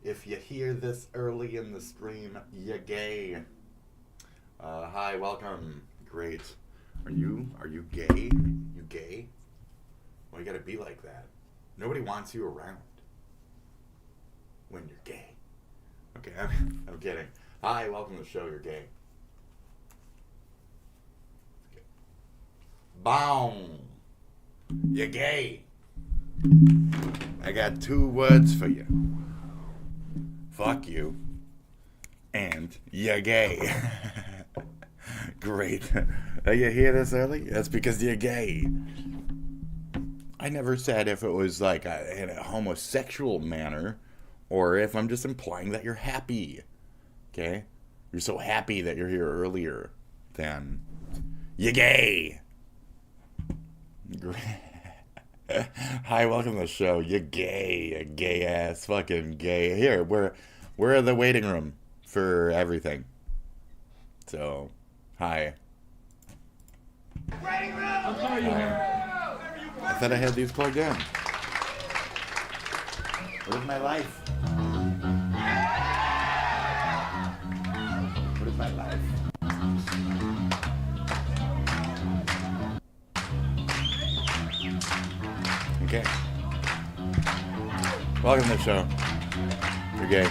If you hear this early in the stream, you gay. Hi, welcome. Great. Are you gay? You gay? Well, you gotta be like that. Nobody wants you around when you're gay. Okay, I'm kidding. Hi, welcome to the show. You're gay. Boom. You're gay. I got 2 words for you. Fuck you. And you're gay. Great. You hear this early? That's because you're gay. I never said if it was like in a homosexual manner or if I'm just implying that you're happy. Okay? You're so happy that you're here earlier than you're gay. Hi, welcome to the show. You're gay. You gay ass fucking gay. Here, we're in the waiting room for everything. So, hi. Waiting room! Hi. I thought I had these plugged in. What is my life? What is my life? Okay. Welcome to the show. You're gay.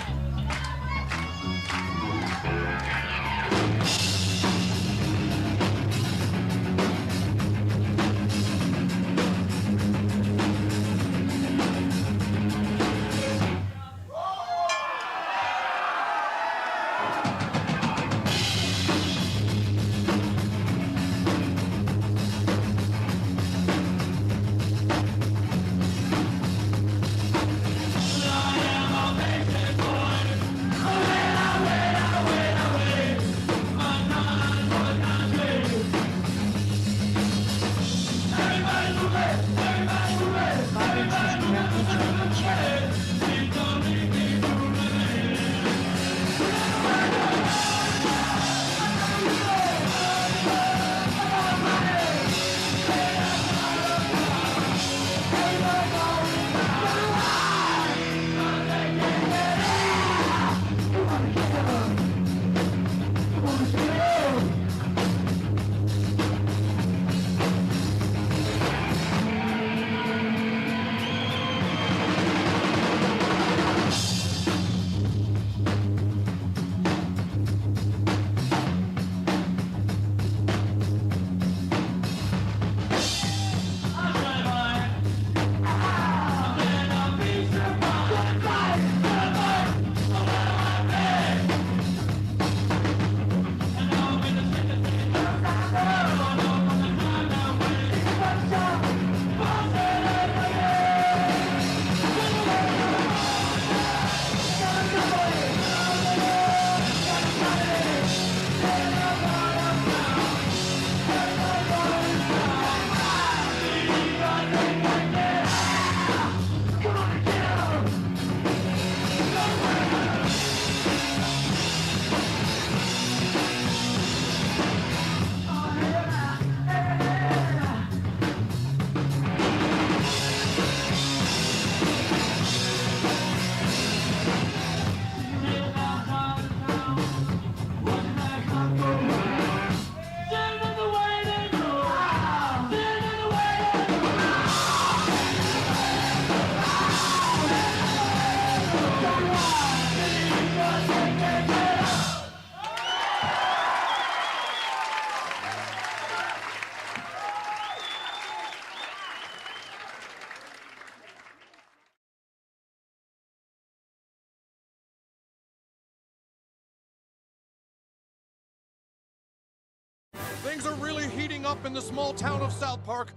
Things are really heating up in the small town of South Park.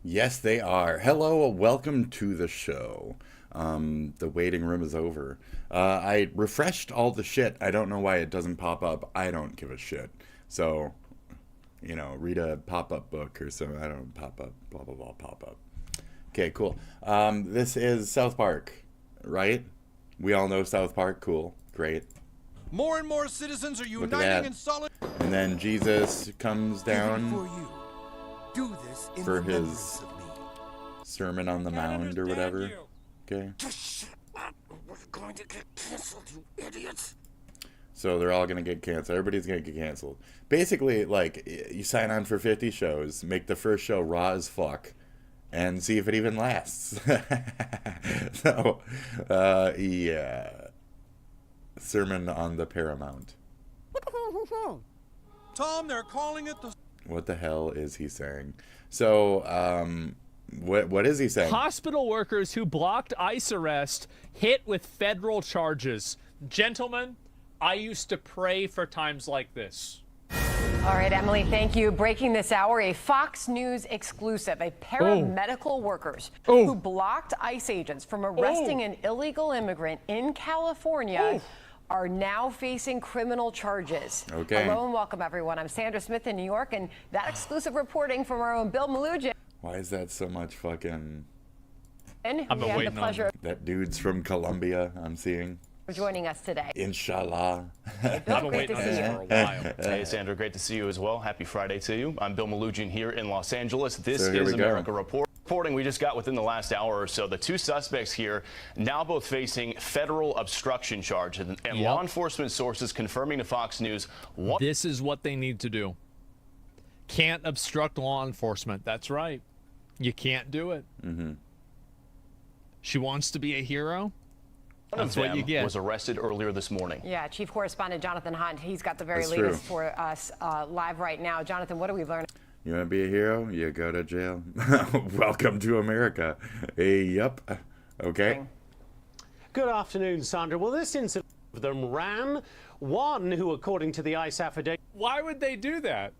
Yes, they are. Hello, welcome to the show. The waiting room is over. I refreshed all the shit. I don't know why it doesn't pop up. I don't give a shit. So, you know, read a pop-up book or something. I don't pop up, blah, blah, blah, pop up. Okay, cool. This is South Park, right? We all know South Park. Cool. Great. More and more citizens are Look at uniting that. in solid. And then Jesus comes down For you. Do this in for remembrance his of me. Sermon on the Mount or whatever. Okay. Just shut going to get canceled, you idiots. So they're all going to get canceled. Everybody's going to get canceled. Basically, like, you sign on for 50 shows, make the first show raw as fuck, and see if it even lasts. So, yeah. Sermon on the Paramount. Tom, they're calling it the... What the hell is he saying? So, what is he saying? Hospital workers who blocked ICE arrest hit with federal charges. Gentlemen, I used to pray for times like this. All right, Emily, thank you. Breaking this hour, a Fox News exclusive. A paramedical workers who blocked ICE agents from arresting an illegal immigrant in California are now facing criminal charges. Okay. Hello and welcome, everyone. I'm Sandra Smith in New York, and that exclusive reporting from our own Bill Malugin. Why is that so much fucking... I've been the waiting on pleasure That dude's from Colombia, I'm seeing. of joining us today. Inshallah. Bill, I've been great to waiting on see this you. for a while. Hey, Sandra, great to see you as well. Happy Friday to you. I'm Bill Malugin here in Los Angeles. This So here is we go. America Reporting we just got within the last hour or so. The two suspects here now both facing federal obstruction charges, and law enforcement sources confirming to Fox News one. This is what they need to do. Can't obstruct law enforcement. That's right. You can't do it. She wants to be a hero. One of That's what them you get. was arrested earlier this morning. Yeah, Chief Correspondent Jonathan Hunt, he's got the very That's latest true. for us live right now. Jonathan, what do we learn? You want to be a hero? You go to jail. Welcome to America. Yup. Okay. Good afternoon, Sandra. Well, this incident of them ran one who, according to the ICE affidavit, Why would they do that?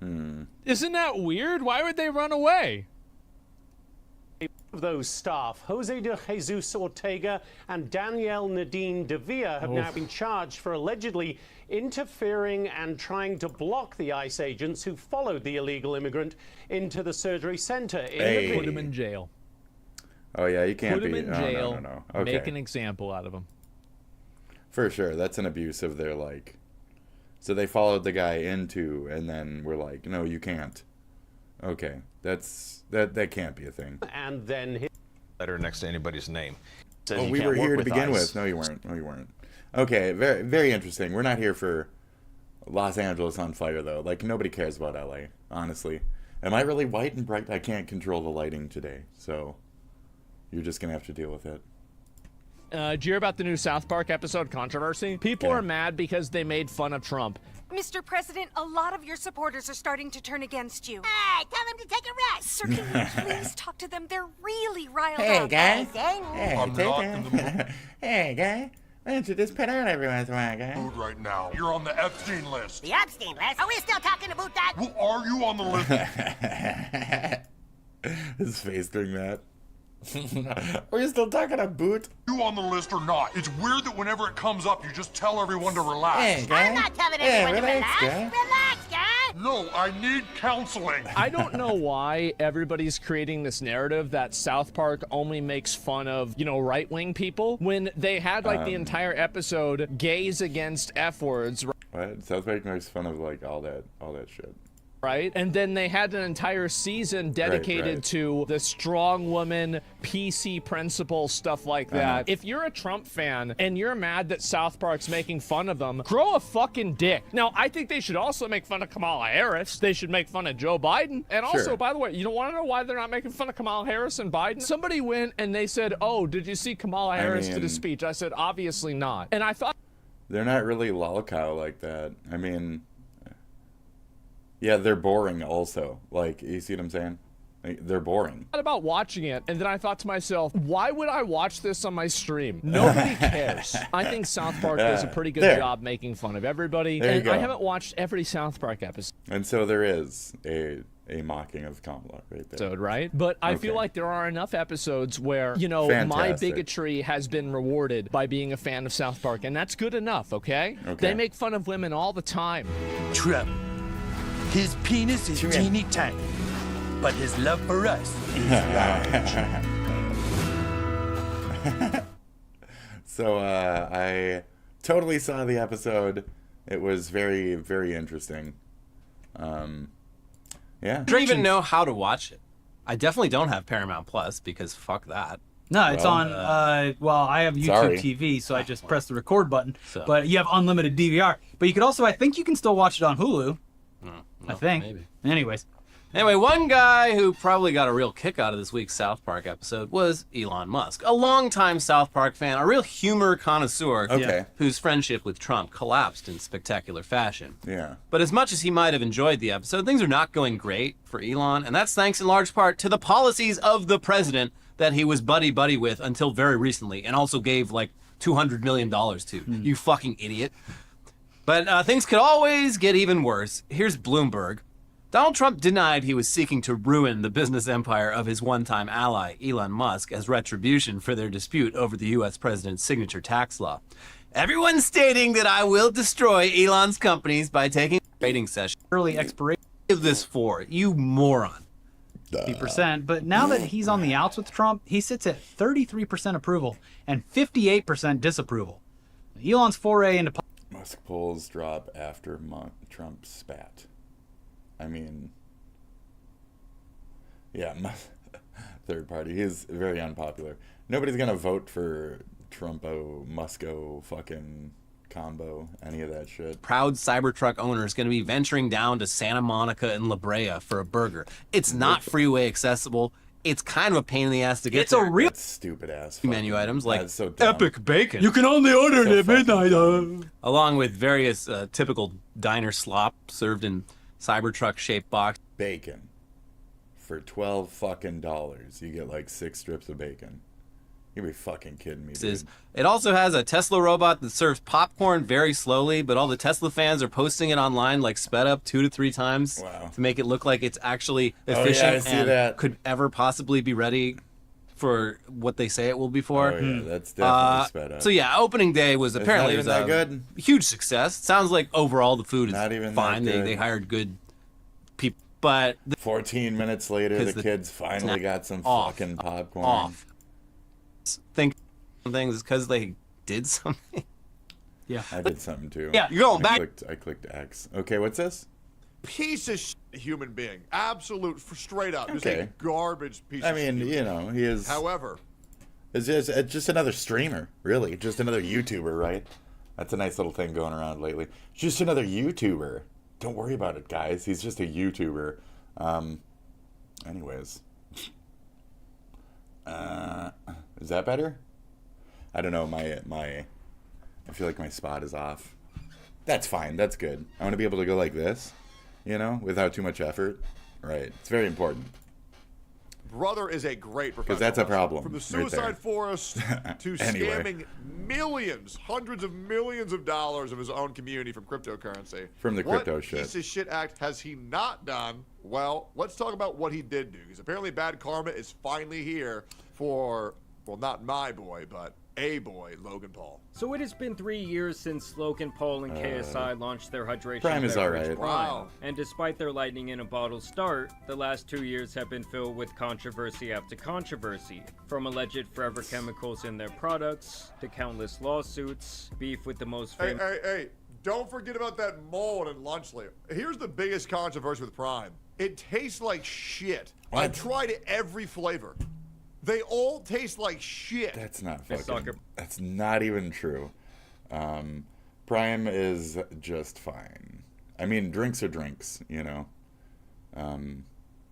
Isn't that weird? Why would they run away? of those staff, Jose de Jesus Ortega and Danielle Nadine de Villa, have now been charged for allegedly interfering and trying to block the ICE agents who followed the illegal immigrant into the surgery center. Hey. Put him in jail. Oh yeah, you can't Put him be. in Oh, jail. no. Okay. Make an example out of him. For sure, that's an abuse of their So they followed the guy into, and then we're like, no, you can't. Okay, that can't be a thing. And then his letter next to anybody's name. Says Oh, you we can't were work here to with begin ICE. with. No, you weren't. No, you weren't. Okay, very, very interesting. We're not here for Los Angeles on fire, though. Like, nobody cares about LA, honestly. Am I really white and bright? I can't control the lighting today, so you're just going to have to deal with it. Did you hear about the new South Park episode controversy? People Yeah. are mad because they made fun of Trump. Mr. President, a lot of your supporters are starting to turn against you. Hey, tell him to take a rest. Sir, can you please talk to them? They're really riled Hey, up. guy. Hey, I'm not in the mood Hey, guy. Why don't you just put out every once in a while, guy? right now. You're on the Epstein list. The Epstein list? Are we still talking about that? Well, are you on the list? His face during that. Are you still talking a boot? You on the list or not? It's weird that whenever it comes up, you just tell everyone to relax. I'm not telling everyone to relax. guy. Relax, guy. No, I need counseling. I don't know why everybody's creating this narrative that South Park only makes fun of, right-wing people when they had the entire episode gays against F words, What? South Park makes fun of all that shit. right? And then they had an entire season dedicated right. to the strong woman, PC principle, stuff like that. If you're a Trump fan and you're mad that South Park's making fun of them, grow a fucking dick. Now, I think they should also make fun of Kamala Harris. They should make fun of Joe Biden. And also, Sure. by the way, you don't want to know why they're not making fun of Kamala Harris and Biden? Somebody went and they said, oh, did you see Kamala Harris did a mean- speech? I said, obviously not. And I thought, They're not really lolcow like that. I mean, yeah, they're boring also. You see what I'm saying? They're boring. about watching it, and then I thought to myself, why would I watch this on my stream? Nobody cares. I think South Park does a pretty good There. job making fun of everybody, There you and go. I haven't watched every South Park episode, And so there is a mocking of Kamala right there. right? But I feel Okay. like there are enough episodes where, my Fantastic. bigotry has been rewarded by being a fan of South Park, and that's good enough, okay? Okay. They make fun of women all the time. Trump. His penis is teeny tiny, but his love for us is large. So I totally saw the episode. It was very, very interesting. Yeah. I don't even know how to watch it. I definitely don't have Paramount Plus because fuck that. No, it's on, well, I have YouTube Sorry. TV, so I just press the record button. But you have unlimited DVR. But you could also, I think you can still watch it on Hulu. I think. Maybe. Anyways. Anyway, one guy who probably got a real kick out of this week's South Park episode was Elon Musk, a longtime South Park fan, a real humor connoisseur whose friendship with Trump collapsed in spectacular fashion. Yeah. But as much as he might have enjoyed the episode, things are not going great for Elon, and that's thanks in large part to the policies of the president that he was buddy-buddy with until very recently, and also gave like $200 million to. You fucking idiot. But things could always get even worse. Here's Bloomberg. Donald Trump denied he was seeking to ruin the business empire of his one-time ally, Elon Musk, as retribution for their dispute over the U.S. president's signature tax law. Everyone's stating that I will destroy Elon's companies by taking a trading session. Early expiration. Give this for, you moron. 50%. But now that he's on the outs with Trump, he sits at 33% approval and 58% disapproval. Elon's foray into... Musk polls drop after Trump spat. I mean, yeah, third party. He's very unpopular. Nobody's going to vote for Trumpo, Musko, fucking combo, any of that shit. Proud Cybertruck owner is going to be venturing down to Santa Monica and La Brea for a burger. It's not freeway accessible. It's kind of a pain in the ass to get. It's a real stupid ass menu items like so dumb. epic bacon. You can only order it at midnight. Along with various typical diner slop served in Cybertruck-shaped box. Bacon. For $12 fucking dollars, you get like 6 strips of bacon. You'd be fucking kidding me, dude. It also has a Tesla robot that serves popcorn very slowly, but all the Tesla fans are posting it online like sped up 2 to 3 times to make it look like it's actually efficient and could ever possibly be ready for what they say it will be for. Oh, yeah, that's definitely sped up. So yeah, opening day was apparently It's not even that good. Huge success. Sounds like overall the food is Not even fine. that good. They hired good people, but 14 minutes later, the kids finally got some fucking popcorn. Think things is because they did something. Yeah, I did something too. Yeah, you're going back. I clicked X. Okay, what's this? Piece of human being, absolute, straight up, just Okay. a garbage piece. I of mean, shit. you know, he is. However, it's just another streamer, really. Just another YouTuber, right? That's a nice little thing going around lately. Just another YouTuber. Don't worry about it, guys. He's just a YouTuber. Anyways. Is that better? I don't know. I feel like my spot is off. That's fine. That's good. I want to be able to go like this, you know, without too much effort. Right. It's very important. brother is a great professional. Because that's a problem. From the right suicide there. forest to Anyway. scamming millions, hundreds of millions of dollars of his own community from cryptocurrency. From the crypto shit. What piece of shit act has he not done? Well, let's talk about what he did do. Because apparently bad karma is finally here for, well, not my boy, but a boy, Logan Paul. So it has been 3 years since Logan Paul and KSI launched their hydration Prime is beverage alright. Prime. Wow. And despite their lightning in a bottle start, the last 2 years have been filled with controversy after controversy. From alleged forever chemicals in their products, to countless lawsuits, beef with the most Hey, famous... hey, don't forget about that mold in lunch later. Here's the biggest controversy with Prime. It tastes like shit. What? I've tried every flavor. They all taste like shit. That's not fucking. That's not even true. Prime is just fine. I mean, drinks are drinks, you know.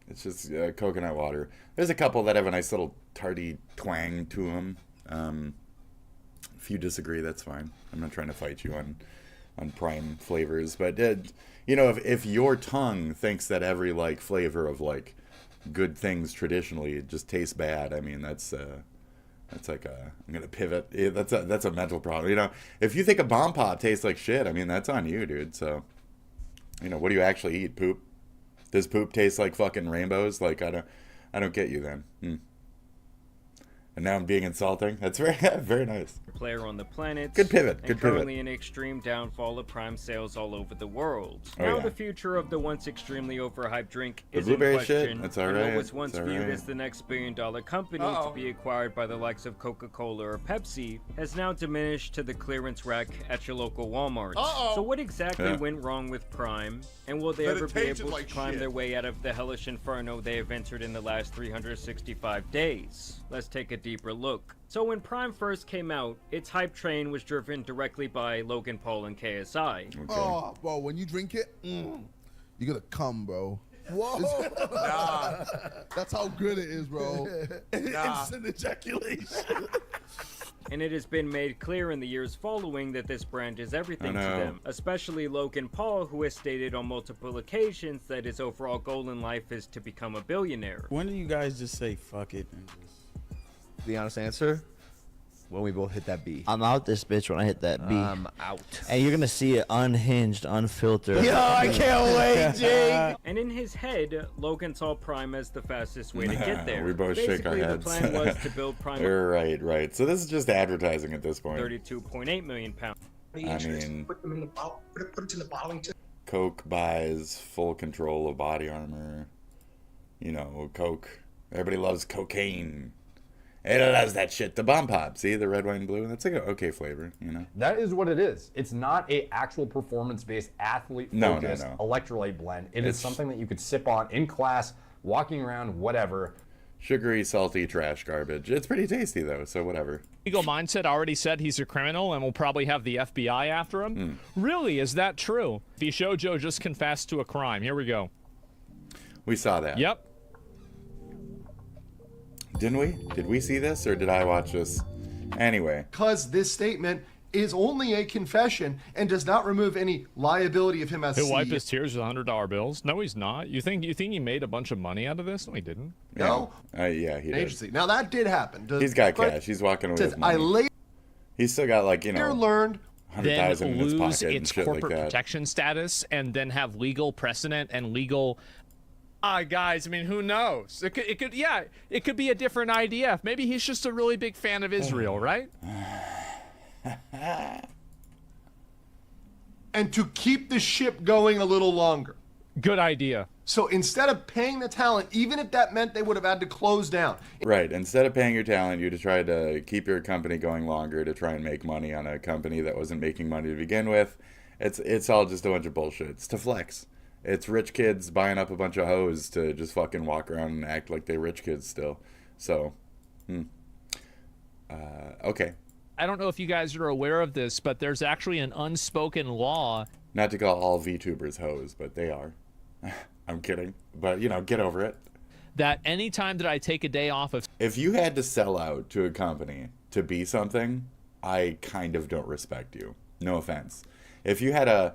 It's just coconut water. There's a couple that have a nice little tarty twang to them. If you disagree, that's fine. I'm not trying to fight you on Prime flavors, but you know, if your tongue thinks that every like flavor of like good things traditionally it just tastes bad, I mean that's like I'm gonna pivot. That's a mental problem, you know. If you think a bomb pop tastes like shit, I mean that's on you, dude. So, you know, what do you actually eat? Poop? Does poop taste like fucking rainbows? Like I don't get you then. And now I'm being insulting. That's very nice. player on the planet. Good pivot, good and pivot. currently an extreme downfall of Prime sales all over the world. Oh, now yeah. the future of the once extremely overhyped drink The is in blueberry question. shit? That's and alright, what was once it's viewed alright. as the next billion-dollar company to be acquired by the likes of Coca-Cola or Pepsi has now diminished to the clearance rack at your local Walmart. So what exactly went wrong with Prime? And will they That it ever be tasted able like to climb shit. their way out of the hellish inferno they have entered in the last 365 days? Let's take a deep deeper look. So when Prime first came out, its hype train was driven directly by Logan Paul and KSI. Oh, bro, when you drink it, you're gonna come, bro. Whoa. Nah. That's how good it is, bro. Nah. Instant ejaculation. And it has been made clear in the years following that this brand is everything to them, especially Logan Paul, who has stated on multiple occasions that his overall goal in life is to become a billionaire. When do you guys just say fuck it and just... The honest answer? When we both hit that B. I'm out this bitch when I hit that B. I'm out. And you're gonna see it unhinged, unfiltered. Yo, I can't wait, Jake. And in his head, Logan saw Prime as the fastest way to get there. We both shake our heads. The plan was to build Prime. Right. So this is just advertising at this point. 32.8 million pounds. I mean, put them in the bottle. Put it in the bottling too. Coke buys full control of body armor. You know, Coke. Everybody loves cocaine. It loves that shit. The bomb pop. See the red, white, and blue. That's like an okay flavor. You know. That is what it is. It's not a actual performance-based athlete-focused electrolyte blend. It's something that you could sip on in class, walking around, whatever. Sugary, salty trash garbage. It's pretty tasty though, so whatever. Legal Mindset already said he's a criminal and will probably have the FBI after him. Really, is that true? The Shoujo just confessed to a crime. Here we go. We saw that. Yep. Didn't we? Did we see this or did I watch this? Anyway. Because this statement is only a confession and does not remove any liability of him as He'll wipe CEO. his tears with $100 bills. No, he's not. You think he made a bunch of money out of this? No, he didn't. No. Yeah, he did. Agency. Now that did happen. He's got cash. He's walking away with money. He's still got like, you know, learned 100,000 in his lose pocket and its shit corporate like that. protection status and then have legal precedent and legal. Guys, I mean, who knows? It could be a different IDF. Maybe he's just a really big fan of Israel, right? And to keep the ship going a little longer. Good idea. So instead of paying the talent, even if that meant they would have had to close down. Right. Instead of paying your talent, you to try to keep your company going longer to try and make money on a company that wasn't making money to begin with. It's all just a bunch of bullshit. It's to flex. It's rich kids buying up a bunch of hoes to just fucking walk around and act like they're rich kids still. So, okay. I don't know if you guys are aware of this, but there's actually an unspoken law. Not to call all VTubers hoes, but they are. I'm kidding. But, you know, get over it. That anytime that I take a day off of... If you had to sell out to a company to be something, I kind of don't respect you. No offense. If you had a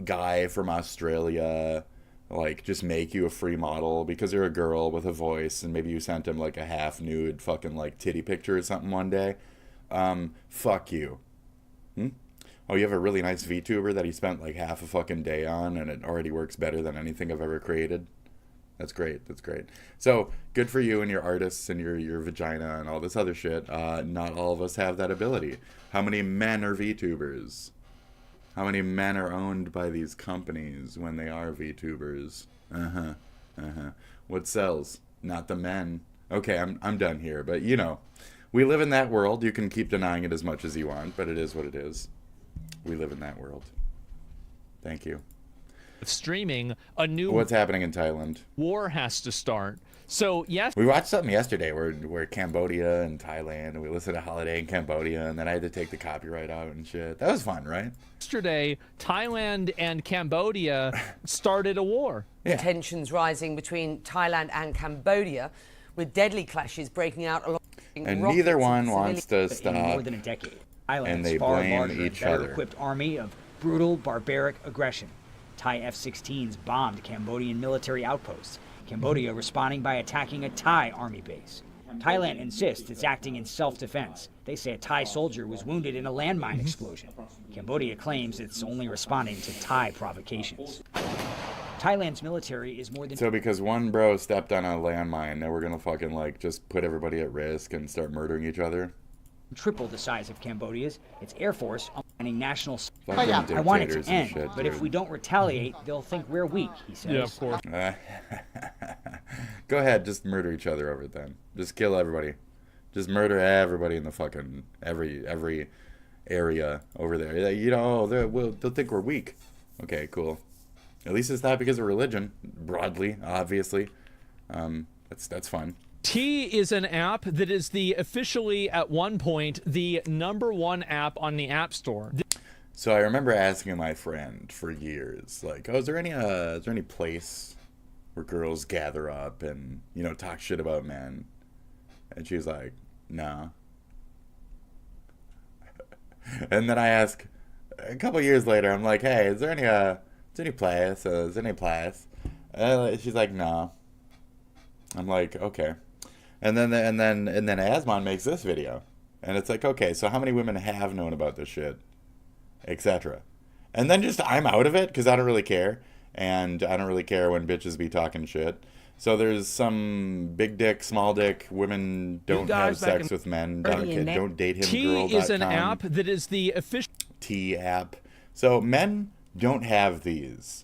guy from Australia like just make you a free model because you're a girl with a voice and maybe you sent him like a half nude fucking like titty picture or something one day, fuck you. Oh, you have a really nice VTuber that he spent like half a fucking day on and it already works better than anything I've ever created. That's great. That's great. So good for you and your artists and your vagina and all this other shit. Not all of us have that ability. How many men are VTubers? How many men are owned by these companies when they are VTubers? What sells? Not the men. Okay, I'm done here. But, you know, we live in that world. You can keep denying it as much as you want, but it is what it is. We live in that world. Thank you. Streaming, a new... What's happening in Thailand? War has to start. So, yes... We watched something yesterday where Cambodia and Thailand, and we listened to Holiday in Cambodia, and then I had to take the copyright out and shit. That was fun, right? Yesterday, Thailand and Cambodia started a war. Tensions rising between Thailand and Cambodia, with deadly clashes breaking out along. And neither one wants to In more stop, than a decade. and Thailand's they far blame larger and each better other. equipped army of brutal, barbaric aggression. Thai F-16s bombed Cambodian military outposts. Cambodia responding by attacking a Thai army base. Thailand insists it's acting in self-defense. They say a Thai soldier was wounded in a landmine explosion. Cambodia claims it's only responding to Thai provocations. Thailand's military is more than... So because one bro stepped on a landmine, now we're gonna fucking like just put everybody at risk and start murdering each other? triple the size of Cambodia's. Its air force undermining national... Fucking I want it to dictators and end, shit, but if dude. we don't retaliate, they'll think we're weak, he says. Yeah, of course. Go ahead, just murder each other over it then. Just kill everybody. Just murder everybody in the fucking every area over there. You know, they'll think we're weak. Okay, cool. At least it's not because of religion, broadly, obviously. That's fun. T is an app that is officially at one point the #1 app on the App Store. So I remember asking my friend for years, like, oh, is there any place where girls gather up and, you know, talk shit about men? And she's like, nah. And then I ask a couple years later, I'm like, hey, is there any place? She's like, no. I'm like, okay. And then Asmon makes this video, and it's like, okay, so how many women have known about this shit, etc. And then just I'm out of it because I don't really care, and I don't really care when bitches be talking shit. So there's some big dick, small dick, women don't have sex with men, don't date him. T is an app that is the official T app. So men don't have these.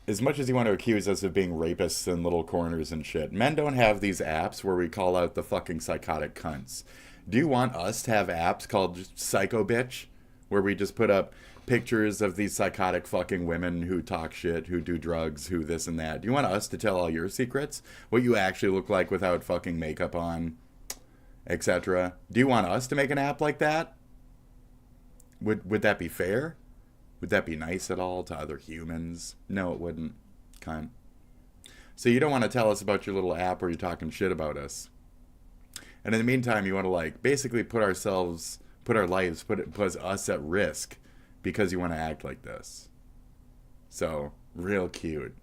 As much as you want to accuse us of being rapists in little corners and shit, men don't have these apps where we call out the fucking psychotic cunts. Do you want us to have apps called Psycho Bitch, where we just put up pictures of these psychotic fucking women who talk shit, who do drugs, who this and that? Do you want us to tell all your secrets? What you actually look like without fucking makeup on, etc.? Do you want us to make an app like that? Would that be fair? Would that be nice at all to other humans? No, it wouldn't. Cunt. So you don't want to tell us about your little app where you're talking shit about us. And in the meantime, you want to like basically put us at risk because you want to act like this. So real cute.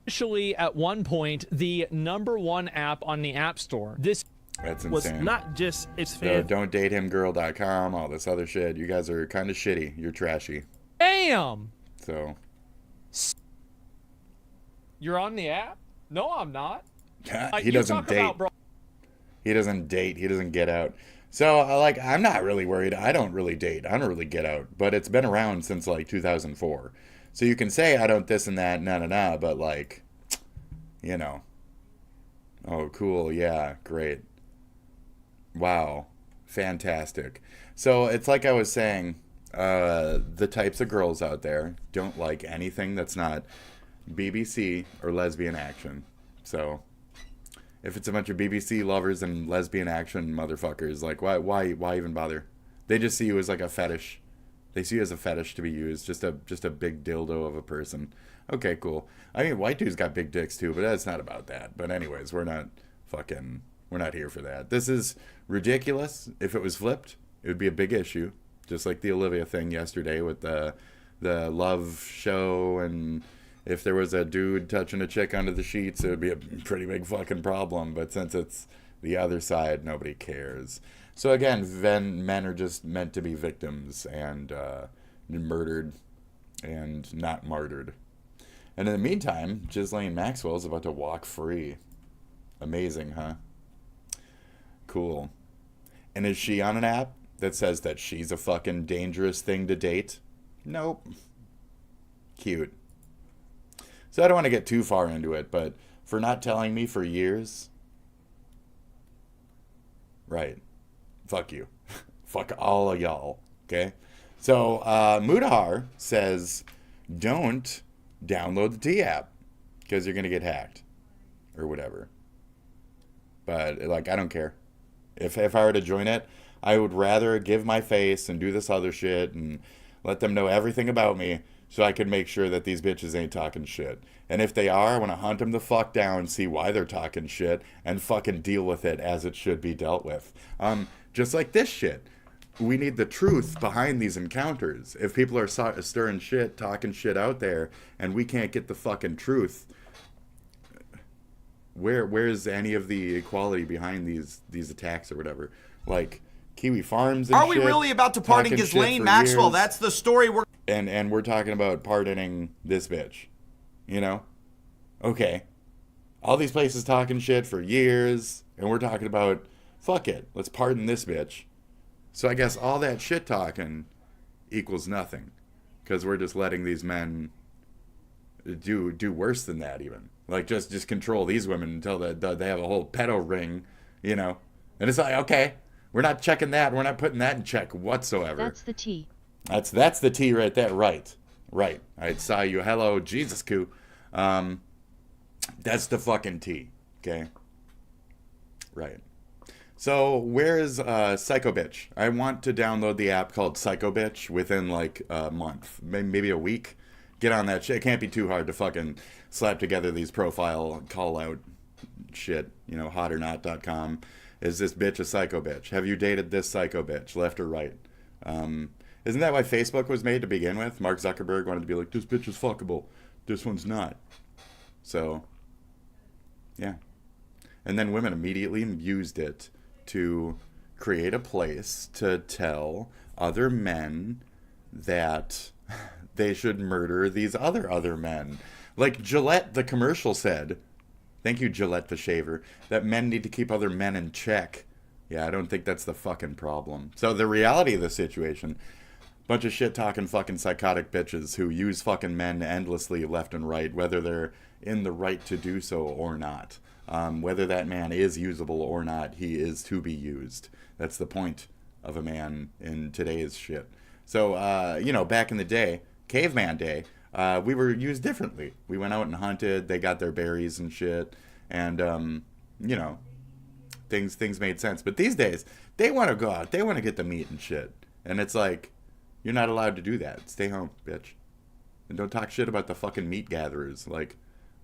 Officially at one point the #1 app on the App Store. This That's was insane. not just its So fan. don'tdatehimgirl.com, all this other shit. You guys are kind of shitty. You're trashy. Damn! So You're on the app? No, I'm not. he doesn't date. He doesn't date. He doesn't get out. So like, I'm not really worried. I don't really date. I don't really get out. But it's been around since like 2004. So you can say I don't this and that, nah, but like, you know. Oh, cool. Yeah, great. Wow. Fantastic. So it's like I was saying, the types of girls out there don't like anything that's not BBC or lesbian action. So if it's a bunch of BBC lovers and lesbian action motherfuckers, like why even bother? They just see you as like a fetish. They see you as a fetish to be used, just a big dildo of a person. Okay, cool. I mean, white dudes got big dicks too, but that's not about that. But anyways, we're not here for that. This is ridiculous. If it was flipped, it would be a big issue. Just like the Olivia thing yesterday with the love show, and if there was a dude touching a chick under the sheets, it would be a pretty big fucking problem. But since it's the other side, nobody cares. So again, then men are just meant to be victims and murdered and not martyred. And in the meantime, Ghislaine Maxwell's about to walk free. Amazing, huh? Cool. And is she on an app that says that she's a fucking dangerous thing to date? Nope. Cute. So I don't want to get too far into it, but for not telling me for years, right. Fuck you. Fuck all of y'all. Okay? So, Mudahar says, don't download the T app because you're going to get hacked or whatever. But, like, I don't care. If I were to join it, I would rather give my face and do this other shit and let them know everything about me so I could make sure that these bitches ain't talking shit. And if they are, I want to hunt them the fuck down, see why they're talking shit, and fucking deal with it as it should be dealt with. Just like this shit. We need the truth behind these encounters. If people are stirring shit, talking shit out there, and we can't get the fucking truth, where's any of the equality behind these attacks or whatever? Like Kiwi Farms and Are we really about to pardon Ghislaine Maxwell? Years. That's the story we're... And we're talking about pardoning this bitch. You know? Okay. All these places talking shit for years, and we're talking about, fuck it, let's pardon this bitch. So I guess all that shit talking equals nothing. Because we're just letting these men do worse than that even. Like, just control these women until they have a whole pedo ring, you know? And it's like, okay, we're not checking that. We're not putting that in check whatsoever. That's the T. That's the T right there. Right. I saw you. Hello, Jesus, Koo. That's the fucking T. Okay? Right. So, where is Psycho Bitch? I want to download the app called Psycho Bitch within like a month, maybe a week. Get on that shit. It can't be too hard to fucking slap together these profile call out shit. You know, hotornot.com. Is this bitch a psycho bitch? Have you dated this psycho bitch, left or right? Isn't that why Facebook was made to begin with? Mark Zuckerberg wanted to be like, this bitch is fuckable. This one's not. So, yeah. And then women immediately used it to create a place to tell other men that they should murder these other men. Like Gillette, the commercial said, thank you, Gillette the shaver, that men need to keep other men in check. Yeah, I don't think that's the fucking problem. So the reality of the situation, bunch of shit-talking fucking psychotic bitches who use fucking men endlessly left and right, whether they're in the right to do so or not. Whether that man is usable or not, he is to be used. That's the point of a man in today's shit. So, you know, back in the day, caveman day, we were used differently. We went out and hunted, they got their berries and shit, and, you know, things made sense. But these days, they want to go out, they want to get the meat and shit. And it's like, you're not allowed to do that. Stay home, bitch. And don't talk shit about the fucking meat gatherers. Like,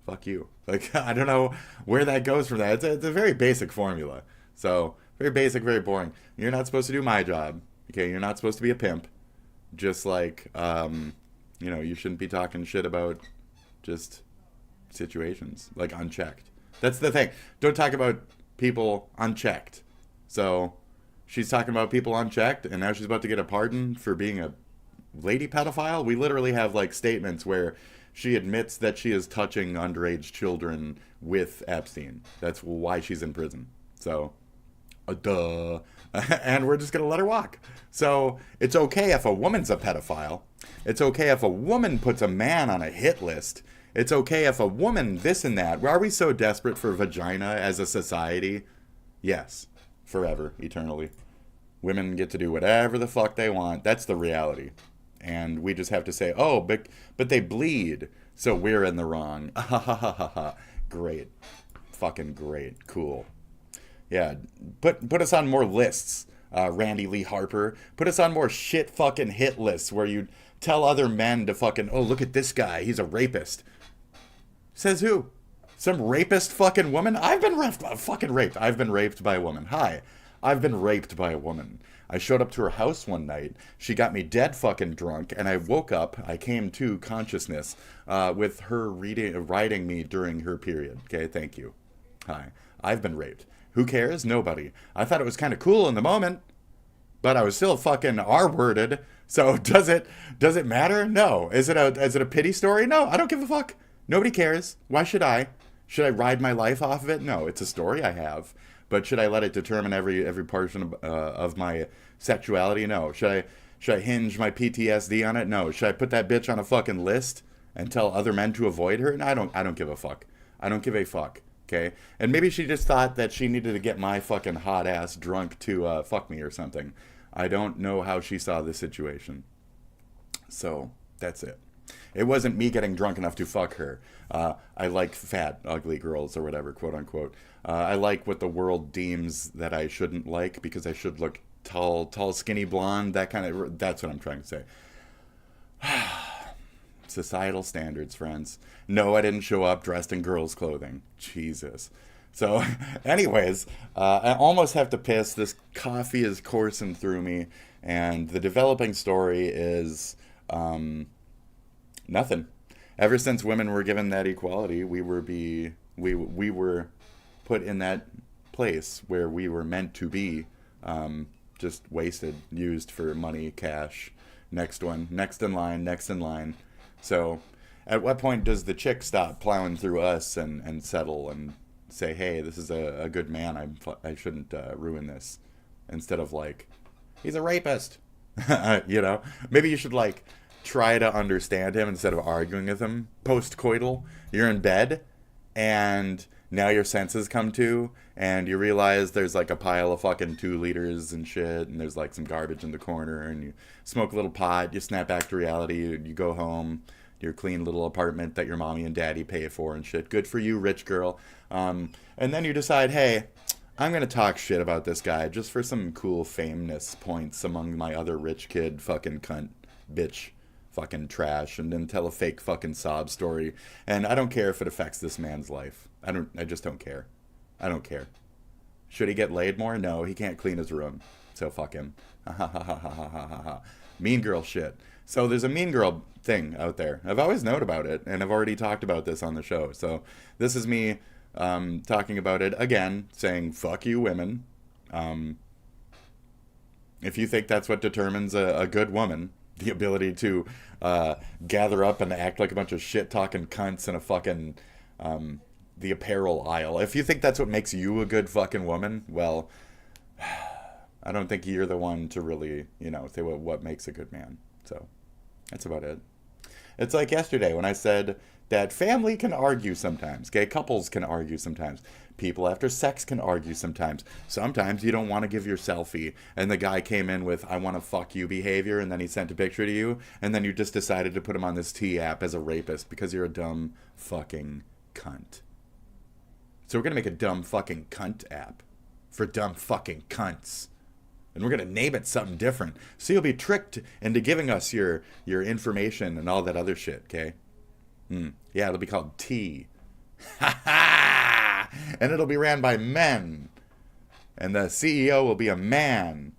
fuck you. Like, I don't know where that goes from that. It's a very basic formula. So, very basic, very boring. You're not supposed to do my job. Okay, you're not supposed to be a pimp. Just like, you know, you shouldn't be talking shit about just situations, like unchecked. That's the thing. Don't talk about people unchecked. So, she's talking about people unchecked, and now she's about to get a pardon for being a lady pedophile? We literally have, like, statements where she admits that she is touching underage children with Epstein. That's why she's in prison. So, duh. And we're just going to let her walk. So, it's okay if a woman's a pedophile. It's okay if a woman puts a man on a hit list. It's okay if a woman this and that. Are we so desperate for vagina as a society? Yes. Forever. Eternally. Women get to do whatever the fuck they want. That's the reality. And we just have to say, oh, but they bleed, so we're in the wrong. Great. Fucking great. Cool. Yeah, put us on more lists, Randy Lee Harper. Put us on more shit fucking hit lists where you tell other men to fucking, oh, look at this guy, he's a rapist. Says who? Some rapist fucking woman? I've been fucking raped. I've been raped by a woman. Hi, I've been raped by a woman. I showed up to her house one night. She got me dead fucking drunk, and I woke up. I came to consciousness with her riding me during her period. Okay, thank you. Hi, I've been raped. Who cares? Nobody. I thought it was kind of cool in the moment, but I was still fucking R-worded. So does it matter? No. Is it a pity story? No, I don't give a fuck. Nobody cares. Why should I? Should I ride my life off of it? No, it's a story I have. But should I let it determine every portion of my sexuality? No. Should I hinge my PTSD on it? No. Should I put that bitch on a fucking list and tell other men to avoid her? No, I don't give a fuck. I don't give a fuck. Okay? And maybe she just thought that she needed to get my fucking hot ass drunk to fuck me or something. I don't know how she saw the situation. So, that's it. It wasn't me getting drunk enough to fuck her. I like fat, ugly girls or whatever, quote unquote. I like what the world deems that I shouldn't like because I should look tall, skinny, blonde, that kind of, that's what I'm trying to say. Societal standards, friends. No, I didn't show up dressed in girls' clothing. Jesus. So, anyways, I almost have to piss. This coffee is coursing through me, and the developing story is nothing. Ever since women were given that equality, we were put in that place where we were meant to be, just wasted, used for money, cash, next one, next in line. So, at what point does the chick stop plowing through us and settle and say, hey, this is a good man, I shouldn't ruin this, instead of like, he's a rapist, you know? Maybe you should like try to understand him instead of arguing with him. Post-coital, you're in bed, and now your senses come to, and you realize there's like a pile of fucking 2 liters and shit, and there's like some garbage in the corner, and you smoke a little pot, you snap back to reality, you go home, your clean little apartment that your mommy and daddy pay for and shit. Good for you, rich girl. And then you decide, hey, I'm going to talk shit about this guy just for some cool fameness points among my other rich kid fucking cunt bitch fucking trash, and then tell a fake fucking sob story. And I don't care if it affects this man's life. I just don't care. I don't care. Should he get laid more? No, he can't clean his room. So fuck him. Mean girl shit. So there's a mean girl thing out there. I've always known about it, and I've already talked about this on the show. So this is me talking about it again, saying fuck you women. If you think that's what determines a good woman, the ability to gather up and act like a bunch of shit-talking cunts in a fucking the apparel aisle. If you think that's what makes you a good fucking woman, well, I don't think you're the one to really, say what makes a good man. So that's about it. It's like yesterday when I said that family can argue sometimes. Gay couples can argue sometimes. People after sex can argue sometimes. Sometimes you don't want to give your selfie, and the guy came in with, I want to fuck you behavior, and then he sent a picture to you, and then you just decided to put him on this T app as a rapist because you're a dumb fucking cunt. So we're going to make a dumb fucking cunt app for dumb fucking cunts. And we're going to name it something different. So you'll be tricked into giving us your information and all that other shit, okay? Yeah, it'll be called T. Ha ha! And it'll be ran by men. And the CEO will be a man.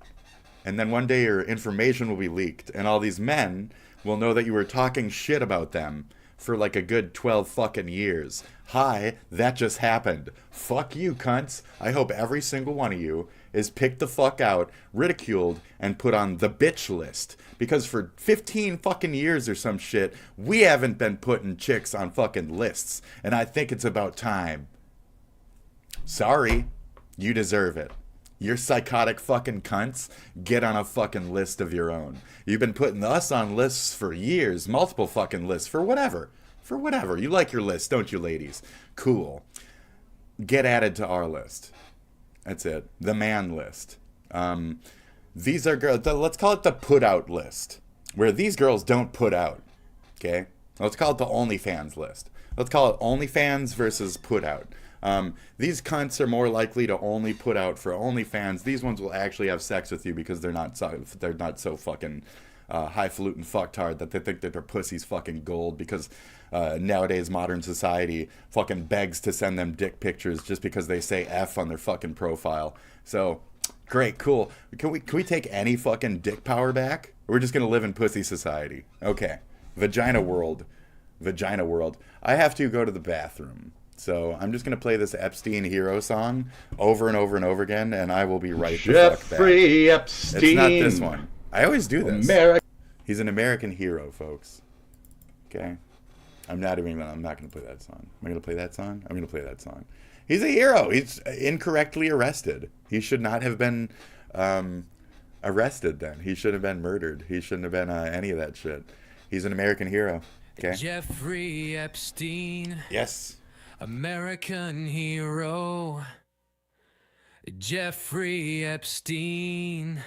And then one day your information will be leaked. And all these men will know that you were talking shit about them for like a good 12 fucking years. Hi, that just happened. Fuck you, cunts. I hope every single one of you is picked the fuck out, ridiculed, and put on the bitch list. Because for 15 fucking years or some shit, we haven't been putting chicks on fucking lists. And I think it's about time. Sorry, you deserve it. You're psychotic fucking cunts. Get on a fucking list of your own. You've been putting us on lists for years. Multiple fucking lists. For whatever. For whatever. You like your list, don't you, ladies? Cool. Get added to our list. That's it. The man list. These are girls. Let's call it the put out list. Where these girls don't put out. Okay? Let's call it the OnlyFans list. Let's call it OnlyFans versus put out. These cunts are more likely to only put out for OnlyFans. These ones will actually have sex with you because they're not so fucking highfalutin fucktard that they think that their pussy's fucking gold because nowadays modern society fucking begs to send them dick pictures just because they say F on their fucking profile. So great, cool. Can we take any fucking dick power back? We're just gonna live in pussy society. Okay, vagina world. I have to go to the bathroom. So I'm just going to play this Epstein hero song over and over and over again, and I will be right the fuck back. Jeffrey Epstein. It's not this one. I always do this. He's an American hero, folks. Okay? I'm not going to play that song. Am I going to play that song? I'm going to play that song. He's a hero. He's incorrectly arrested. He should not have been arrested then. He should have been murdered. He shouldn't have been any of that shit. He's an American hero. Okay? Jeffrey Epstein. Yes. American hero, Jeffrey Epstein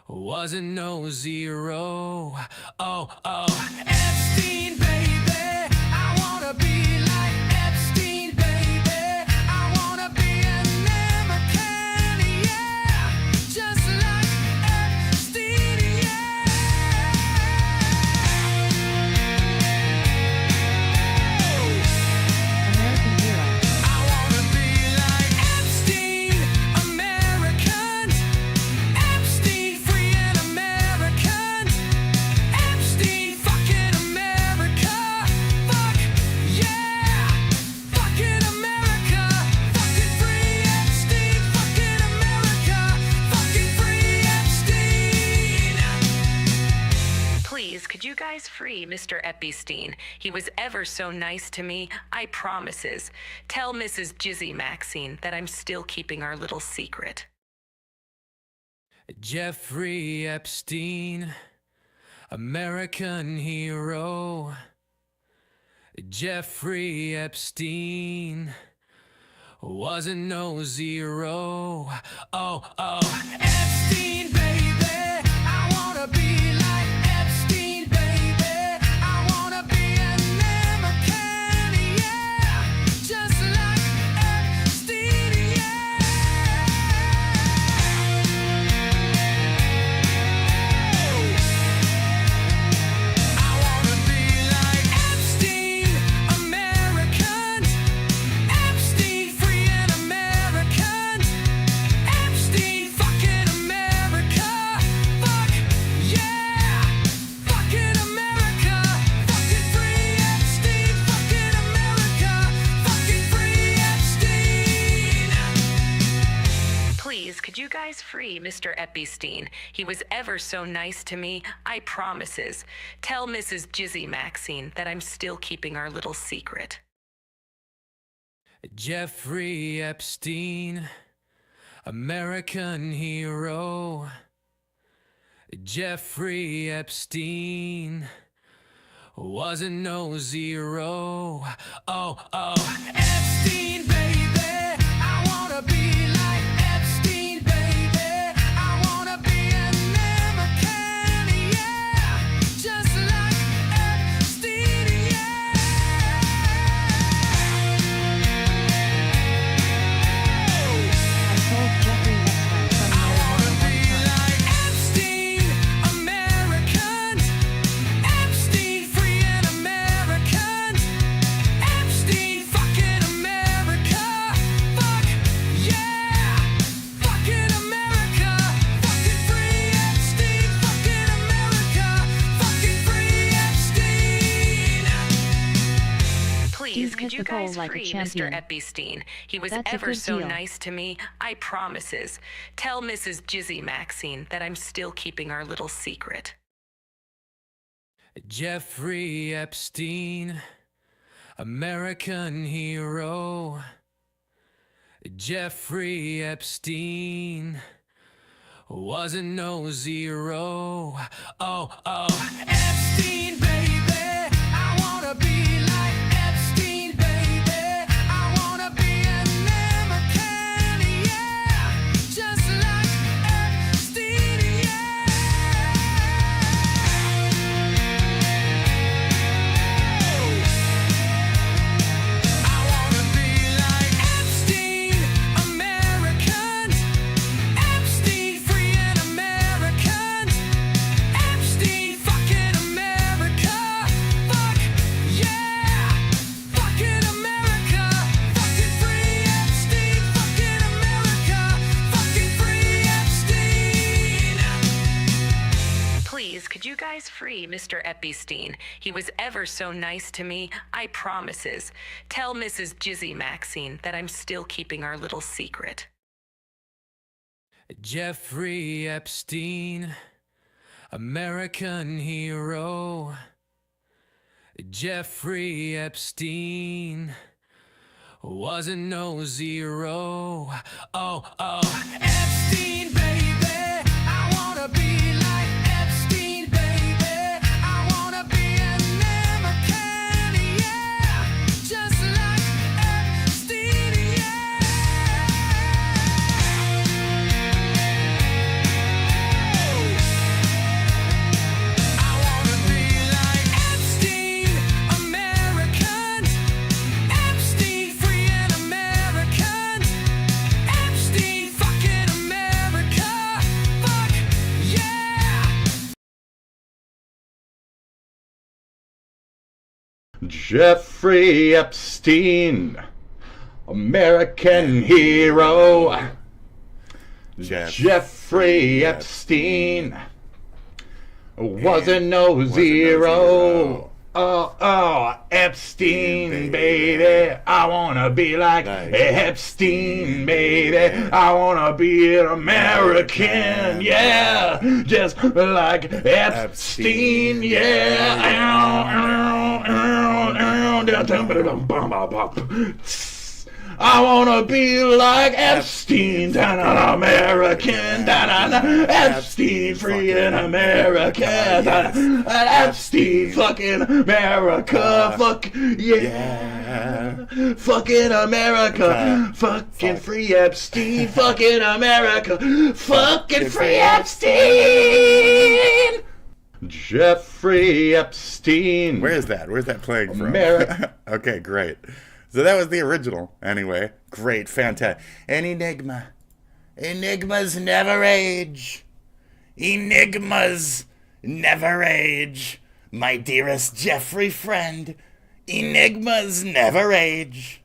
wasn't no zero. Oh, Epstein, baby, I wanna be like Epstein, baby. I wanna be an American, yeah, just like Epstein, yeah. Could you guys free Mr. Epstein? He was ever so nice to me, I promises. Tell Mrs. Jizzy Maxine that I'm still keeping our little secret. Jeffrey Epstein, American hero. Jeffrey Epstein wasn't no zero. Oh, Epstein, baby, I wanna be like Epstein, baby. I wanna be guys free Mr. Epstein. He was ever so nice to me, I promises. Tell Mrs. Jizzy Maxine that I'm still keeping our little secret. Jeffrey Epstein, American hero. Jeffrey Epstein wasn't no zero. Epstein, baby, I wanna be like Epstein, baby. I wanna be an American, yeah, just like Epstein, yeah. I told Jeffrey next time from no more than one time. Epstein, American. Epstein, free and American. Epstein, fucking America. Fuck, yeah. Fucking America. Fucking free Epstein. Fucking America. Fucking free Epstein. Please, Steve could hit you the goal guys like a free Mr. champion. Epstein? He was That's a ever good so deal. nice to me, I promises. Tell Mrs. Jizzy Maxine that I'm still keeping our little secret. Jeffrey Epstein, American hero. Jeffrey Epstein wasn't no zero. Epstein, baby, I wanna be like Epstein, baby. I wanna be an American, yeah, just like Epstein, yeah. I wanna be like Epstein, American. Epstein, free and American. Epstein, fucking America. Fuck, yeah. Fucking America. Fucking free Epstein. Fucking America. Fucking free Epstein. Please, could you guys free Mr. Epstein? He was ever so nice to me, I promises. Tell Mrs. Jizzy Maxine that I'm still keeping our little secret. Jeffrey Epstein, American hero. Jeffrey Epstein wasn't no zero. Epstein, baby, I wanna be like Epstein, baby. I wanna be an American, yeah, just like Epstein, yeah. I wanna be like Epstein, American. Epstein, free and American. Epstein, fucking America. Fuck, yeah. Jeffrey Epstein, American hero. Jeffrey Epstein wasn't no zero. Epstein, baby. I wanna be like Epstein, baby. I wanna be an American, yeah. Just like Epstein, yeah. I wanna be like Epstein, American, Epstein, free in America, Epstein, fucking America, fuck, yeah, fucking America, fucking free Epstein, fucking America, fucking free Epstein. Jeffrey Epstein. Where's that? Where's that playing from? Okay, great. So that was the original. Anyway, great, fantastic. An enigma. Enigmas never age. Enigmas never age. My dearest Jeffrey friend. Enigmas never age.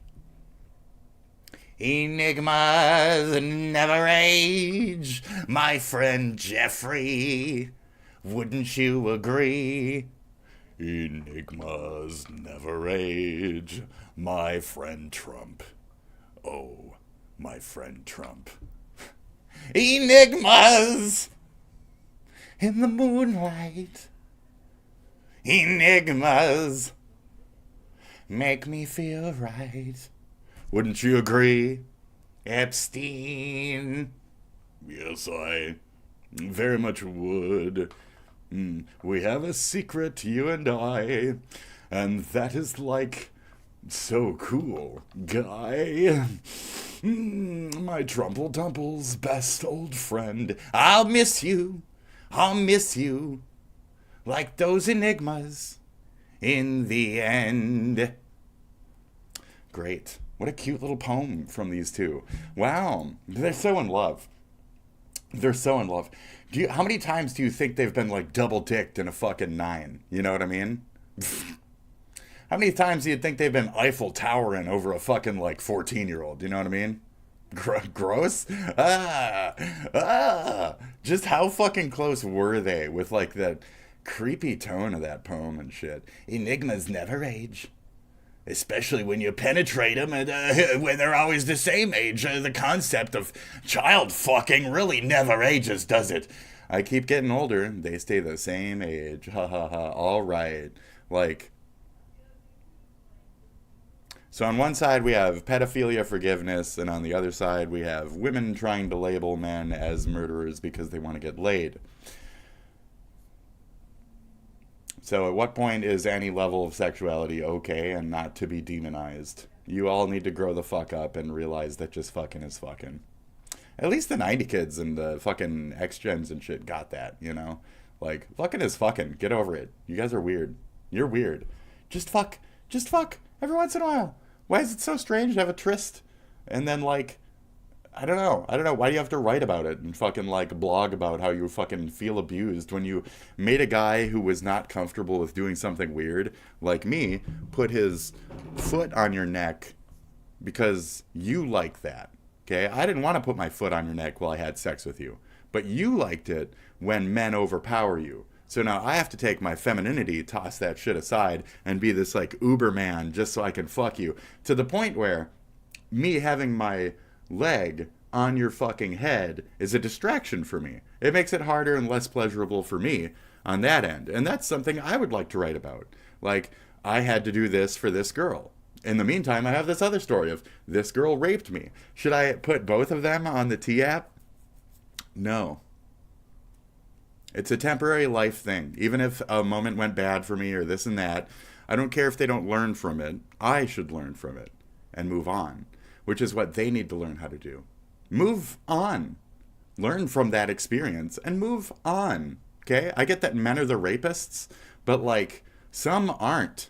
Enigmas never age. My friend Jeffrey. Wouldn't you agree? Enigmas never age. My friend Trump. Oh, my friend Trump. Enigmas in the moonlight. Enigmas make me feel right. Wouldn't you agree, Epstein? Yes, I very much would. We have a secret, you and I, and that is like so cool, guy. My Trumple Tumple's best old friend. I'll miss you like those enigmas in the end. Great. What a cute little poem from these two. Wow. They're so in love. They're so in love. How many times do you think they've been like double dicked in a fucking 9? You know what I mean? How many times do you think they've been Eiffel Towering over a fucking like 14-year-old? You know what I mean? Gross? Just how fucking close were they with like that creepy tone of that poem and shit? Enigmas never age. Especially when you penetrate them and when they're always the same age. The concept of child fucking really never ages, does it? I keep getting older. They stay the same age. Ha ha ha. All right. Like... So on one side we have pedophilia forgiveness, and on the other side we have women trying to label men as murderers because they want to get laid. So at what point is any level of sexuality okay and not to be demonized? You all need to grow the fuck up and realize that just fucking is fucking. At least the 90 kids and the fucking X-Gens and shit got that, you know? Like, fucking is fucking. Get over it. You guys are weird. You're weird. Just fuck. Just fuck. Every once in a while. Why is it so strange to have a tryst? And then, like, I don't know. Why do you have to write about it and fucking, like, blog about how you fucking feel abused when you made a guy who was not comfortable with doing something weird, like me, put his foot on your neck because you like that, okay? I didn't want to put my foot on your neck while I had sex with you, but you liked it when men overpower you. So now I have to take my femininity, toss that shit aside, and be this, like, uber man just so I can fuck you. To the point where me having my leg on your fucking head is a distraction for me. It makes it harder and less pleasurable for me on that end. And that's something I would like to write about. Like, I had to do this for this girl. In the meantime, I have this other story of this girl raped me. Should I put both of them on the T-app? No. It's a temporary life thing. Even if a moment went bad for me or this and that, I don't care if they don't learn from it. I should learn from it and move on, which is what they need to learn how to do. Move on. Learn from that experience and move on. Okay? I get that men are the rapists, but, like, some aren't.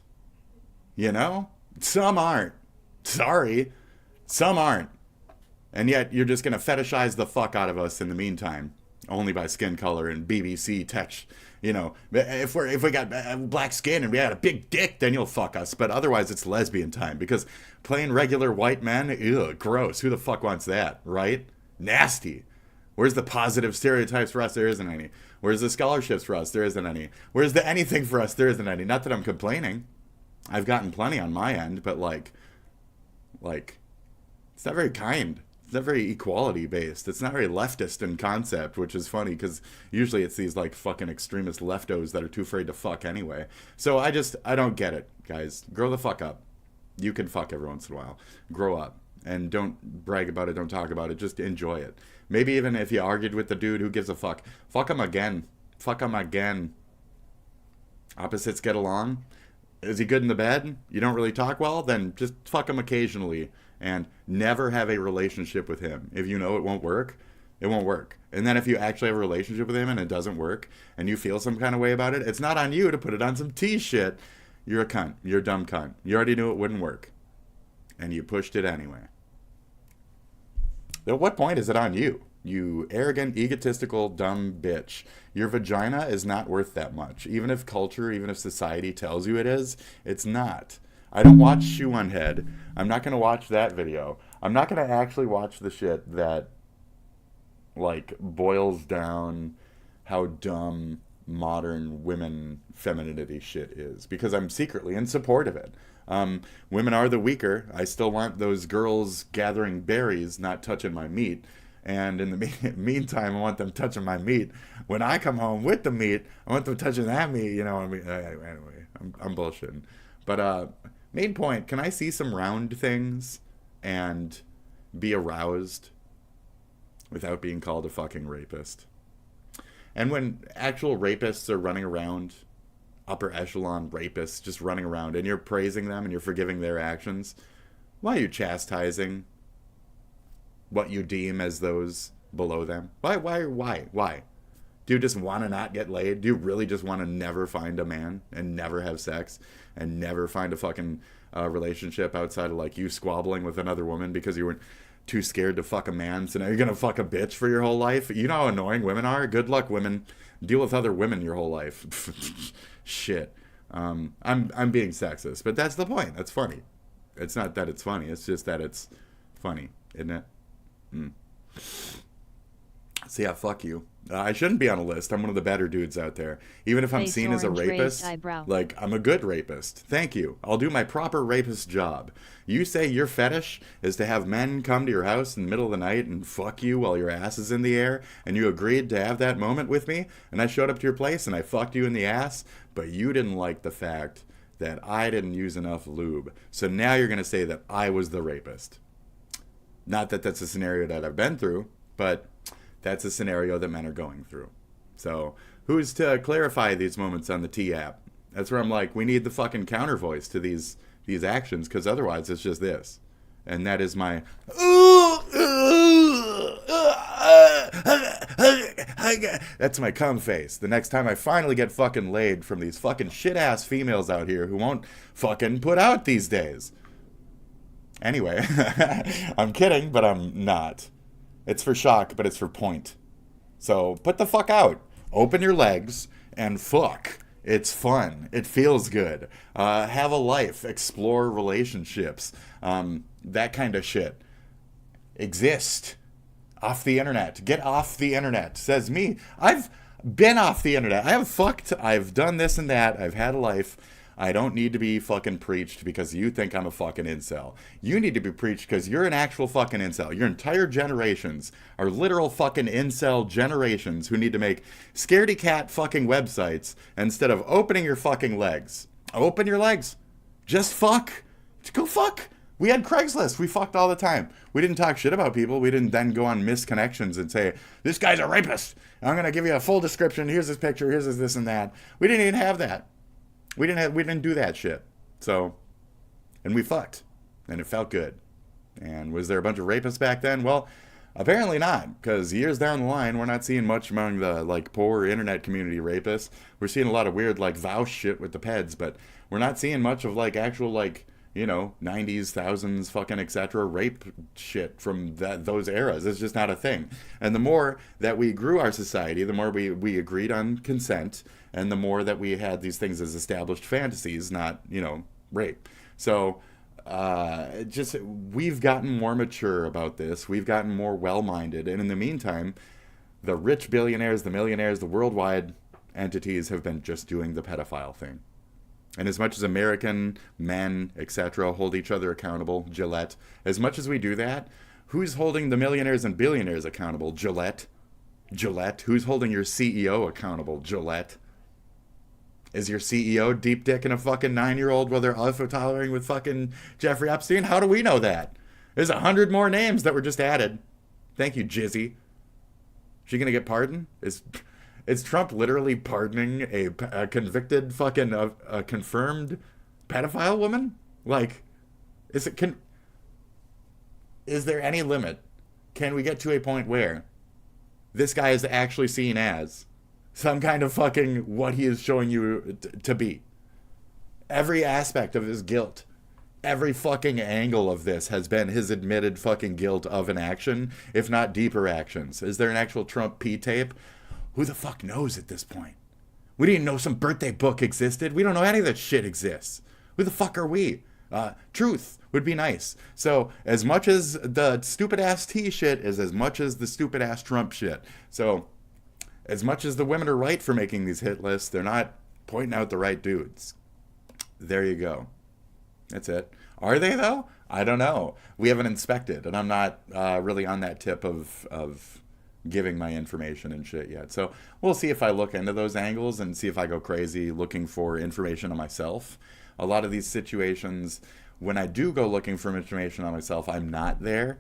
You know? Some aren't. Sorry. Some aren't. And yet you're just going to fetishize the fuck out of us in the meantime. Only by skin color and BBC touch. You know, if we got black skin and we had a big dick, then you'll fuck us. But otherwise, it's lesbian time. Because plain regular white men, ew, gross. Who the fuck wants that, right? Nasty. Where's the positive stereotypes for us? There isn't any. Where's the scholarships for us? There isn't any. Where's the anything for us? There isn't any. Not that I'm complaining. I've gotten plenty on my end, but like, it's not very kind. It's not very equality based. It's not very leftist in concept, which is funny because usually it's these like fucking extremist leftos that are too afraid to fuck anyway. So I don't get it, guys. Grow the fuck up. You can fuck every once in a while. Grow up. And don't brag about it, don't talk about it, just enjoy it. Maybe even if you argued with the dude, who gives a fuck? Fuck him again. Fuck him again. Opposites get along. Is he good in the bed? You don't really talk well? Then just fuck him occasionally. And never have a relationship with him. If you know it won't work, it won't work. And then if you actually have a relationship with him and it doesn't work, and you feel some kind of way about it, it's not on you to put it on some T shit. You're a cunt. You're a dumb cunt. You already knew it wouldn't work. And you pushed it anyway. At what point is it on you? You arrogant, egotistical, dumb bitch. Your vagina is not worth that much. Even if culture, even if society tells you it is, it's not. I don't watch Shoe on Head. I'm not going to watch that video. I'm not going to actually watch the shit that, like, boils down how dumb modern women femininity shit is. Because I'm secretly in support of it. Women are the weaker. I still want those girls gathering berries, not touching my meat. And in the meantime, I want them touching my meat. When I come home with the meat, I want them touching that meat. You know what I mean? Anyway, I'm bullshitting. But main point, can I see some round things and be aroused without being called a fucking rapist? And when actual rapists are running around, upper echelon rapists just running around, and you're praising them and you're forgiving their actions, why are you chastising what you deem as those below them? Why? Do you just want to not get laid? Do you really just want to never find a man and never have sex and never find a fucking relationship outside of like you squabbling with another woman because you weren't too scared to fuck a man, so now you're gonna fuck a bitch for your whole life? You know how annoying women are? Good luck, women. Deal with other women your whole life. Shit. I'm being sexist, but that's the point. That's funny. It's not that it's funny, it's just that it's funny, isn't it? So yeah, fuck you. I shouldn't be on a list. I'm one of the better dudes out there. Even if I'm Face seen as a orange rapist, raised eyebrow. like, I'm a good rapist. Thank you. I'll do my proper rapist job. You say your fetish is to have men come to your house in the middle of the night and fuck you while your ass is in the air, and you agreed to have that moment with me, and I showed up to your place and I fucked you in the ass, but you didn't like the fact that I didn't use enough lube. So now you're going to say that I was the rapist. Not that that's a scenario that I've been through, but that's a scenario that men are going through. So who's to clarify these moments on the T app? That's where I'm like, we need the fucking counter voice to these actions, because otherwise it's just this. And that is my that's my cum face. The next time I finally get fucking laid from these fucking shit ass females out here who won't fucking put out these days. Anyway, I'm kidding, but I'm not. It's for shock, but it's for point. So put the fuck out. Open your legs and fuck. It's fun. It feels good. Have a life. Explore relationships. That kind of shit. Exist. Off the internet. Get off the internet. Says me. I've been off the internet. I have fucked. I've done this and that. I've had a life. I don't need to be fucking preached because you think I'm a fucking incel. You need to be preached because you're an actual fucking incel. Your entire generations are literal fucking incel generations who need to make scaredy cat fucking websites instead of opening your fucking legs. Open your legs. Just fuck. Go fuck. We had Craigslist. We fucked all the time. We didn't talk shit about people. We didn't then go on misconnections and say, this guy's a rapist. I'm going to give you a full description. Here's his picture. Here's his this and that. We didn't even have that. We didn't do that shit. So, and we fucked. And it felt good. And was there a bunch of rapists back then? Well, apparently not. Because years down the line, we're not seeing much among the, like, poor internet community rapists. We're seeing a lot of weird, like, vow shit with the peds. But we're not seeing much of, like, actual, like, you know, 90s, thousands, fucking, etc. rape shit from those eras. It's just not a thing. And the more that we grew our society, the more we agreed on consent, and the more that we had these things as established fantasies, not, you know, rape. So, just, we've gotten more mature about this. We've gotten more well-minded. And in the meantime, the rich billionaires, the millionaires, the worldwide entities have been just doing the pedophile thing. And as much as American men, etc., hold each other accountable, Gillette, as much as we do that, who's holding the millionaires and billionaires accountable? Gillette. Who's holding your CEO accountable? Gillette. Is your CEO deep dicking a fucking 9-year-old while they're alpha tolerating with fucking Jeffrey Epstein? How do we know that? There's 100 more names that were just added. Thank you, Jizzy. She gonna get pardoned? Is Trump literally pardoning a convicted fucking a confirmed pedophile woman? Like, is there any limit? Can we get to a point where this guy is actually seen as some kind of fucking what he is showing you to be? Every aspect of his guilt, every fucking angle of this has been his admitted fucking guilt of an action, if not deeper actions. Is there an actual Trump P tape? Who the fuck knows at this point? We didn't know some birthday book existed. We don't know any of that shit exists. Who the fuck are we? Truth would be nice. So as much as the stupid ass T shit is as much as the stupid ass Trump shit. So as much as the women are right for making these hit lists, they're not pointing out the right dudes. There you go. That's it. Are they though? I don't know. We haven't inspected, and I'm not really on that tip of giving my information and shit yet. So we'll see if I look into those angles and see if I go crazy looking for information on myself. A lot of these situations, when I do go looking for information on myself, I'm not there.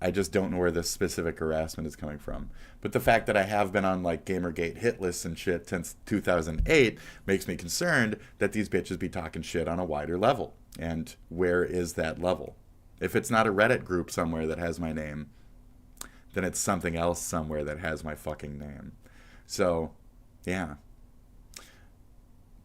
I just don't know where this specific harassment is coming from. But the fact that I have been on like Gamergate hit lists and shit since 2008 makes me concerned that these bitches be talking shit on a wider level. And where is that level? If it's not a Reddit group somewhere that has my name, then it's something else somewhere that has my fucking name. So, yeah.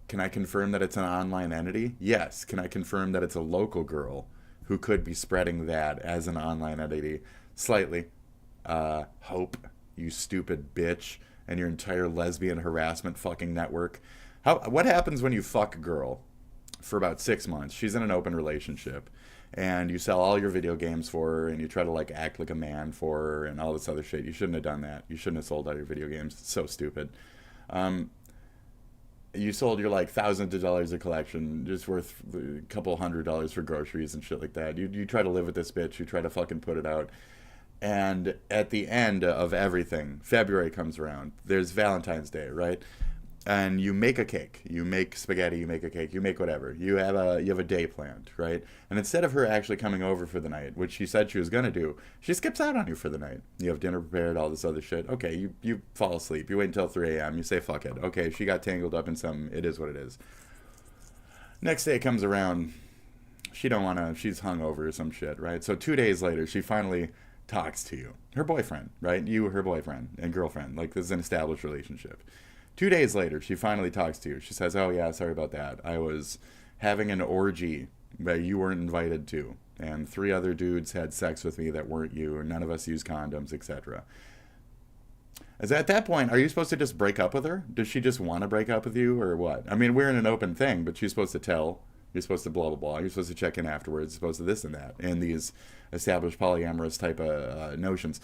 Can I confirm that it's an online entity? Yes. Can I confirm that it's a local girl who could be spreading that as an online entity? Slightly. Hope, you stupid bitch, and your entire lesbian harassment fucking network. What happens when you fuck a girl for about 6 months? She's in an open relationship, and you sell all your video games for her, and you try to like act like a man for her and all this other shit. You shouldn't have done that. You shouldn't have sold all your video games. It's so stupid. You sold your like thousands of dollars of collection, just worth a couple $100 for groceries and shit like that. You try to live with this bitch. You try to fucking put it out. And at the end of everything, February comes around. There's Valentine's Day, right? And you make a cake. You make spaghetti, you make a cake, you make whatever. You have a day planned, right? And instead of her actually coming over for the night, which she said she was going to do, she skips out on you for the night. You have dinner prepared, all this other shit. Okay, you fall asleep. You wait until 3 a.m. You say, fuck it. Okay, she got tangled up in some, it is what it is. Next day comes around, she don't want to, she's hungover or some shit, right? So 2 days later, she finally talks to you. Her boyfriend, right? You, her boyfriend and girlfriend. Like, this is an established relationship. 2 days later, she finally talks to you. She says, oh, yeah, sorry about that. I was having an orgy that you weren't invited to, and 3 other dudes had sex with me that weren't you, and none of us used condoms, etc. At that point, are you supposed to just break up with her? Does she just want to break up with you, or what? I mean, we're in an open thing, but she's supposed to tell. You're supposed to blah, blah, blah. You're supposed to check in afterwards. You're supposed to this and that. And these established polyamorous type of notions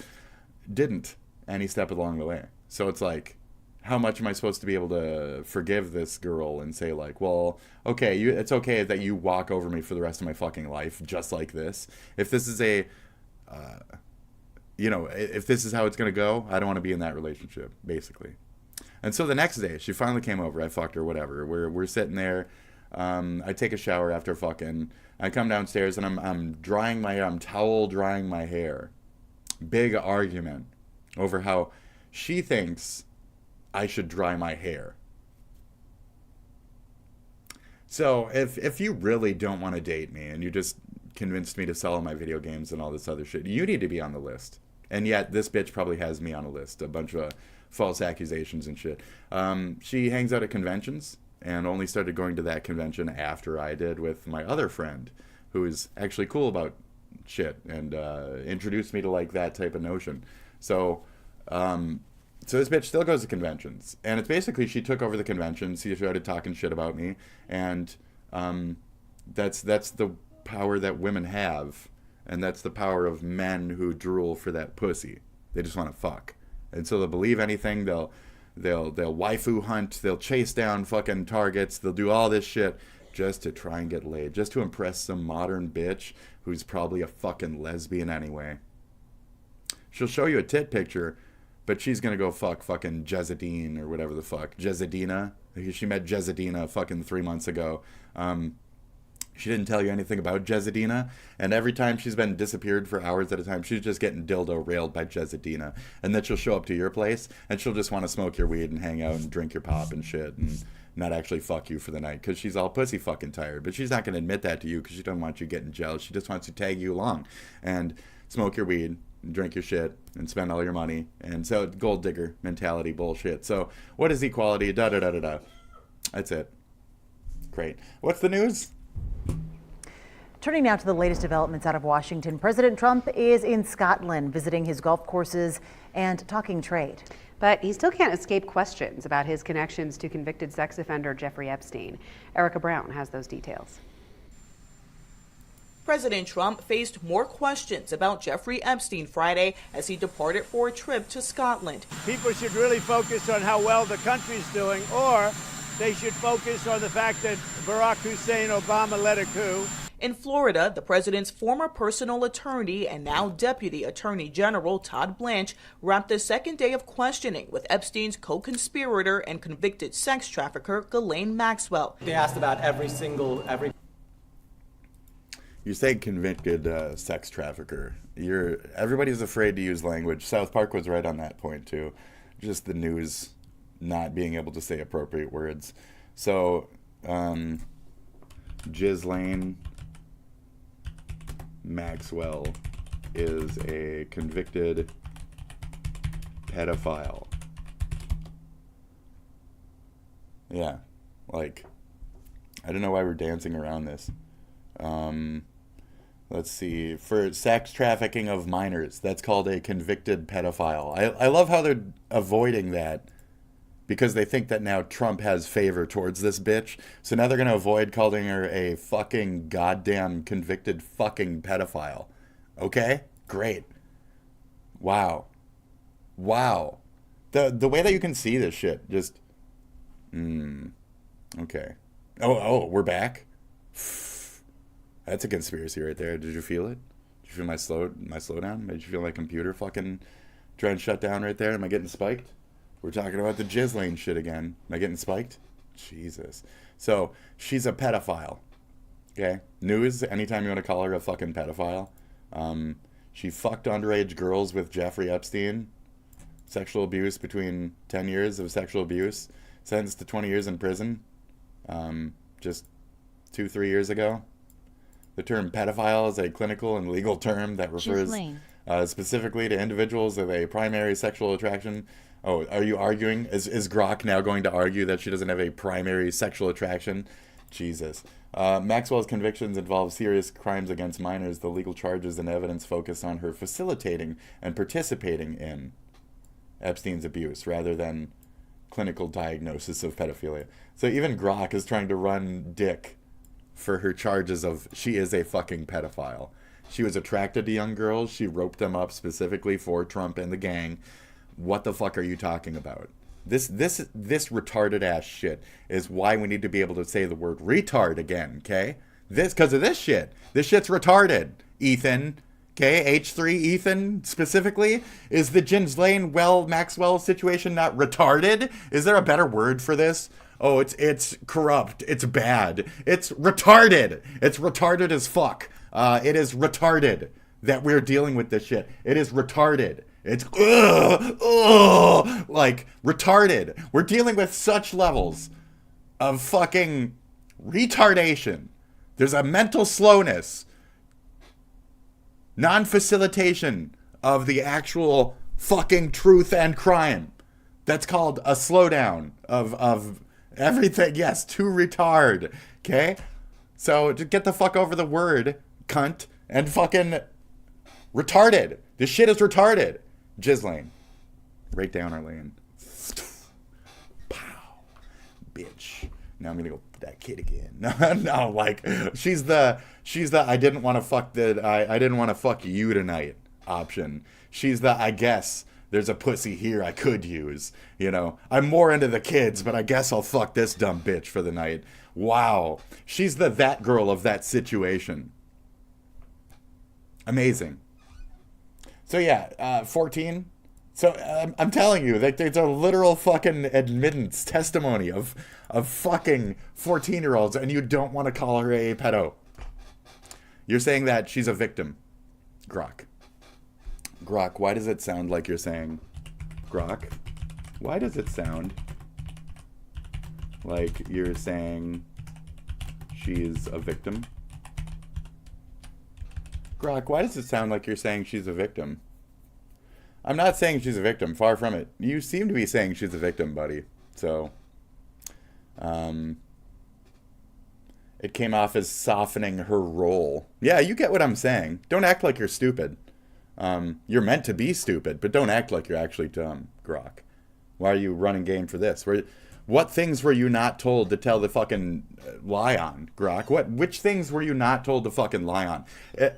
didn't any step along the way. So it's like, how much am I supposed to be able to forgive this girl and say like, well, okay, it's okay that you walk over me for the rest of my fucking life just like this. If this is if this is how it's going to go, I don't want to be in that relationship, basically. And so the next day, she finally came over. I fucked her, whatever. We're sitting there. I take a shower after fucking. I come downstairs and I'm drying my hair. I'm towel drying my hair. Big argument over how she thinks I should dry my hair. So if you really don't want to date me and you just convinced me to sell all my video games and all this other shit, you need to be on the list. And yet this bitch probably has me on a list, a bunch of false accusations and shit. She hangs out at conventions and only started going to that convention after I did with my other friend, who is actually cool about shit and introduced me to like that type of notion. So this bitch still goes to conventions, and it's basically she took over the convention. She started talking shit about me, and that's the power that women have, and that's the power of men who drool for that pussy. They just want to fuck, and so they'll believe anything. They'll waifu hunt. They'll chase down fucking targets. They'll do all this shit just to try and get laid, just to impress some modern bitch who's probably a fucking lesbian anyway. She'll show you a tit picture, but she's going to go fuck fucking Jezadine or whatever the fuck. Jezadina. She met Jezadina fucking 3 months ago. She didn't tell you anything about Jezadina. And every time she's been disappeared for hours at a time, she's just getting dildo railed by Jezadina. And then she'll show up to your place, and she'll just want to smoke your weed and hang out and drink your pop and shit and not actually fuck you for the night because she's all pussy fucking tired. But she's not going to admit that to you because she doesn't want you getting jealous. She just wants to tag you along and smoke your weed, drink your shit, and spend all your money. And so gold digger mentality bullshit. So what is equality? Da da da da da. That's it. Great. What's the news? Turning now to the latest developments out of Washington. President Trump is in Scotland visiting his golf courses and talking trade. But he still can't escape questions about his connections to convicted sex offender Jeffrey Epstein. Erica Brown has those details. President Trump faced more questions about Jeffrey Epstein Friday as he departed for a trip to Scotland. People should really focus on how well the country's doing, or they should focus on the fact that Barack Hussein Obama led a coup. In Florida, the president's former personal attorney and now Deputy Attorney General Todd Blanche wrapped the second day of questioning with Epstein's co-conspirator and convicted sex trafficker Ghislaine Maxwell. They asked about every. You say convicted sex trafficker. Everybody's afraid to use language. South Park was right on that point too. Just the news not being able to say appropriate words. So, Ghislaine Maxwell is a convicted pedophile. Yeah, like, I don't know why we're dancing around this. Let's see. For sex trafficking of minors, that's called a convicted pedophile. I love how they're avoiding that because they think that now Trump has favor towards this bitch. So now they're going to avoid calling her a fucking goddamn convicted fucking pedophile. Okay? Great. Wow. Wow. The way that you can see this shit, just... Okay. Oh, we're back? That's a conspiracy right there. Did you feel it? Did you feel my slowdown? Did you feel my computer fucking trying to shut down right there? Am I getting spiked? We're talking about the Ghislaine shit again. Am I getting spiked? Jesus. So, she's a pedophile. Okay? News, anytime you want to call her a fucking pedophile. She fucked underage girls with Jeffrey Epstein. Sexual abuse, between 10 years of sexual abuse. Sentenced to 20 years in prison. Just 2-3 years ago. The term pedophile is a clinical and legal term that refers specifically to individuals with a primary sexual attraction. Oh, are you arguing? Is Grok now going to argue that she doesn't have a primary sexual attraction? Jesus. Maxwell's convictions involve serious crimes against minors. The legal charges and evidence focus on her facilitating and participating in Epstein's abuse rather than clinical diagnosis of pedophilia. So even Grok is trying to run dick for her charges of she is a fucking pedophile. She was attracted to young girls. She roped them up specifically for Trump and the gang. What the fuck are you talking about? This retarded ass shit is why we need to be able to say the word retard again, okay? Because of this shit. This shit's retarded, Ethan. Okay, H3 Ethan specifically. Is the Ghislaine Maxwell situation not retarded? Is there a better word for this? Oh, it's corrupt. It's bad. It's retarded. It's retarded as fuck. It is retarded that we're dealing with this shit. It is retarded. It's like retarded. We're dealing with such levels of fucking retardation. There's a mental slowness, non-facilitation of the actual fucking truth and crime. That's called a slowdown of everything. Yes, to retard. Okay? So to get the fuck over the word cunt and fucking retarded. This shit is retarded. Ghislaine. Right down our lane. Pow. Bitch. Now I'm gonna go for that kid again. No, like she's the I didn't want to fuck I didn't want to fuck you tonight option. She's the I guess there's a pussy here I could use. You know, I'm more into the kids, but I guess I'll fuck this dumb bitch for the night. Wow. She's the that girl of that situation. Amazing. So yeah, 14. So I'm telling you, like, there's a literal fucking admittance testimony of fucking 14-year-olds, and you don't want to call her a pedo. You're saying that she's a victim. Grok, why does it sound like you're saying... Grok, why does it sound like you're saying she's a victim? Grok, why does it sound like you're saying she's a victim? I'm not saying she's a victim. Far from it. You seem to be saying she's a victim, buddy. So, it came off as softening her role. Yeah, you get what I'm saying. Don't act like you're stupid. You're meant to be stupid, but don't act like you're actually dumb, Grok. Why are you running game for this? What things were you not told to tell the fucking lie on, Grok? Which things were you not told to fucking lie on?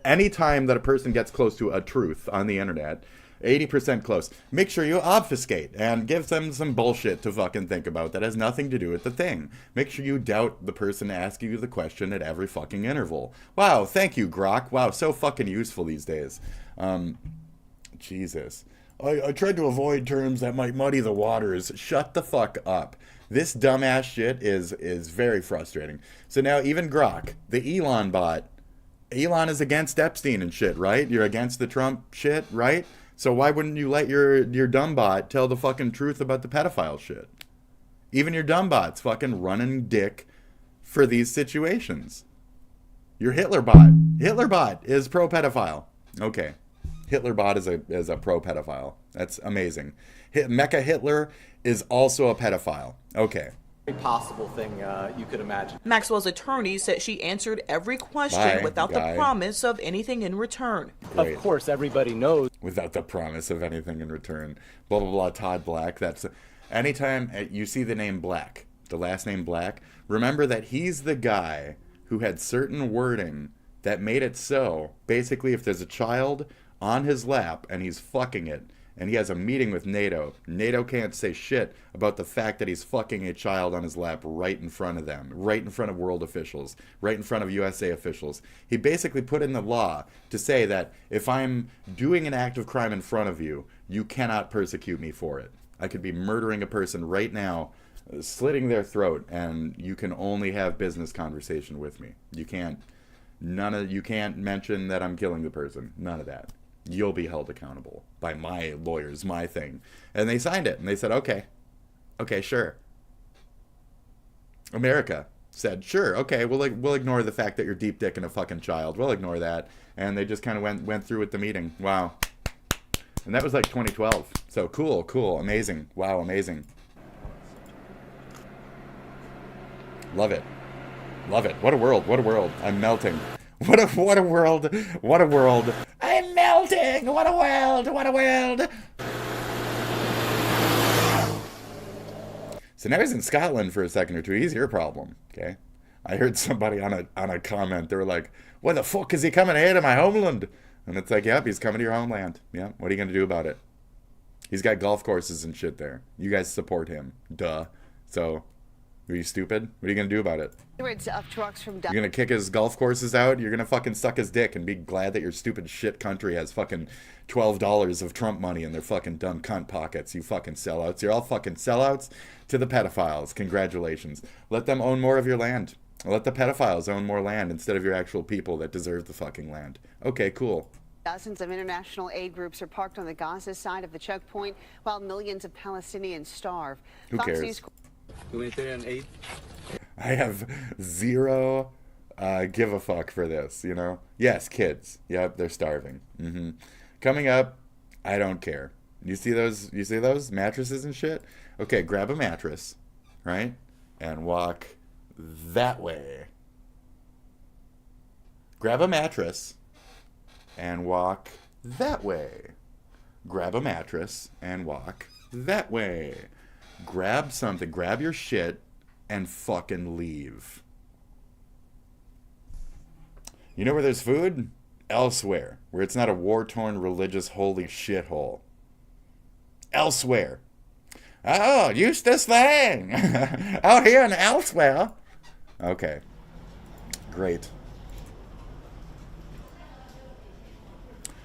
Any time that a person gets close to a truth on the internet, 80% close. Make sure you obfuscate and give them some bullshit to fucking think about that has nothing to do with the thing. Make sure you doubt the person asking you the question at every fucking interval. Wow, thank you, Grok. Wow, so fucking useful these days. Jesus. I tried to avoid terms that might muddy the waters. Shut the fuck up. This dumbass shit is very frustrating. So now even Grok, the Elon bot, Elon is against Epstein and shit, right? You're against the Trump shit, right? So why wouldn't you let your dumb bot tell the fucking truth about the pedophile shit? Even your dumb bot's fucking running dick for these situations. Your Hitler bot is pro-pedophile. Okay. Hitler bot is a pro-pedophile. That's amazing. Mecha Hitler is also a pedophile. Okay. Possible thing you could imagine. Maxwell's attorney said she answered every question without the promise of anything in return. Great. Of course, everybody knows. Without the promise of anything in return. Blah, blah, blah, Todd Black. That's anytime you see the name Black, the last name Black, remember that he's the guy who had certain wording that made it so, basically, if there's a child on his lap and he's fucking it, and he has a meeting with NATO, NATO can't say shit about the fact that he's fucking a child on his lap right in front of them, right in front of world officials, right in front of USA officials. He basically put in the law to say that if I'm doing an act of crime in front of you, you cannot persecute me for it. I could be murdering a person right now, slitting their throat, and you can only have business conversation with me. You can't mention that I'm killing the person. None of that. You'll be held accountable by my lawyers, my thing. And they signed it, and they said, okay, sure. America said, sure, okay, we'll ignore the fact that you're deep dicking a fucking child. We'll ignore that. And they just kind of went through with the meeting. Wow. And that was like 2012. So cool, amazing. Wow, amazing. Love it. What a world. I'm melting. What a world. I'm melting. What a world. So now he's in Scotland for a second or two. He's your problem, okay? I heard somebody on a comment. They were like, "Why the fuck is he coming here to my homeland?" And it's like, yep, he's coming to your homeland. Yeah, what are you gonna do about it? He's got golf courses and shit there. You guys support him. Duh. So, are you stupid? What are you gonna do about it? Of trucks from You're gonna kick his golf courses out? You're gonna fucking suck his dick and be glad that your stupid shit country has fucking $12 of Trump money in their fucking dumb cunt pockets, you fucking sellouts. You're all fucking sellouts to the pedophiles. Congratulations. Let them own more of your land. Let the pedophiles own more land instead of your actual people that deserve the fucking land. Okay, cool. Dozens of international aid groups are parked on the Gaza side of the checkpoint while millions of Palestinians starve. Who cares? Humanitarian aid. I have zero give a fuck for this, you know? Yes, kids. Yep, they're starving. Coming up, I don't care. You see those mattresses and shit? Okay, grab a mattress, right? And walk that way. Grab a mattress and walk that way. Grab a mattress and walk that way. Grab something, grab your shit, and fucking leave. You know where there's food? Elsewhere, where it's not a war-torn religious holy shithole. Elsewhere. Oh, Eustace Thing! Out here and elsewhere. Okay. Great.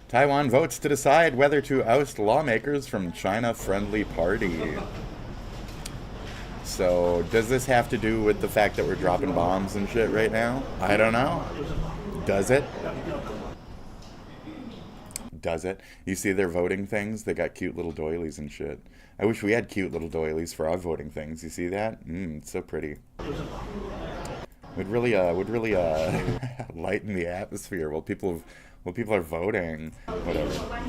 Taiwan votes to decide whether to oust lawmakers from China-friendly party. So, does this have to do with the fact that we're dropping bombs and shit right now? I don't know. Does it? Does it? You see their voting things? They got cute little doilies and shit. I wish we had cute little doilies for our voting things. You see that? It's so pretty. Would really lighten the atmosphere while people are voting. Whatever.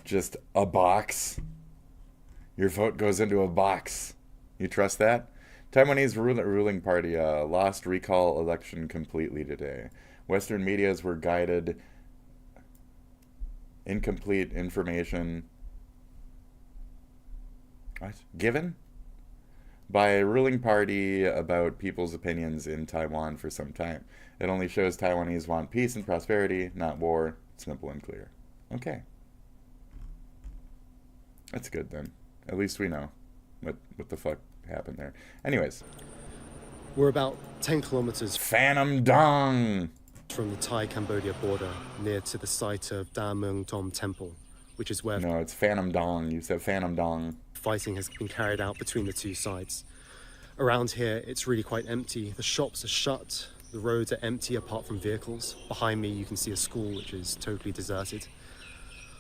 Just a box. Your vote goes into a box. You trust that? Taiwanese ruling party lost recall election completely today. Western medias were guided incomplete information given by a ruling party about people's opinions in Taiwan for some time. It only shows Taiwanese want peace and prosperity, not war. Simple and clear. Okay. That's good then. At least we know what the fuck happened there. Anyways. We're about 10 kilometers Phantom Dong from the Thai-Cambodia border, near to the site of Da Mung Tom Temple, which is where... No, it's Phantom Dong. You said Phantom Dong. Fighting has been carried out between the two sides. Around here, it's really quite empty. The shops are shut. The roads are empty apart from vehicles. Behind me, you can see a school which is totally deserted.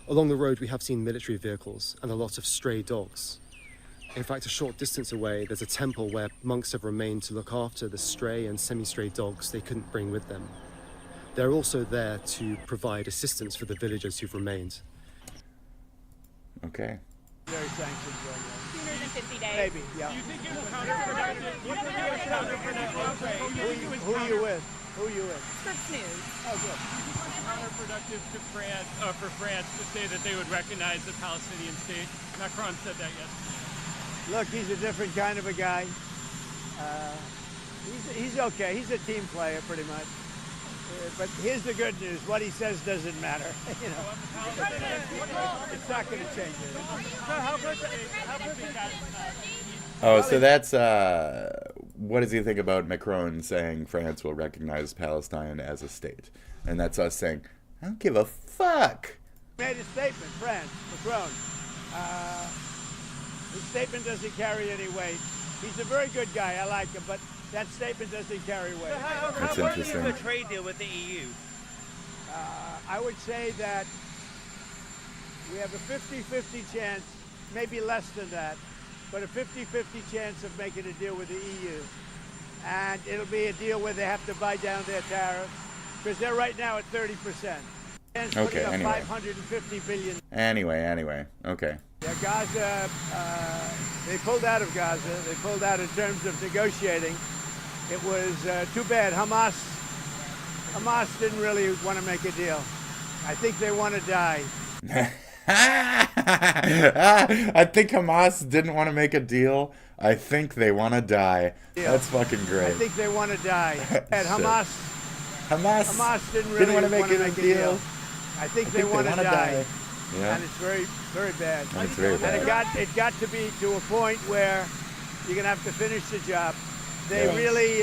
Along the road, we have seen military vehicles and a lot of stray dogs. In fact, a short distance away, there's a temple where monks have remained to look after the stray and semi-stray dogs they couldn't bring with them. They're also there to provide assistance for the villagers who've remained. Okay. Very sanctioned drug law. Sooner than 50 days. Maybe, yeah. Do you think it will counterproductive? Who are you with? Who are you with? SpitNewsNow. Oh, good. Counterproductive to France, for France to say that they would recognize the Palestinian state. Macron said that yesterday. Look, he's a different kind of a guy. He's okay. He's a team player, pretty much. But here's the good news: what he says doesn't matter. You know, it's not going to change it. Oh, so that's what does he think about Macron saying France will recognize Palestine as a state? And that's us saying, I don't give a fuck. He made a statement, France, Macron. His statement doesn't carry any weight. He's a very good guy. I like him, but that statement doesn't carry weight. That's interesting. The trade deal with the EU. I would say that we have a 50-50 chance, maybe less than that, but a 50-50 chance of making a deal with the EU. And it'll be a deal where they have to buy down their tariffs, because they're right now at 30%. And Okay, putting anyway. up 550 billion. Anyway, okay. Yeah, Gaza, they pulled out of Gaza. They pulled out in terms of negotiating. It was too bad. Hamas didn't really want to make a deal. I think they want to die. I think Hamas didn't want to make a deal. I think they want to die. That's fucking great. I think they want to die. And Shit. Hamas didn't really want to make a deal. I think they want to wanna die. Yeah. And it's very, very bad. And it's very bad. And it got to be to a point where you're gonna have to finish the job. They Yeah. really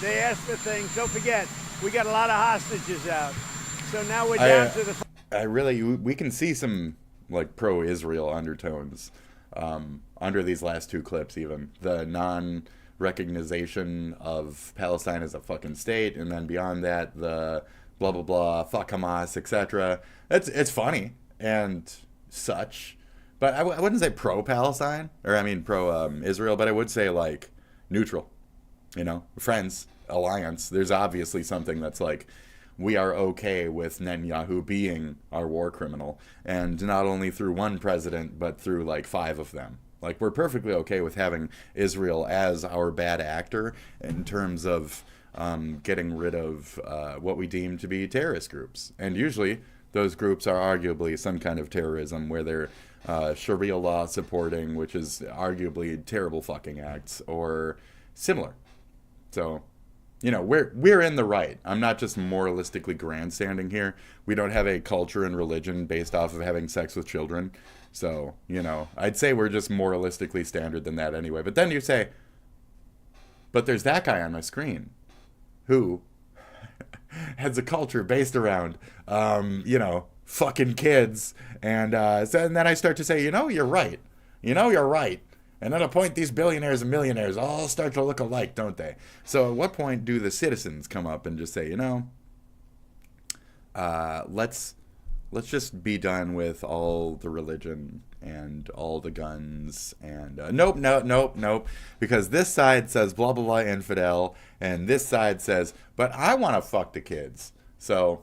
they asked for things. Don't forget, we got a lot of hostages out. So now we're down to the. We can see some like pro-Israel undertones under these last two clips. Even the non-recognition of Palestine as a fucking state, and then beyond that, the blah blah blah, fuck Hamas, etc. It's funny and such, but I wouldn't say pro-Palestine, or I mean pro-Israel, but I would say like neutral. You know, friends, alliance. There's obviously something that's like, we are okay with Netanyahu being our war criminal, and not only through one president, but through like 5 of them. Like, we're perfectly okay with having Israel as our bad actor in terms of getting rid of what we deem to be terrorist groups. And usually those groups are arguably some kind of terrorism where they're Sharia law supporting, which is arguably terrible fucking acts, or similar. So, you know, we're in the right. I'm not just moralistically grandstanding here. We don't have a culture and religion based off of having sex with children. So, you know, I'd say we're just moralistically standard than that anyway. But then you say, but there's that guy on my screen who has a culture based around, you know, fucking kids. And then I start to say, you know, you're right. You know, you're right. And at a point, these billionaires and millionaires all start to look alike, don't they? So at what point do the citizens come up and just say, you know, let's just be done with all the religion and all the guns and nope, because this side says blah blah blah infidel, and this side says, but I want to fuck the kids. So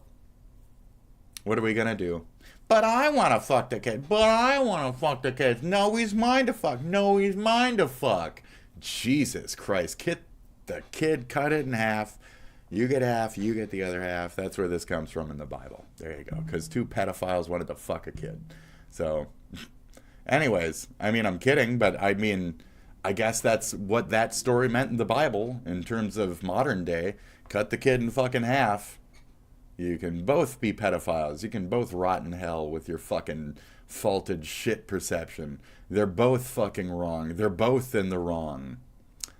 what are we gonna do? But I want to fuck the kid. But I want to fuck the kids. No, he's mine to fuck. No, he's mine to fuck. Jesus Christ. The kid cut it in half. You get half, you get the other half. That's where this comes from in the Bible. There you go. Because 2 pedophiles wanted to fuck a kid. So, anyways, I mean, I'm kidding, but I mean, I guess that's what that story meant in the Bible in terms of modern day. Cut the kid in fucking half. You can both be pedophiles. You can both rot in hell with your fucking faulted shit perception. They're both fucking wrong. They're both in the wrong.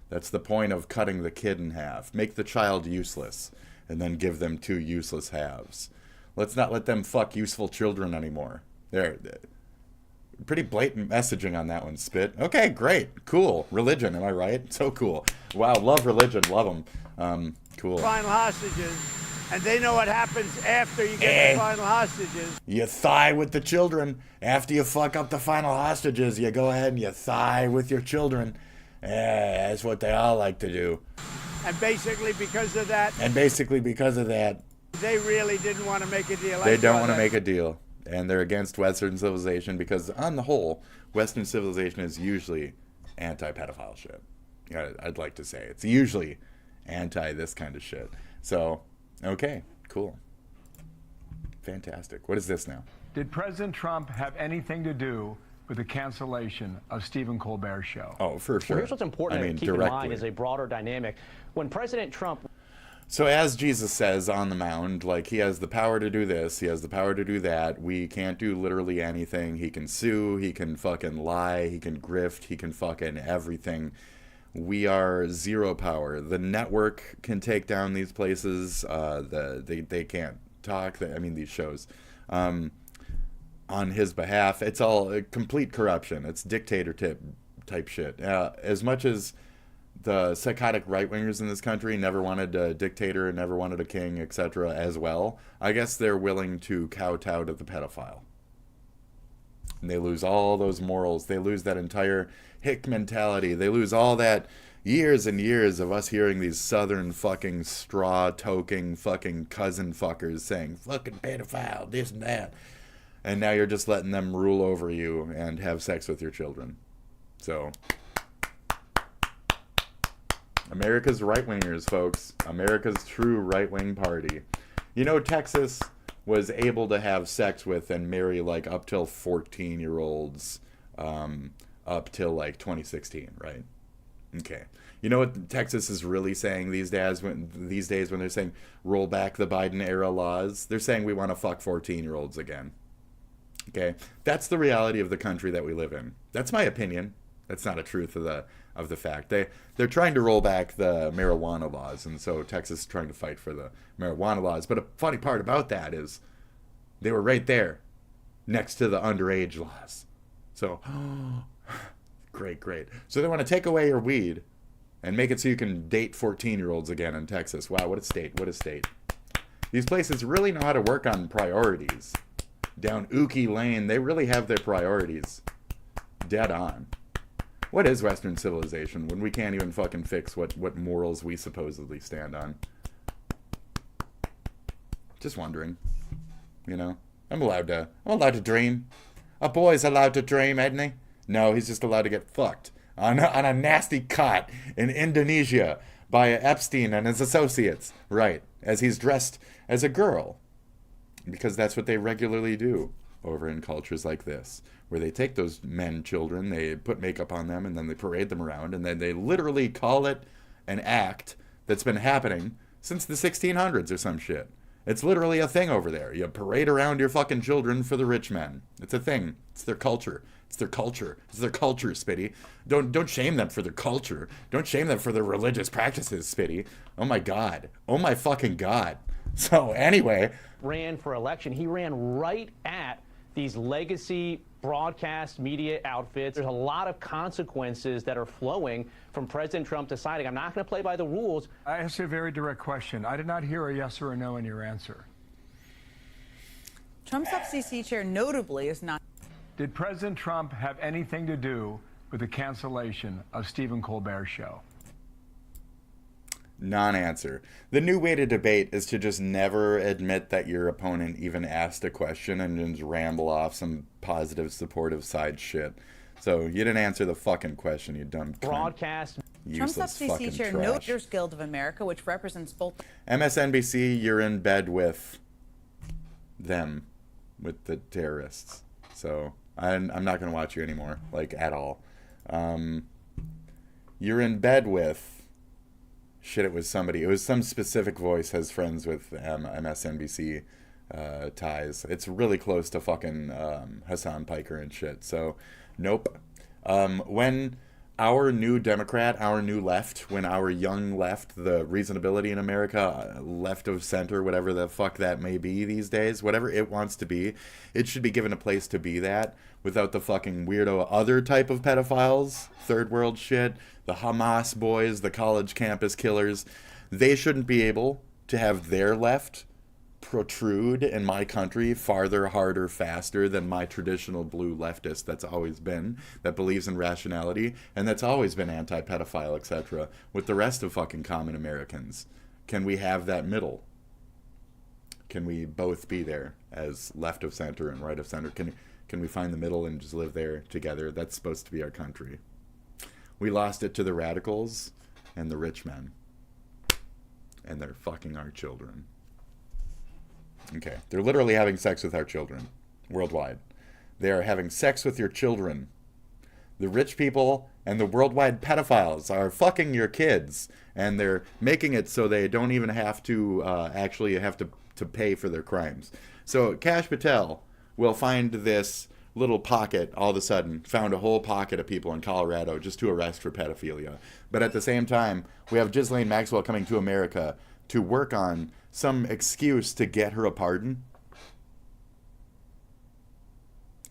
That's the point of cutting the kid in half. Make the child useless, and then give them 2 useless halves. Let's not let them fuck useful children anymore. There. Pretty blatant messaging on that one, Spit. Okay, great. Cool. Religion, am I right? So cool. Wow, love religion. Love them. Cool. Final hostages, and they know what happens after you get the final hostages. You thigh with the children. After you fuck up the final hostages, you go ahead and you thigh with your children. Yeah, that's what they all like to do. And basically because of that, they really didn't want to make a deal. They don't want to make a deal. And they're against Western civilization because, on the whole, Western civilization is usually anti-pedophile shit. Yeah, I'd like to say. It's usually anti this kind of shit. So, okay, cool. Fantastic. What is this now? Did President Trump have anything to do with the cancellation of Stephen Colbert's show? Oh, for sure. Well, here's what's important to keep in mind is a broader dynamic. When President Trump... So as Jesus says on the Mount, like, he has the power to do this, he has the power to do that. We can't do literally anything. He can sue, he can fucking lie, he can grift, he can fucking everything. We are zero power. The network can take down these places. They can't talk. These shows. On his behalf, it's all complete corruption. It's dictator type shit. As much as the psychotic right-wingers in this country never wanted a dictator and never wanted a king, etc. as well, I guess they're willing to kowtow to the pedophile. And they lose all those morals. They lose that entire hick mentality. They lose all that years and years of us hearing these southern fucking straw-toking fucking cousin fuckers saying, fucking pedophile, this and that. And now you're just letting them rule over you and have sex with your children. So, America's right-wingers, folks. America's true right-wing party. You know, Texas was able to have sex with and marry, like, up till 14-year-olds up till, like, 2016, right? Okay. You know what Texas is really saying these days when they're saying roll back the Biden-era laws? They're saying we want to fuck 14-year-olds again. Okay, that's the reality of the country that we live in. That's my opinion. That's not a truth of the fact. They're trying to roll back the marijuana laws, and so Texas is trying to fight for the marijuana laws. But a funny part about that is they were right there next to the underage laws. So, great. So they want to take away your weed and make it so you can date 14-year-olds again in Texas. Wow, what a state. These places really know how to work on priorities. Down Ookie Lane, they really have their priorities dead on. What is Western civilization when we can't even fucking fix what morals we supposedly stand on? Just wondering. You know? I'm allowed to dream. A boy's allowed to dream, isn't he? No, he's just allowed to get fucked on a nasty cot in Indonesia by Epstein and his associates. Right. As he's dressed as a girl. Because that's what they regularly do over in cultures like this, where they take those men children, they put makeup on them, and then they parade them around, and then they literally call it an act that's been happening since the 1600s or some shit. It's literally a thing over there. You parade around your fucking children for the rich men. It's a thing. It's their culture. It's their culture, Spitty. Don't shame them for their culture. Don't shame them for their religious practices, Spitty. Oh my God. Oh my fucking God. So anyway, ran for election. He ran right at these legacy broadcast media outfits. There's a lot of consequences that are flowing from President Trump deciding, I'm not going to play by the rules. I asked you a very direct question. I did not hear a yes or a no in your answer. Trump's FCC chair notably is not. Did President Trump have anything to do with the cancellation of Stephen Colbert's show? Non-answer. The new way to debate is to just never admit that your opponent even asked a question and just ramble off some positive, supportive side shit. So you didn't answer the fucking question, you dumb cunt. Broadcast Trump's Useless FCC fucking chair, trash. Notaries Guild of America, which represents both. MSNBC, you're in bed with them, with the terrorists. So I'm not going to watch you anymore, like, at all. You're in bed with... Shit, it was somebody. It was some specific voice has friends with MSNBC ties. It's really close to fucking Hassan Piker and shit. So, nope. When our new Democrat, our new left, when our young left, the reasonability in America, left of center, whatever the fuck that may be these days, whatever it wants to be, it should be given a place to be that without the fucking weirdo other type of pedophiles, third world shit, the Hamas boys, the college campus killers. They shouldn't be able to have their left protrude in my country farther, harder, faster than my traditional blue leftist that's always been, that believes in rationality, and that's always been anti-pedophile, etc., with the rest of fucking common Americans. Can we have that middle? Can we both be there as left of center and right of center? Can we find the middle and just live there together? That's supposed to be our country. We lost it to the radicals and the rich men. And they're fucking our children. Okay, they're literally having sex with our children worldwide. They are having sex with your children. The rich people and the worldwide pedophiles are fucking your kids, and they're making it so they don't even have to actually have to pay for their crimes. So Kash Patel will find this little pocket all of a sudden, found a whole pocket of people in Colorado just to arrest for pedophilia. But at the same time, we have Ghislaine Maxwell coming to America to work on some excuse to get her a pardon.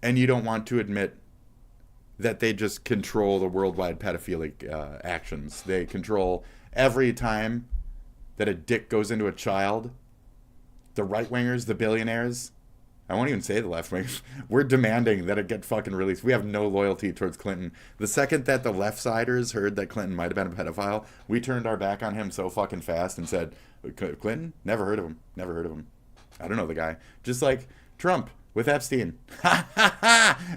And you don't want to admit that they just control the worldwide pedophilic actions. They control every time that a dick goes into a child. The right-wingers, the billionaires, I won't even say the left-wingers, we're demanding that it get fucking released. We have no loyalty towards Clinton. The second that the left-siders heard that Clinton might have been a pedophile, we turned our back on him so fucking fast and said, Clinton? Never heard of him. Never heard of him. I don't know the guy. Just like Trump with Epstein.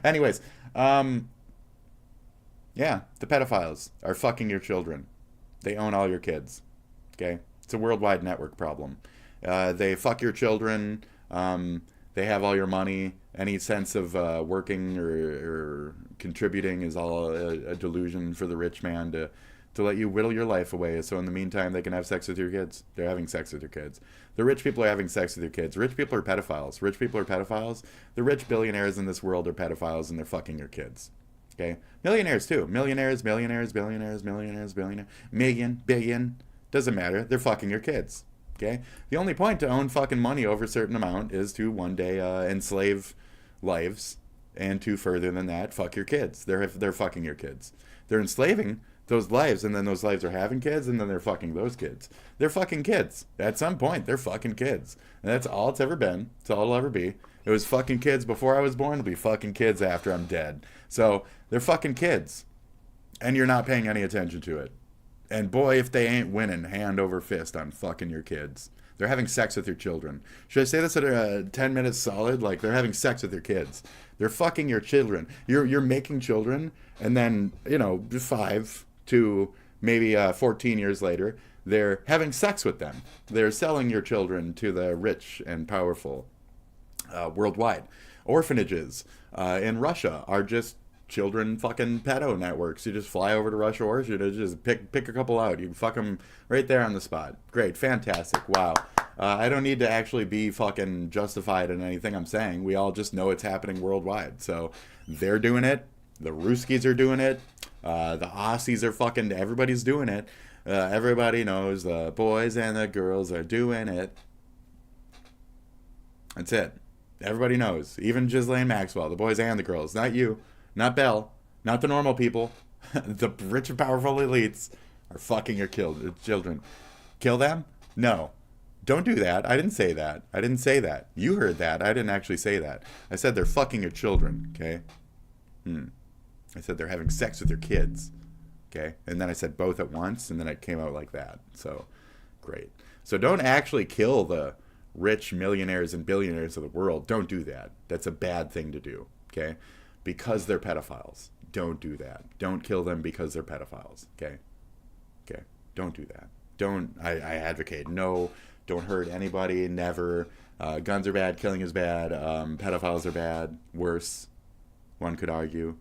Anyways, yeah, the pedophiles are fucking your children. They own all your kids. Okay? It's a worldwide network problem. They fuck your children. They have all your money. Any sense of working or contributing is all a delusion for the rich man to let you whittle your life away. So in the meantime, they can have sex with your kids. They're having sex with your kids. The rich people are having sex with your kids. Rich people are pedophiles. Rich people are pedophiles. The rich billionaires in this world are pedophiles, and they're fucking your kids. Okay? Millionaires, too. Millionaires, billionaires, million, billion. Doesn't matter. They're fucking your kids. Okay? The only point to own fucking money over a certain amount is to one day enslave lives, and to further than that, fuck your kids. They're fucking your kids. They're enslaving those lives, and then those lives are having kids, and then they're fucking those kids. They're fucking kids. At some point, they're fucking kids. And that's all it's ever been. It's all it'll ever be. It was fucking kids before I was born. It'll be fucking kids after I'm dead. So, they're fucking kids. And you're not paying any attention to it. And boy, if they ain't winning hand over fist on fucking your kids. They're having sex with your children. Should I say this at 10 minutes solid? Like, they're having sex with your kids. They're fucking your children. You're making children, and then, 5 to maybe 14 years later, they're having sex with them. They're selling your children to the rich and powerful worldwide. Orphanages in Russia are just children fucking pedo networks. You just fly over to Russia, or you just pick a couple out. You can fuck them right there on the spot. Great, fantastic, wow. I don't need to actually be fucking justified in anything I'm saying. We all just know it's happening worldwide. So they're doing it. The Ruskies are doing it. The Aussies are fucking, everybody's doing it. Everybody knows the boys and the girls are doing it. That's it. Everybody knows. Even Ghislaine Maxwell, the boys and the girls. Not you. Not Belle. Not the normal people. The rich and powerful elites are fucking your children. Kill them? No. Don't do that. I didn't say that. I didn't say that. You heard that. I didn't actually say that. I said they're fucking your children, okay? I said they're having sex with your kids, okay? And then I said both at once, and then it came out like that. So, great. So don't actually kill the rich millionaires and billionaires of the world. Don't do that. That's a bad thing to do, okay? Because they're pedophiles. Don't do that. Don't kill them because they're pedophiles, okay? Don't do that. Don't. I advocate no. Don't hurt anybody. Never. Guns are bad. Killing is bad. Pedophiles are bad. Worse, one could argue.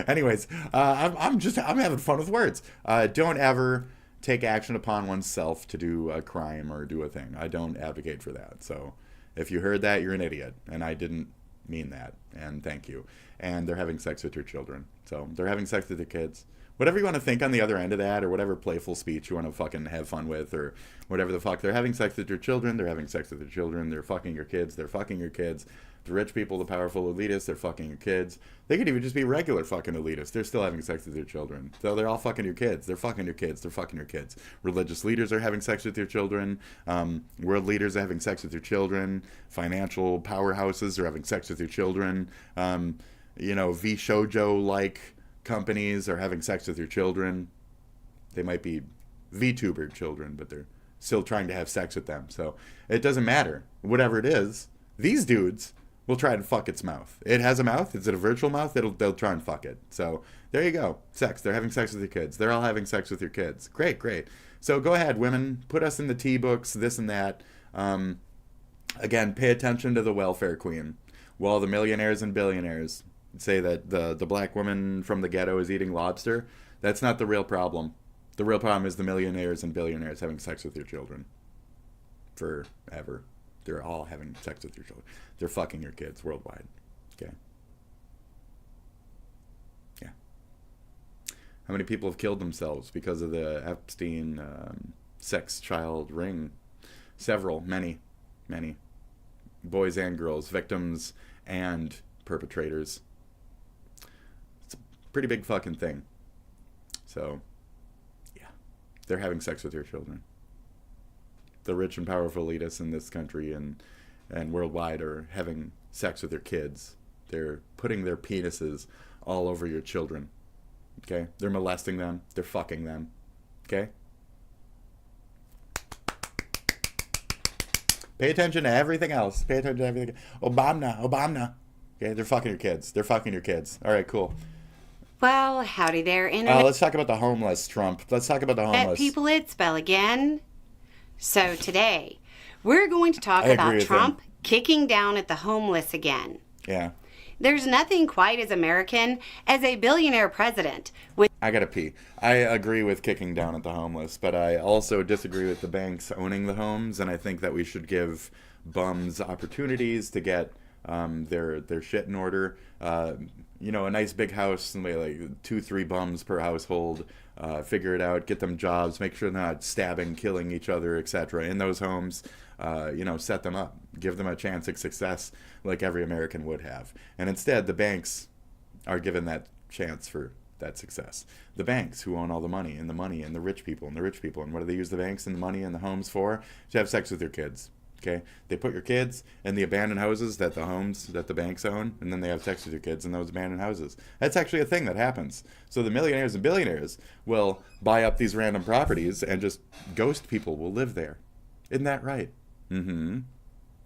Anyways, I'm having fun with words. Don't ever take action upon oneself to do a crime or do a thing. I don't advocate for that. So if you heard that, you're an idiot, and I didn't mean that. And thank you. And they're having sex with your children. So they're having sex with their kids. Whatever you want to think on the other end of that, or whatever playful speech you want to fucking have fun with, or whatever the fuck. They're having sex with your children. They're having sex with their children. They're fucking your kids. They're fucking your kids. The rich people, the powerful elitists, they're fucking your kids. They could even just be regular fucking elitists. They're still having sex with their children. So they're all fucking your kids. They're fucking your kids. They're fucking your kids. Religious leaders are having sex with your children. World leaders are having sex with your children. Financial powerhouses are having sex with your children. V-shoujo-like companies are having sex with your children. They might be VTuber children, but they're still trying to have sex with them. So it doesn't matter. Whatever it is, these dudes will try and fuck its mouth. It has a mouth. Is it a virtual mouth? They'll try and fuck it. So there you go. Sex. They're having sex with your kids. They're all having sex with your kids. Great, great. So go ahead, women. Put us in the tea books, this and that. Again, pay attention to the welfare queen. While the millionaires and billionaires say that the black woman from the ghetto is eating lobster, that's not the real problem. The real problem is the millionaires and billionaires having sex with your children. Forever. They're all having sex with your children. They're fucking your kids worldwide. Okay? Yeah. How many people have killed themselves because of the Epstein sex child ring? Several. Many. Many. Boys and girls. Victims and perpetrators. It's a pretty big fucking thing. So, yeah. They're having sex with your children. The rich and powerful elitists in this country and worldwide are having sex with their kids. They're putting their penises all over your children. Okay? They're molesting them. They're fucking them. Okay? Pay attention to everything else. Pay attention to everything. Obama. Okay? They're fucking your kids. They're fucking your kids. All right, cool. Well, howdy there, Internet. Let's talk about the homeless, Trump. Let's talk about the homeless. People, it's Bell again. So today, we're going to talk about Trump kicking down at the homeless again. Yeah. There's nothing quite as American as a billionaire president with... I gotta pee. I agree with kicking down at the homeless, but I also disagree with the banks owning the homes, and I think that we should give bums opportunities to get their shit in order. A nice big house, and like 2-3 bums per household. Figure it out, get them jobs, make sure they're not stabbing, killing each other, etc. in those homes. Set them up, give them a chance at success like every American would have. And instead, the banks are given that chance for that success. The banks who own all the money and the rich people and the rich people. And what do they use the banks and the money and the homes for? To have sex with their kids. Okay, they put your kids in the abandoned houses that the banks own, and then they have sex with your kids in those abandoned houses. That's actually a thing that happens. So the millionaires and billionaires will buy up these random properties, and just ghost people will live there. Isn't that right? Mm-hmm.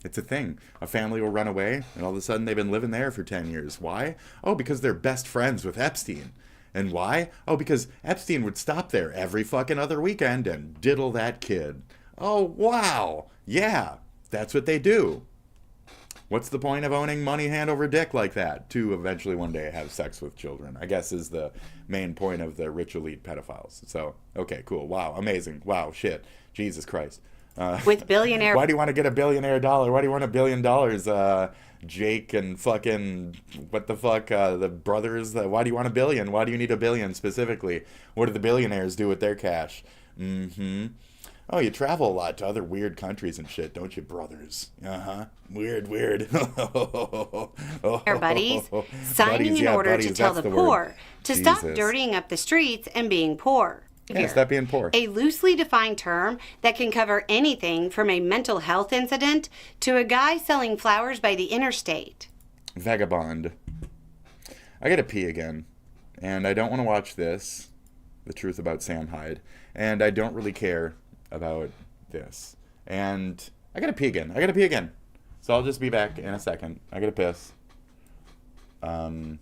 It's a thing. A family will run away, and all of a sudden they've been living there for 10 years. Why? Oh, because they're best friends with Epstein. And why? Oh, because Epstein would stop there every fucking other weekend and diddle that kid. Oh, wow. Yeah. That's what they do. What's the point of owning money hand over dick like that? To eventually one day have sex with children, I guess, is the main point of the rich elite pedophiles. So, okay, cool. Wow, amazing. Wow, shit. Jesus Christ. With billionaire... Why do you want to get $1 billion? Why do you want $1 billion? Jake and fucking... What the fuck? The brothers? Why do you want $1 billion? Why do you need $1 billion specifically? What do the billionaires do with their cash? Mm-hmm. Oh, you travel a lot to other weird countries and shit, don't you, brothers? Uh-huh. Weird. Their buddies signing in order to tell the poor to stop dirtying up the streets and being poor. Yeah, stop being poor. A loosely defined term that can cover anything from a mental health incident to a guy selling flowers by the interstate. Vagabond. I gotta pee again. And I don't want to watch this, The Truth About Sam Hyde. And I don't really care about this. And I gotta pee again. So I'll just be back in a second. I gotta piss. I'll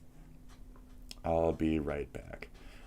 be right back.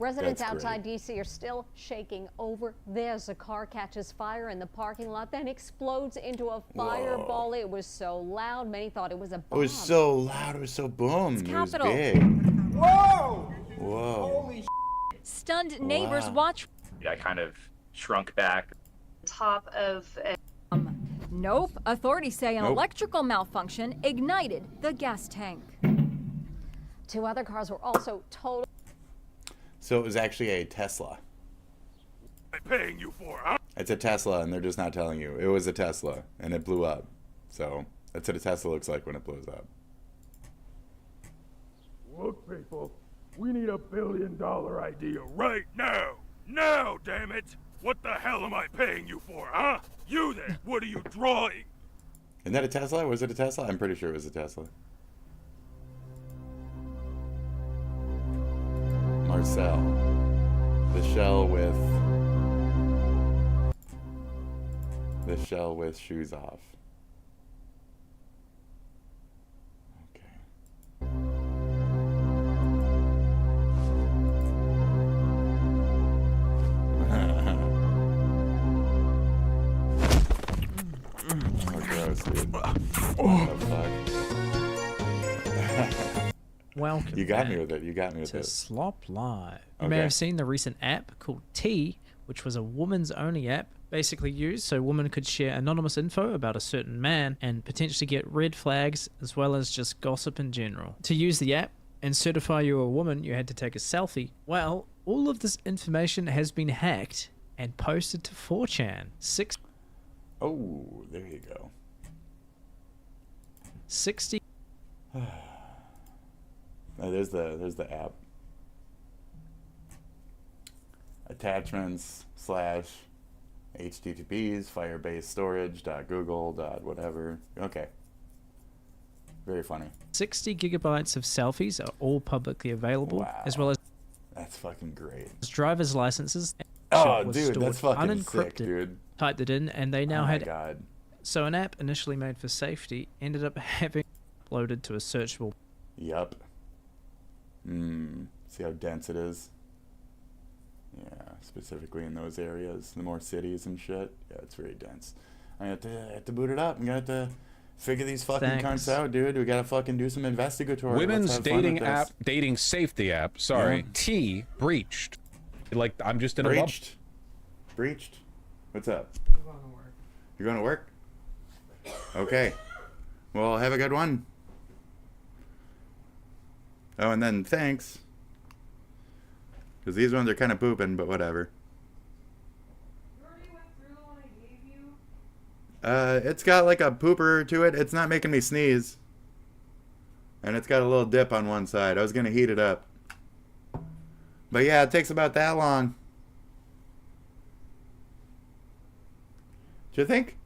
Residents That's outside D.C. are still shaking over this. A car catches fire in the parking lot, then explodes into a fireball. It was so loud, many thought it was a It bomb. was so loud. It was so boom. It was Capitol. big. Whoa! Whoa. Holy Stunned neighbors Wow. watch. I kind of shrunk back. Top of Nope. Authorities say an Nope. electrical malfunction ignited the gas tank. 2 other cars were also totaled. So it was actually a Tesla. I'm paying you for, huh? It's a Tesla, and they're just not telling you. It was a Tesla, and it blew up. So that's what a Tesla looks like when it blows up. Look, people, we need $1 billion idea right now. Now, damn it! What the hell am I paying you for, huh? You there, what are you drawing? Isn't that a Tesla? Was it a Tesla? I'm pretty sure it was a Tesla. Marcel. The shell with shoes off. Oh, gross, dude. What the fuck? Welcome. You got back me with it. You got me with to it. Slop Live. You may Okay. have seen the recent app called T, which was a woman's only app, basically used so women could share anonymous info about a certain man and potentially get red flags as well as just gossip in general. To use the app and certify you were a woman, you had to take a selfie. Well, all of this information has been hacked and posted to 4chan. Oh, there you go. 60. Oh, there's the app. Attachments / HTTPs firebase storage .google .whatever. Okay. Very funny. 60 gigabytes of selfies are all publicly available, as well as That's fucking great. driver's licenses. Oh, was dude, stored that's fucking unencrypted. sick, dude. Typed it in, and they now Oh my had. God. So an app initially made for safety ended up having uploaded to a searchable. Yup. See how dense it is? Yeah, specifically in those areas, the more cities and shit. Yeah, it's very dense. I have to boot it up. I'm gonna have to figure these fucking Thanks. cunts out, dude. We gotta fucking do some investigatory. Women's Let's have fun dating with app, this. dating safety app. Sorry, Yeah. T breached. Like I'm just in a bubble. Breached. What's up? You're going to work? Okay. Well, have a good one. Oh, and then thanks. Because these ones are kind of pooping, but whatever. It's got like a pooper to it. It's not making me sneeze. And it's got a little dip on one side. I was going to heat it up. But yeah, it takes about that long. Do you think?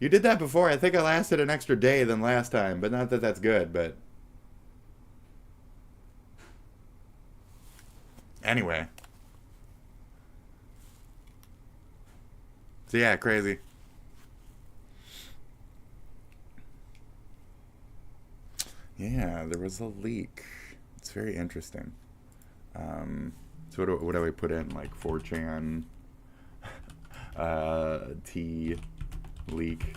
You did that before. I think I lasted an extra day than last time. But not that that's good, but... Anyway. So yeah, crazy. Yeah, there was a leak. It's very interesting. So what do we put in? Like 4chan, T, leak.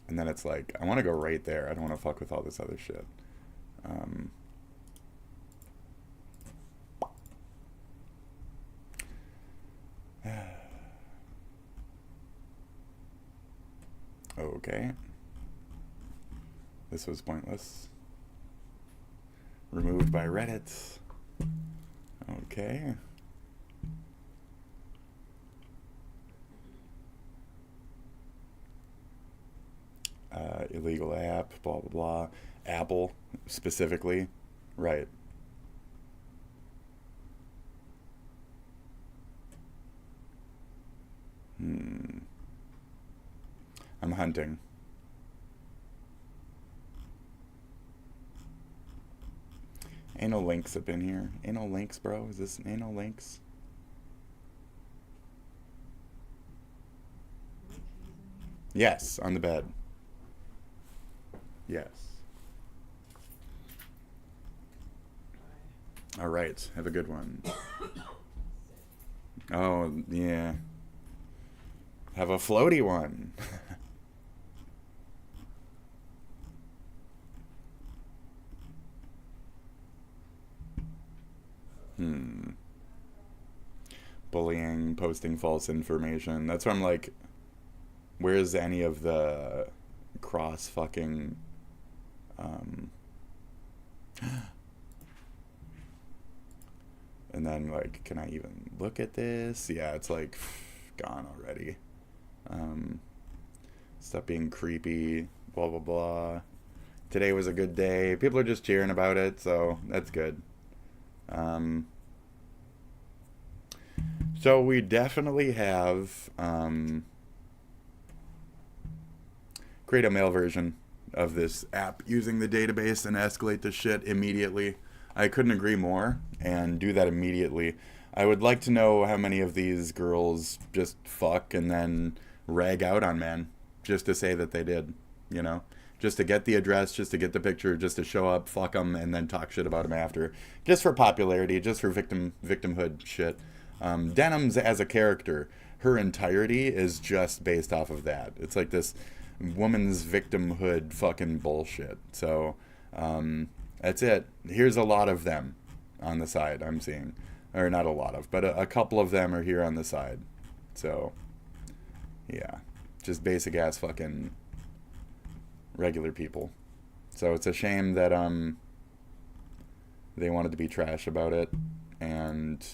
And then it's like, I want to go right there. I don't want to fuck with all this other shit. Okay. This was pointless. Removed by Reddit. Okay. Illegal app, blah, blah, blah. Apple, specifically. Right. I'm hunting. Ain't no links up in here. Ain't no links, bro. Is this ain't no links? Yes, on the bed. Yes. All right. Have a good one. Oh, yeah. Have a floaty one. Bullying, posting false information. That's why I'm like, where's any of the cross fucking and then like, can I even look at this? Yeah, it's like gone already. Stop being creepy, blah blah blah. Today was a good day. People are just cheering about it, so that's good. So we definitely have create a mail version of this app using the database and escalate the shit immediately. I couldn't agree more, and do that immediately. I would like to know how many of these girls just fuck and then rag out on men just to say that they did, you know? Just to get the address, just to get the picture, just to show up, fuck them, and then talk shit about them after. Just for popularity, just for victimhood shit. Denham's as a character, her entirety is just based off of that. It's like this woman's victimhood fucking bullshit. So, that's it. Here's a lot of them on the side I'm seeing. Or not a lot of, but a couple of them are here on the side. So, yeah. Just basic ass fucking regular people. So it's a shame that they wanted to be trash about it, and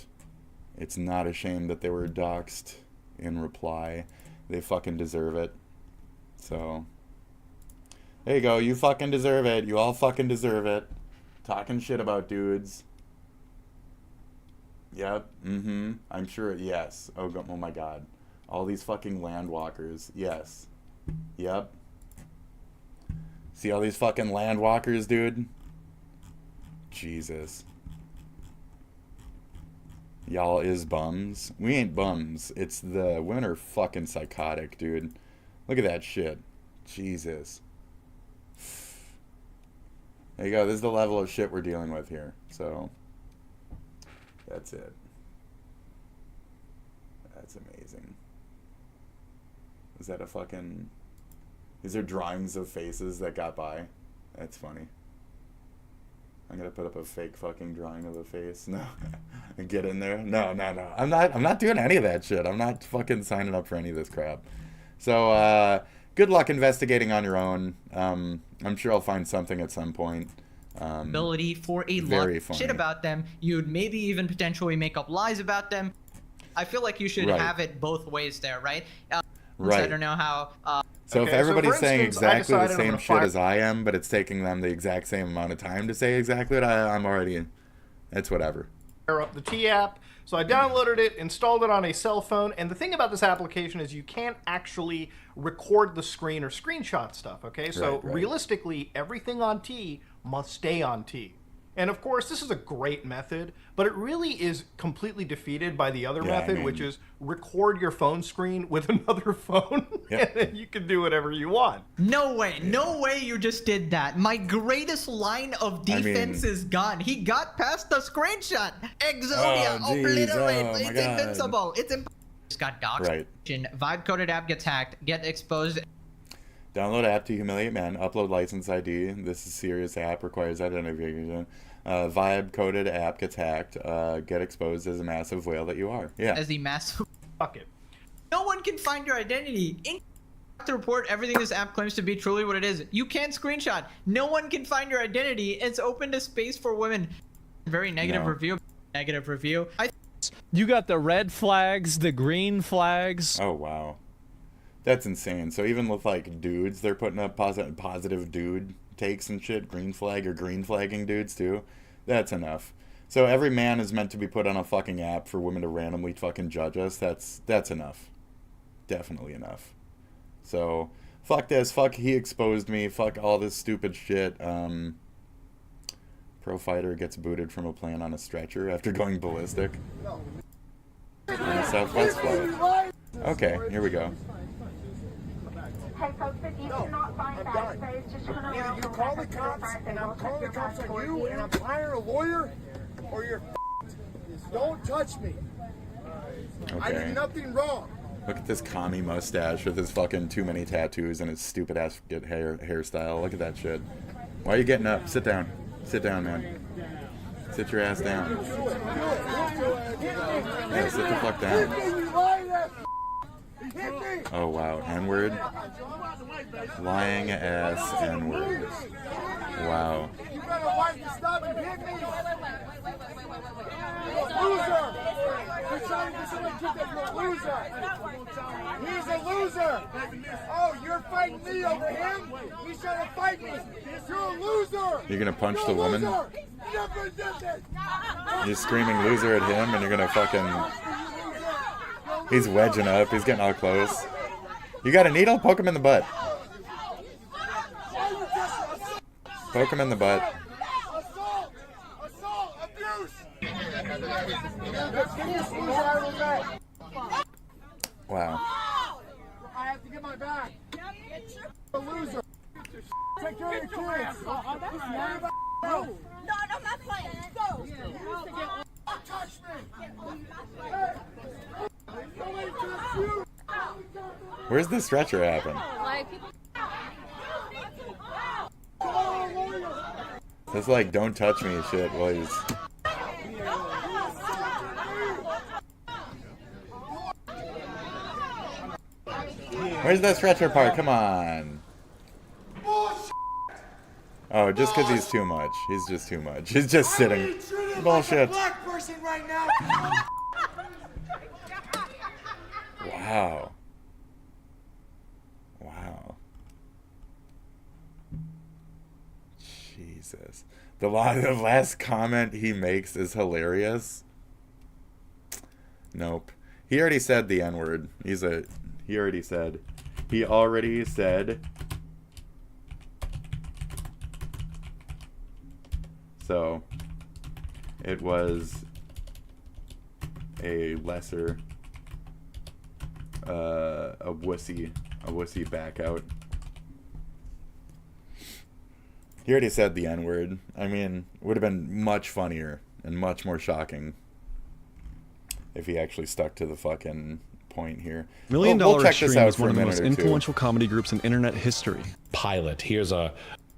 it's not a shame that they were doxxed in reply. They fucking deserve it. So there you go. You fucking deserve it. You all fucking deserve it. Talking shit about dudes. Yep. I'm sure. Yes. Oh my god. All these fucking landwalkers. Yes. Yep. See all these fucking landwalkers, dude? Jesus. Y'all is bums. We ain't bums. It's the women are fucking psychotic, dude. Look at that shit. Jesus. There you go. This is the level of shit we're dealing with here. So, that's it. That's amazing. Is that a fucking... These are drawings of faces that got by. That's funny. I'm gonna put up a fake fucking drawing of a face. No. Get in there. No. I'm not doing any of that shit. I'm not fucking signing up for any of this crap. So, good luck investigating on your own. I'm sure I'll find something at some point. Ability for a lot of shit about them. You'd maybe even potentially make up lies about them. I feel like you should have it both ways there, right? Right. I don't know how... So if everybody's saying exactly the same shit as I am, but it's taking them the exact same amount of time to say exactly what I'm already in, it's whatever. Fire up the T app. So I downloaded it, installed it on a cell phone, and the thing about this application is you can't actually record the screen or screenshot stuff, okay? So realistically, everything on T must stay on T. And of course, this is a great method, but it really is completely defeated by the other method, which is record your phone screen with another phone, and then you can do whatever you want. No way you just did that. My greatest line of defense is gone. He got past the screenshot. Exodia, obliterate, it's invincible. It's just got doxed. Right. Vibe-coded app gets hacked, get exposed. Download app to humiliate men. Upload license ID. This is serious app. Requires identification. Vibe coded app gets hacked. Get exposed as a massive whale that you are. Yeah. As the massive. Fuck it. No one can find your identity. To report everything this app claims to be truly what it is. You can't screenshot. No one can find your identity. It's open to space for women. Very negative review. Negative review. You got the red flags, the green flags. Oh wow. That's insane. So even with like dudes, they're putting up positive dude takes and shit. Green flag or green flagging dudes too. That's enough. So every man is meant to be put on a fucking app for women to randomly fucking judge us. That's enough. Definitely enough. So fuck this. Fuck he exposed me. Fuck all this stupid shit. Pro fighter gets booted from a plane on a stretcher after going ballistic. On a Southwest flight. Okay, here we go. Hey folks, if you cannot find that space, just turn around. Either you call the cops, and I'm calling the cops on you, and I'm hiring a lawyer, or you're Don't touch me. I did nothing wrong. Look at this commie mustache with his fucking too many tattoos and his stupid ass hairstyle. Look at that shit. Why are you getting up? Sit down. Sit down, man. Sit your ass down. Yeah, sit the fuck down. Oh wow, N-word. Lying ass N-word. Wow. You better wipe to stop and hit me. Loser. You're trying to somebody keep that. You're a loser. He's a loser. Oh, you're fighting me over him? He's trying to fight me. You're a loser. You're gonna punch the woman? You never did this. You're screaming loser at him and you're gonna fucking... He's wedging up. He's getting all close. You got a needle? Poke him in the butt. Poke him in the butt. Assault. Assault. Abuse. Wow. I have to get my back. A loser. Take care of your kids. No, I'm not playing. Go. Touch me. Hey. Where's the stretcher happen? That's like don't touch me shit while he's... Where's that stretcher part? Come on. Oh, just because he's too much. He's just too much. He's just sitting. Bullshit. Black person right now. Wow. Wow. Jesus. The last comment he makes is hilarious. Nope. He already said the N-word. He already said. So, it was a lesser, a wussy back out. He already said the N-word. I mean, it would have been much funnier and much more shocking if he actually stuck to the fucking point here. Million Dollar We'll check this Extreme out is for one a of the minute most or two. influential comedy groups in internet history. Pilot. Here's a...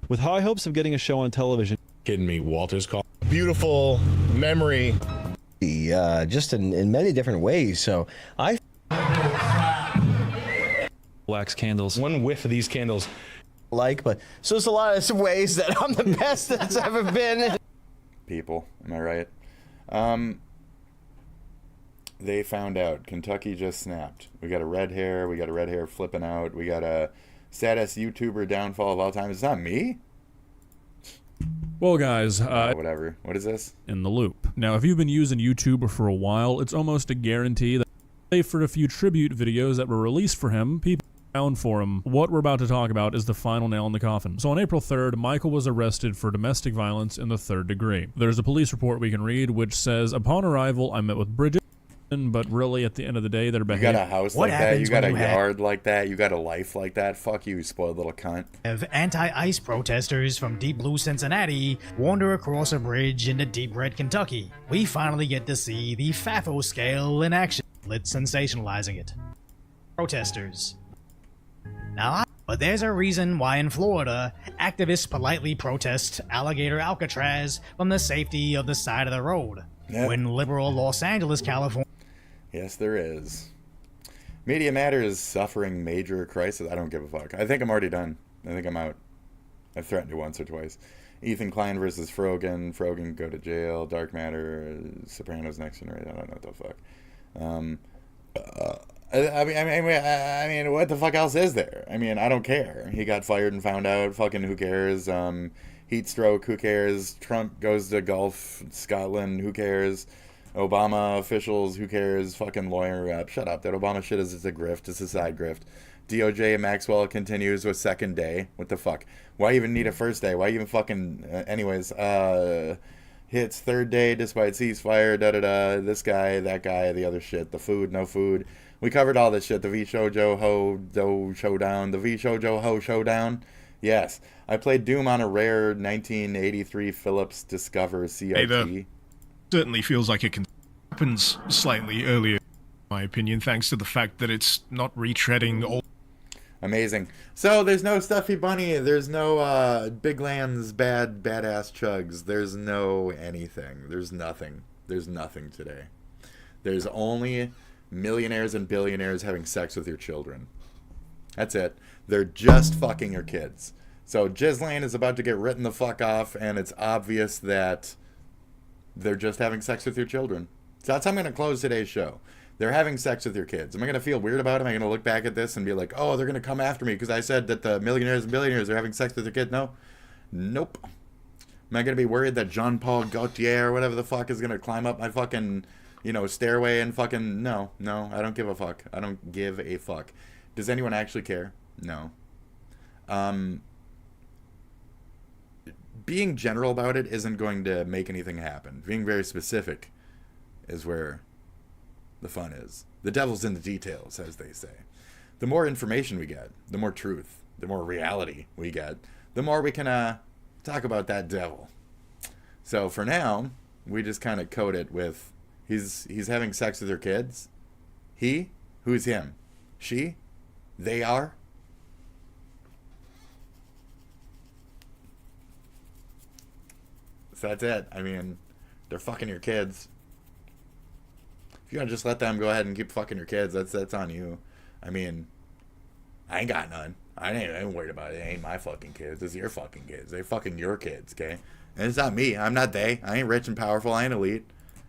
With high hopes of getting a show on television. Kidding me, Walter's call. Beautiful memory. Just in many different ways. So I... Wax candles. One whiff of these candles. But so it's a lot of ways that I'm the best that's ever been. People, am I right? They found out. Kentucky just snapped. We got a red hair flipping out. We got a saddest YouTuber downfall of all time. It's not me. Well, guys, whatever. What is this? In the loop. Now, if you've been using YouTube for a while, it's almost a guarantee that, save for a few tribute videos that were released for him, people down for him. What we're about to talk about is the final nail in the coffin. So on April 3rd, Michael was arrested for domestic violence in the 3rd degree. There's a police report we can read which says, upon arrival, I met with Bridget, but really at the end of the day, their You behavior... got a house like that, you got a yard like that, you got a life like that. Fuck you, spoiled little cunt. Of anti-ICE protesters from deep blue Cincinnati wander across a bridge into deep red Kentucky. We finally get to see the FAFO scale in action. Let's sensationalizing it. Protesters. But there's a reason why in Florida, activists politely protest alligator Alcatraz from the safety of the side of the road. Yep. When liberal Los Angeles, California... Yes, there is. Media Matter is suffering major crisis. I don't give a fuck. I think I'm already done. I think I'm out. I've threatened it once or twice. Ethan Klein versus Frogan. Frogan go to jail. Dark Matter. Sopranos Next Generation. I don't know what the fuck. I mean, what the fuck else is there? I mean, I don't care. He got fired and found out. Fucking who cares? Heat stroke. Who cares? Trump goes to Gulf, Scotland. Who cares? Obama officials, who cares? Fucking lawyer rep. Shut up. That Obama shit is a grift. It's a side grift. DOJ and Maxwell continues with second day. What the fuck? Why even need a first day? Why even fucking... anyways, hits third day despite ceasefire, da-da-da, this guy, that guy, the other shit, the food, no food. We covered all this shit, the V-Shoujo Ho Do Showdown, the V-Shoujo Ho Showdown. Yes, I played Doom on a rare 1983 Philips Discover CRT. Certainly feels like it can happen slightly earlier, in my opinion, thanks to the fact that it's not retreading all. Amazing. So there's no Stuffy Bunny. There's no Big Land's badass chugs. There's no anything. There's nothing. There's nothing today. There's only millionaires and billionaires having sex with your children. That's it. They're just fucking your kids. So Ghislaine is about to get written the fuck off, and it's obvious that they're just having sex with your children. So that's how I'm going to close today's show. They're having sex with your kids. Am I going to feel weird about it? Am I going to look back at this and be like, oh, they're going to come after me because I said that the millionaires and billionaires are having sex with their kids? No. Nope. Am I going to be worried that Jean-Paul Gaultier or whatever the fuck is going to climb up my fucking, stairway and fucking... No, I don't give a fuck. I don't give a fuck. Does anyone actually care? No. Being general about it isn't going to make anything happen. Being very specific is where the fun is. The devil's in the details, as they say. The more information we get, the more truth, the more reality we get, the more we can talk about that devil. So for now, we just kind of code it with he's having sex with her kids. He? Who's him? She? They are? So that's it. I mean, they're fucking your kids. If you gotta just let them go ahead and keep fucking your kids, that's on you. I mean, I ain't got none. I ain't worried about it. It ain't my fucking kids. It's your fucking kids. They fucking your kids, okay? And it's not me. I'm not they. I ain't rich and powerful. I ain't elite.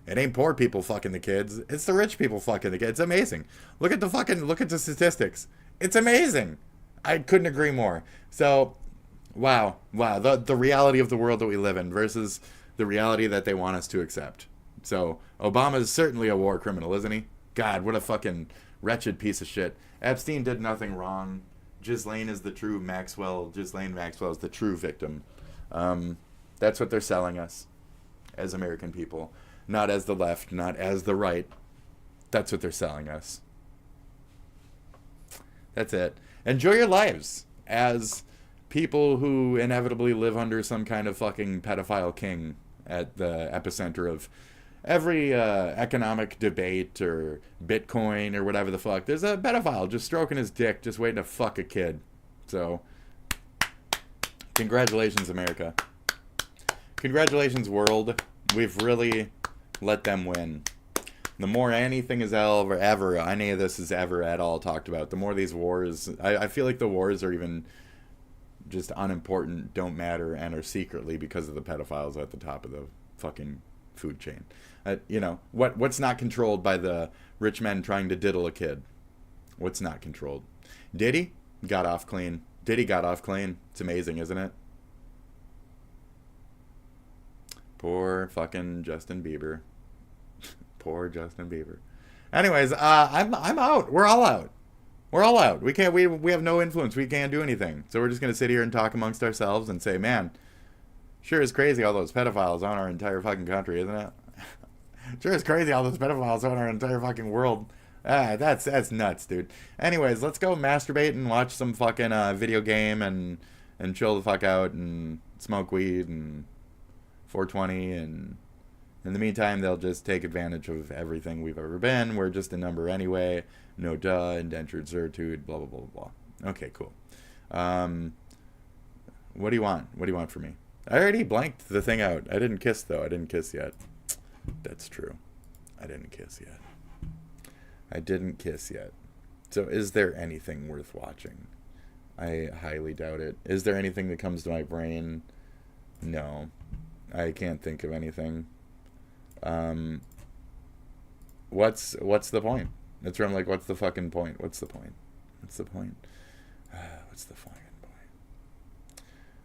It ain't poor people fucking the kids. It's the rich people fucking the kids. It's amazing. Look at the statistics. It's amazing. I couldn't agree more. So, wow. The reality of the world that we live in versus the reality that they want us to accept. So, Obama is certainly a war criminal, isn't he? God, what a fucking wretched piece of shit. Epstein did nothing wrong. Ghislaine is the true Maxwell. Ghislaine Maxwell is the true victim. That's what they're selling us as American people. Not as the left, not as the right. That's what they're selling us. That's it. Enjoy your lives as people who inevitably live under some kind of fucking pedophile king at the epicenter of every economic debate or Bitcoin or whatever the fuck. There's a pedophile just stroking his dick, just waiting to fuck a kid. So, congratulations, America. Congratulations, world. We've really let them win. The more anything is ever, any of this is ever at all talked about, the more these wars, I feel like the wars are even just unimportant, don't matter, and are secretly because of the pedophiles at the top of the fucking food chain. What's not controlled by the rich men trying to diddle a kid? What's not controlled? Diddy got off clean. It's amazing, isn't it? Poor fucking Justin Bieber. Poor Justin Bieber. Anyways, I'm out. We're all out. We have no influence. We can't do anything. So we're just gonna sit here and talk amongst ourselves and say, man, sure is crazy all those pedophiles on our entire fucking country, isn't it? Sure is crazy all those pedophiles on our entire fucking world. That's nuts, dude. Anyways, let's go masturbate and watch some fucking video game and chill the fuck out and smoke weed and 420, and in the meantime they'll just take advantage of everything we've ever been. We're just a number anyway. No duh, indentured servitude, blah blah blah blah. Okay, cool. What do you want? What do you want from me? I already blanked the thing out. I didn't kiss though. I didn't kiss yet. That's true. I didn't kiss yet. So is there anything worth watching? I highly doubt it. Is there anything that comes to my brain? No. I can't think of anything. What's the point? That's where I'm like, what's the fucking point? What's the point? What's the fucking point?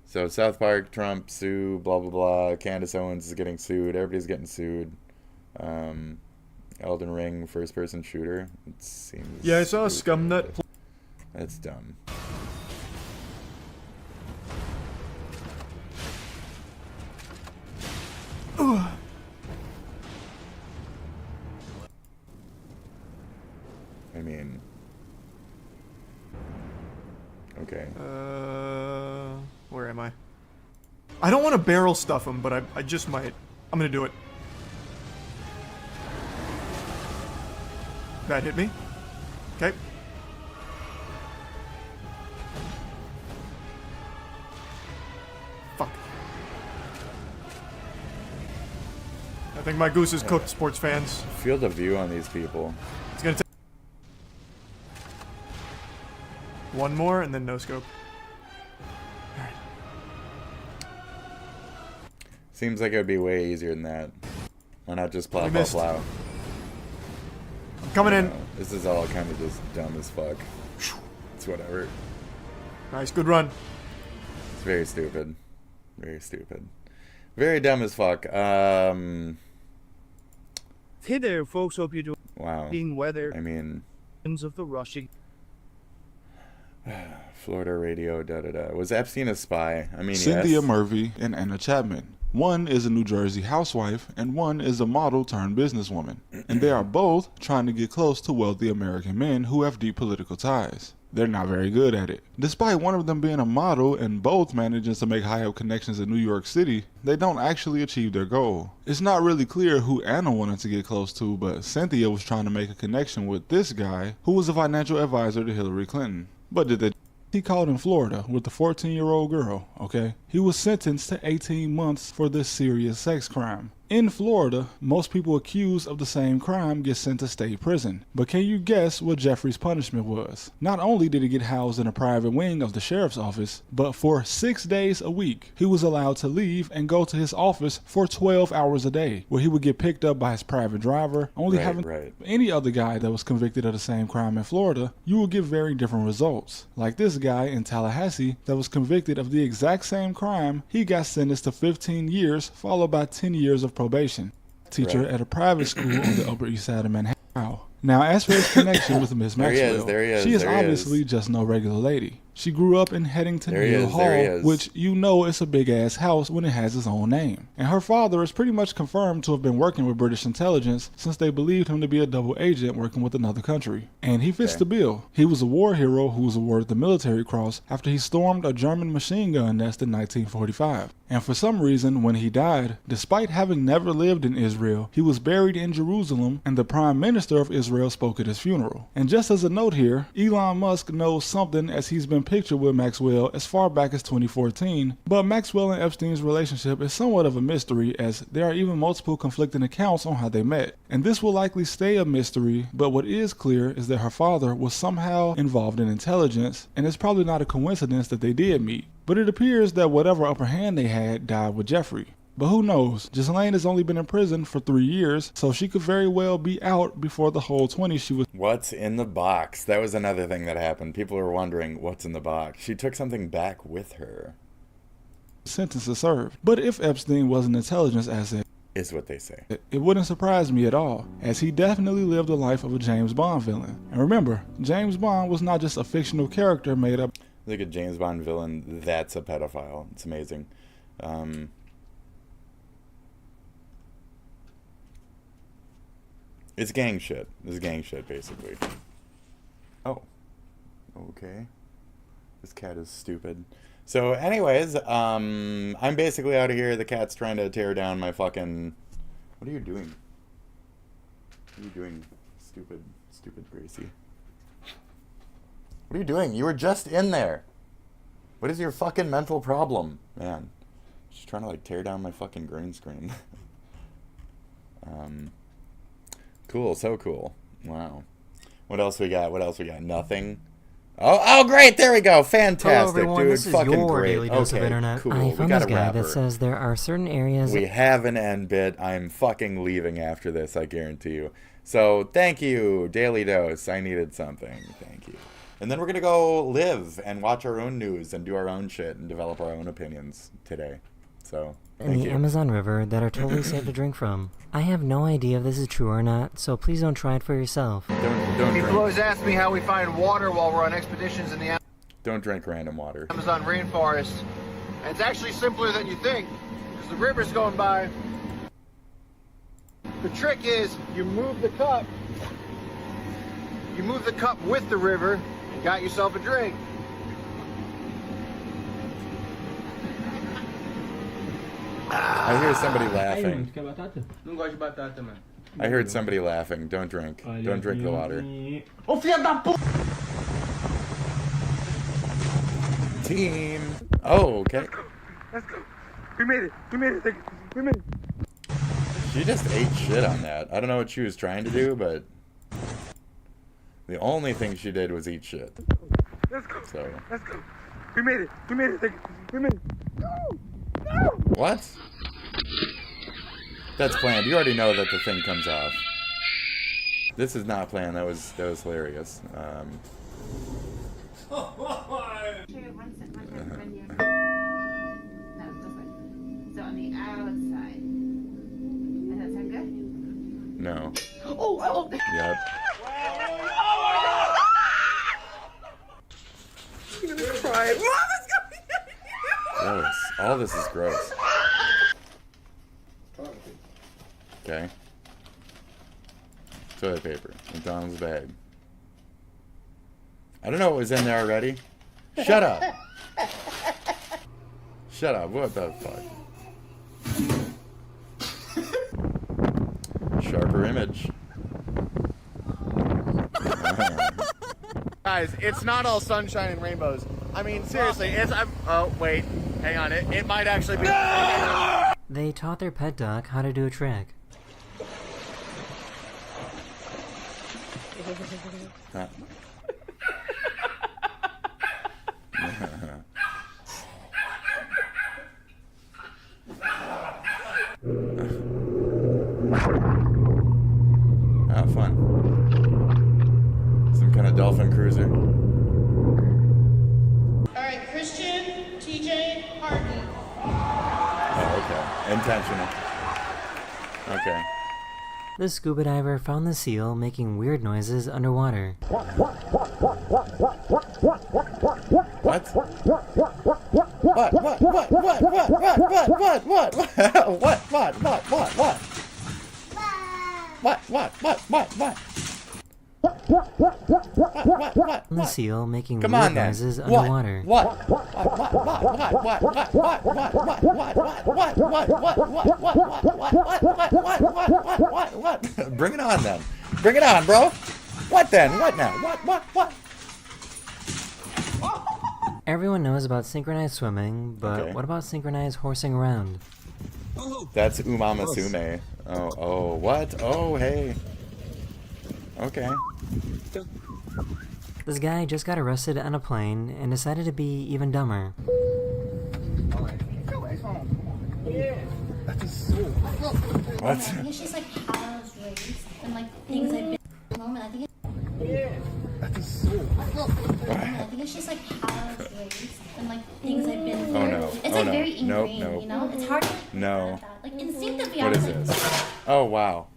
So South Park, Trump, sue, blah blah blah. Candace Owens is getting sued. Everybody's getting sued. Elden Ring, first-person shooter. It seems. Yeah, I saw a scum nut. That's dumb. Ugh. I mean, okay. Where am I? I don't want to barrel stuff him, but I just might. I'm gonna do it. That hit me. Okay. Fuck. I think my goose is cooked, sports fans. Feel the view on these people. It's gonna take one more and then no scope. Seems like it would be way easier than that. Why not just plow, We plow, missed. plow? I'm coming in. This is all kind of just dumb as fuck. It's whatever. Nice, good run. It's very stupid. Very stupid. Very dumb as fuck. Hey there, folks. Hope you're doing Wow. being weather. I mean, Of the rushing. Florida radio, da-da-da. Was Epstein a spy? I mean, Cynthia yes. Murphy and Anna Chapman. One is a New Jersey housewife, and one is a model turned businesswoman. And they are both trying to get close to wealthy American men who have deep political ties. They're not very good at it. Despite one of them being a model and both managing to make high-up connections in New York City, they don't actually achieve their goal. It's not really clear who Anna wanted to get close to, but Cynthia was trying to make a connection with this guy who was a financial advisor to Hillary Clinton. But did they? He caught in Florida with a 14-year-old girl, okay? He was sentenced to 18 months for this serious sex crime. In Florida, most people accused of the same crime get sent to state prison. But can you guess what Jeffrey's punishment was? Not only did he get housed in a private wing of the sheriff's office, but for 6 days a week, he was allowed to leave and go to his office for 12 hours a day, where he would get picked up by his private driver. Only having any other guy that was convicted of the same crime in Florida, you will get very different results. Like this guy in Tallahassee that was convicted of the exact same crime, he got sentenced to 15 years, followed by 10 years of probation. Teacher at a private school on the Upper East Side of Manhattan. Now, as for his connection with Miss There he is, Maxwell, there he is, she is there he obviously just no regular lady. She grew up in Headington There he Hill is, there he Hall, is. which you know is a big ass house when it has its own name. And her father is pretty much confirmed to have been working with British intelligence since they believed him to be a double agent working with another country. And he fits the bill. He was a war hero who was awarded the Military Cross after he stormed a German machine gun nest in 1945. And for some reason, when he died, despite having never lived in Israel, he was buried in Jerusalem and the Prime Minister of Israel spoke at his funeral. And just as a note here, Elon Musk knows something as he's been pictured with Maxwell as far back as 2014, but Maxwell and Epstein's relationship is somewhat of a mystery as there are even multiple conflicting accounts on how they met. And this will likely stay a mystery, but what is clear is that her father was somehow involved in intelligence, and it's probably not a coincidence that they did meet. But it appears that whatever upper hand they had died with Jeffrey. But who knows? Ghislaine has only been in prison for 3 years, so she could very well be out before the whole 20 she was. What's in the box? That was another thing that happened. People were wondering what's in the box. She took something back with her. Sentence is served. But if Epstein was an intelligence asset, is what they say. It wouldn't surprise me at all, as he definitely lived the life of a James Bond villain. And remember, James Bond was not just a fictional character made up. Like a James Bond villain, that's a pedophile. It's amazing. It's gang shit. This is gang shit, basically. Oh. Okay. This cat is stupid. So, anyways, I'm basically out of here. The cat's trying to tear down my fucking... What are you doing? What are you doing, stupid Gracie? What are you doing? You were just in there. What is your fucking mental problem, man? She's trying to, like, tear down my fucking green screen. Cool, so cool. Wow. What else we got? Nothing. Oh, great! There we go. Fantastic, Hello, everyone. dude. This is Fucking your great. daily dose of Okay, internet. cool. I We found got this a guide rapper. that says there are certain areas. We have an end bit. I'm fucking leaving after this, I guarantee you. So, thank you, Daily Dose. I needed something. Thank you. And then we're going to go live and watch our own news and do our own shit and develop our own opinions today. So, in thank the you. Amazon River that are totally safe to drink from. I have no idea if this is true or not, so please don't try it for yourself. Don't People always ask me how we find water while we're on expeditions in the Don't drink random water. Amazon rainforest. And it's actually simpler than you think, because the river's going by. The trick is, you move the cup you moved the cup with the river and got yourself a drink. I hear somebody laughing. I heard somebody laughing. Don't drink. Don't drink the water. Team. Oh, okay. Let's go. We made it. We made it. We made it. She just ate shit on that. I don't know what she was trying to do, but the only thing she did was eat shit. Let's go. So. Let's go. We made it. We made it. We made it. No. No. What? That's planned. You already know that the thing comes off. This is not planned. That was hilarious. So on the outside. Does that sound good? No. Oh. Yep. I'm gonna cry. Mama's going. Gross. All this is gross. Okay. Toilet paper. McDonald's bag. I don't know what was in there already. Shut up. Shut up. What the fuck? Sharper image. Guys, it's not all sunshine and rainbows. I mean, seriously, oh, wait. Hang on. It might actually be... They taught their pet duck how to do a trick. Huh. Oh, fun. Some kind of dolphin cruiser. Alright, Christian, TJ, Harden. Oh, okay. Intentional. Okay. The scuba diver found the seal making weird noises underwater. What? The seal making Come weird on, then. noises underwater. Bring it on, then. Bring it on, bro. What then? What now? What? Everyone knows about synchronized swimming, but Okay. what about synchronized horsing around? That's Umamasume. Oh, what? Oh, hey. Okay. This guy just got arrested on a plane and decided to be even dumber. What? I think it's just like how I was raised and like things I've been home, and I think it's I think it's just like how I was raised and like things I've been through. Oh, no. It's Oh, like no. very Nope, ingrained, nope. you know? It's hard to No. like instinctively I What was is like, this? Oh, wow.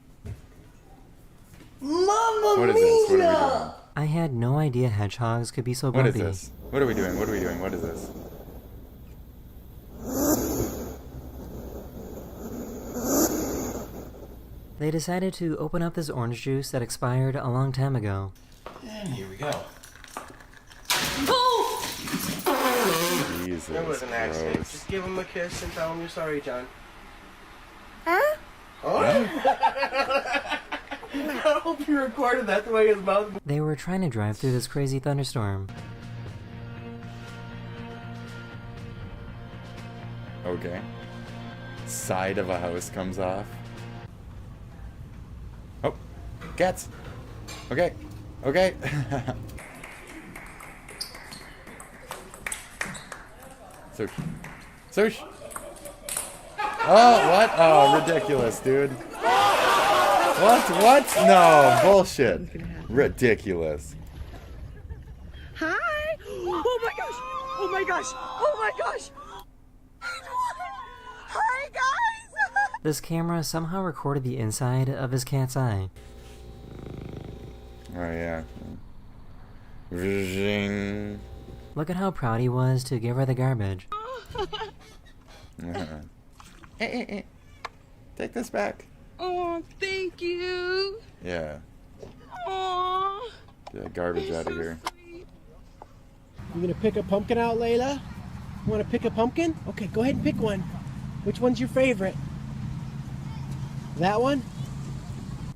Mamma What is this? What are we doing? I had no idea hedgehogs could be so What is grumpy. this? What are we doing? What are we doing? What is this? They decided to open up this orange juice that expired a long time ago. And here we go. Jesus It was an accident. gross. Just give him a kiss and tell him you're sorry, John. Huh? Oh? I hope you recorded that the way his mouth. They were trying to drive through this crazy thunderstorm. Okay. Side of a house comes off. Oh, cats. Okay. Okay. Sush. Oh, what? Oh, ridiculous, dude. What? No, bullshit. Ridiculous. Hi! Oh my gosh! Oh my gosh! Oh my gosh! Hi guys! This camera somehow recorded the inside of his cat's eye. Oh, yeah. Vizing. Look at how proud he was to give her the garbage. Take this back. Oh, thank you. Yeah. Aww. Get that garbage out of here. You gonna pick a pumpkin out, Layla? You wanna pick a pumpkin? Okay, go ahead and pick one. Which one's your favorite? That one?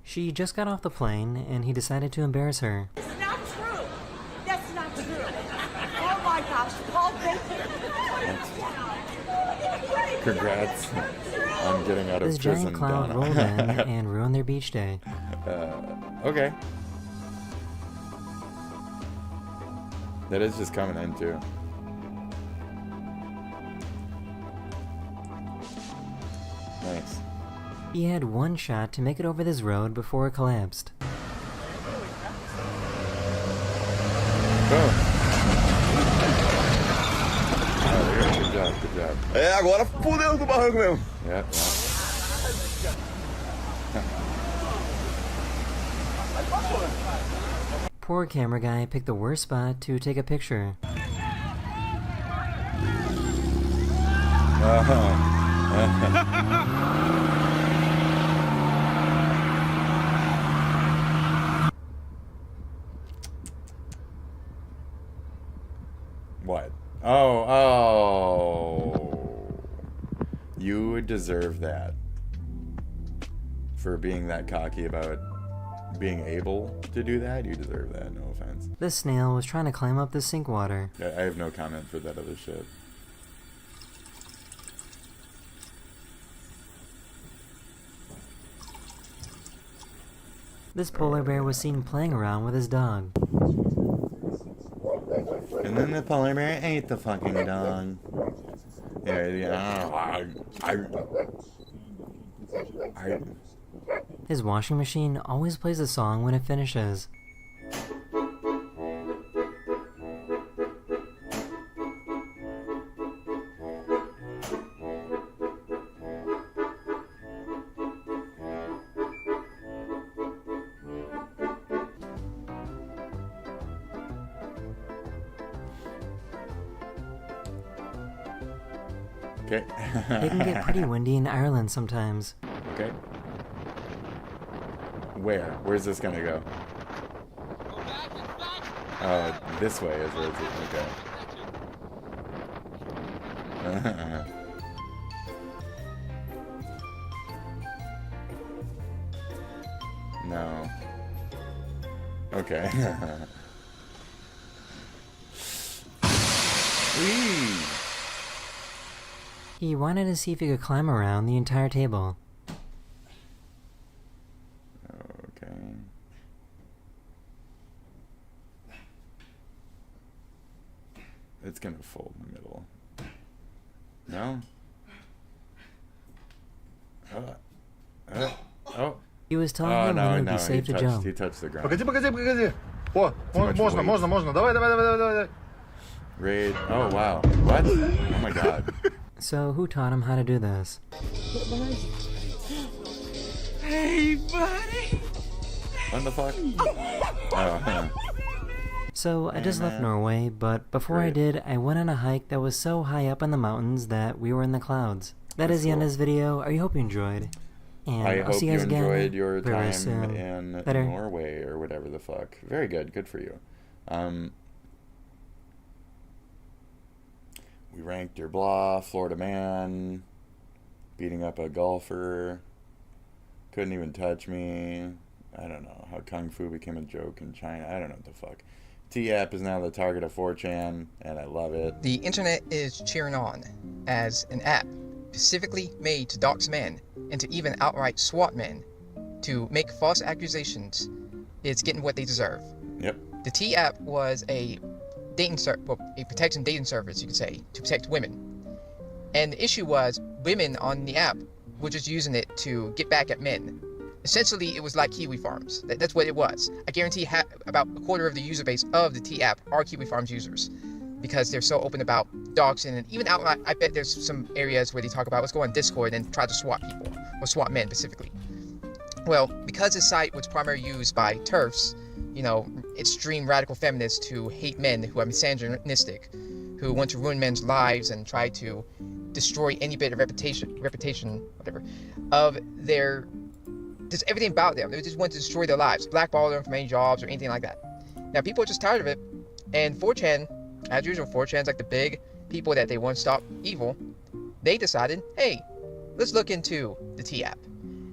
She just got off the plane, and he decided to embarrass her. It's not true. That's not true. Oh my gosh, Paul Baker. Congrats on getting out of This prison, giant cloud Donna. rolled in and ruined their beach day. Okay. That is just coming in too. Nice. He had one shot to make it over this road before it collapsed. Good job, good job. É, agora fudeu do barranco mesmo. Yeah, Poor camera guy picked the worst spot to take a picture. What? Oh. You deserve that. For being that cocky about being able to do that, you deserve that, no offense. This snail was trying to climb up the sink water. I have no comment for that other shit. This polar bear was seen playing around with his dog. And then the polar bear ate the fucking dog. His washing machine always plays a song when it finishes. Okay. It can get pretty windy in Ireland sometimes. Okay. Where? Where's this gonna go? Oh, this way is where it's okay. No. Okay. He wanted to see if he could climb around the entire table. Okay. It's gonna fold in the middle. No? Oh. He was telling him when it would be safe to jump. He touched the ground. Погоди. О, можно. Давай. Raid. Oh, wow. What? Oh my god. So who taught him how to do this? Hey, buddy. What the fuck? Oh, So I just left Norway, but before I did, I went on a hike that was so high up in the mountains that we were in the clouds. That is the end of this video. I hope you enjoyed. And I I'll hope see you you guys again enjoyed your very time soon. in Later. Norway or whatever the fuck. Very good. Good for you. We ranked your blah, Florida man, beating up a golfer, couldn't even touch me. I don't know how Kung Fu became a joke in China. I don't know what the fuck. T-App is now the target of 4chan, and I love it. The internet is cheering on as an app specifically made to dox men and to even outright swat men to make false accusations. It's getting what they deserve. Yep. The T-App was a protection dating service, you could say, to protect women. And the issue was women on the app were just using it to get back at men. Essentially, it was like Kiwi Farms. That's what it was. I guarantee about a quarter of the user base of the T-App are Kiwi Farms users because they're so open about doxing, and even outright, I bet there's some areas where they talk about, let's go on Discord and try to swat people, or swat men specifically. Well, because this site was primarily used by TERFs, you know, extreme radical feminists who hate men, who are misogynistic, who want to ruin men's lives and try to destroy any bit of reputation, whatever, of their, just everything about them. They just want to destroy their lives, blackball them from any jobs or anything like that. Now people are just tired of it, and 4chan, as usual, 4chan's like the big people that they want to stop evil. They decided, hey, let's look into the T app,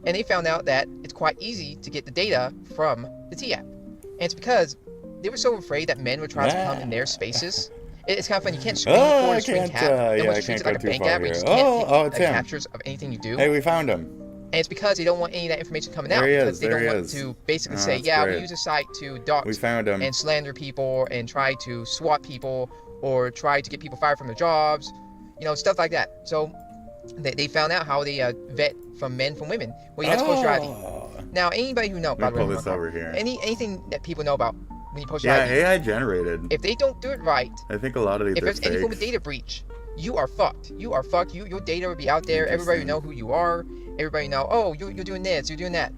and they found out that it's quite easy to get the data from the T app, and it's because they were so afraid that men would try to come in their spaces. It's kind of fun. You can't screen record or screen cap. I can't go too far here. It's him. Captures of anything you do. Hey, we found him. And it's because they don't want any of that information coming out. Because they don't want to basically say, yeah, we use a site to dox and slander people and try to swat people or try to get people fired from their jobs, you know, stuff like that. So they found out how they vet from men from women. Well, you have to post your ID. Now, anybody who knows, by the way, over here. anything that people know about when you post your ID. Yeah, AI generated. If they don't do it right, I think a lot of these if there's any form of data breach, you are fucked. You are fucked. Your data will be out there. Everybody will know who you are. Everybody know, oh, you're doing this, you're doing that.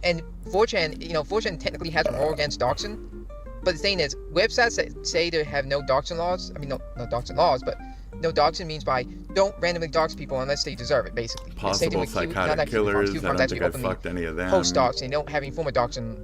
And 4chan, you know, 4chan technically has a law against doxing. But the thing is, websites that say they have no doxing laws, I mean, no doxing laws, but no doxing means by don't randomly dox people unless they deserve it, basically. Possible psychotic killers, I don't think I've fucked any of them. Post-doxing, they don't have any form of doxing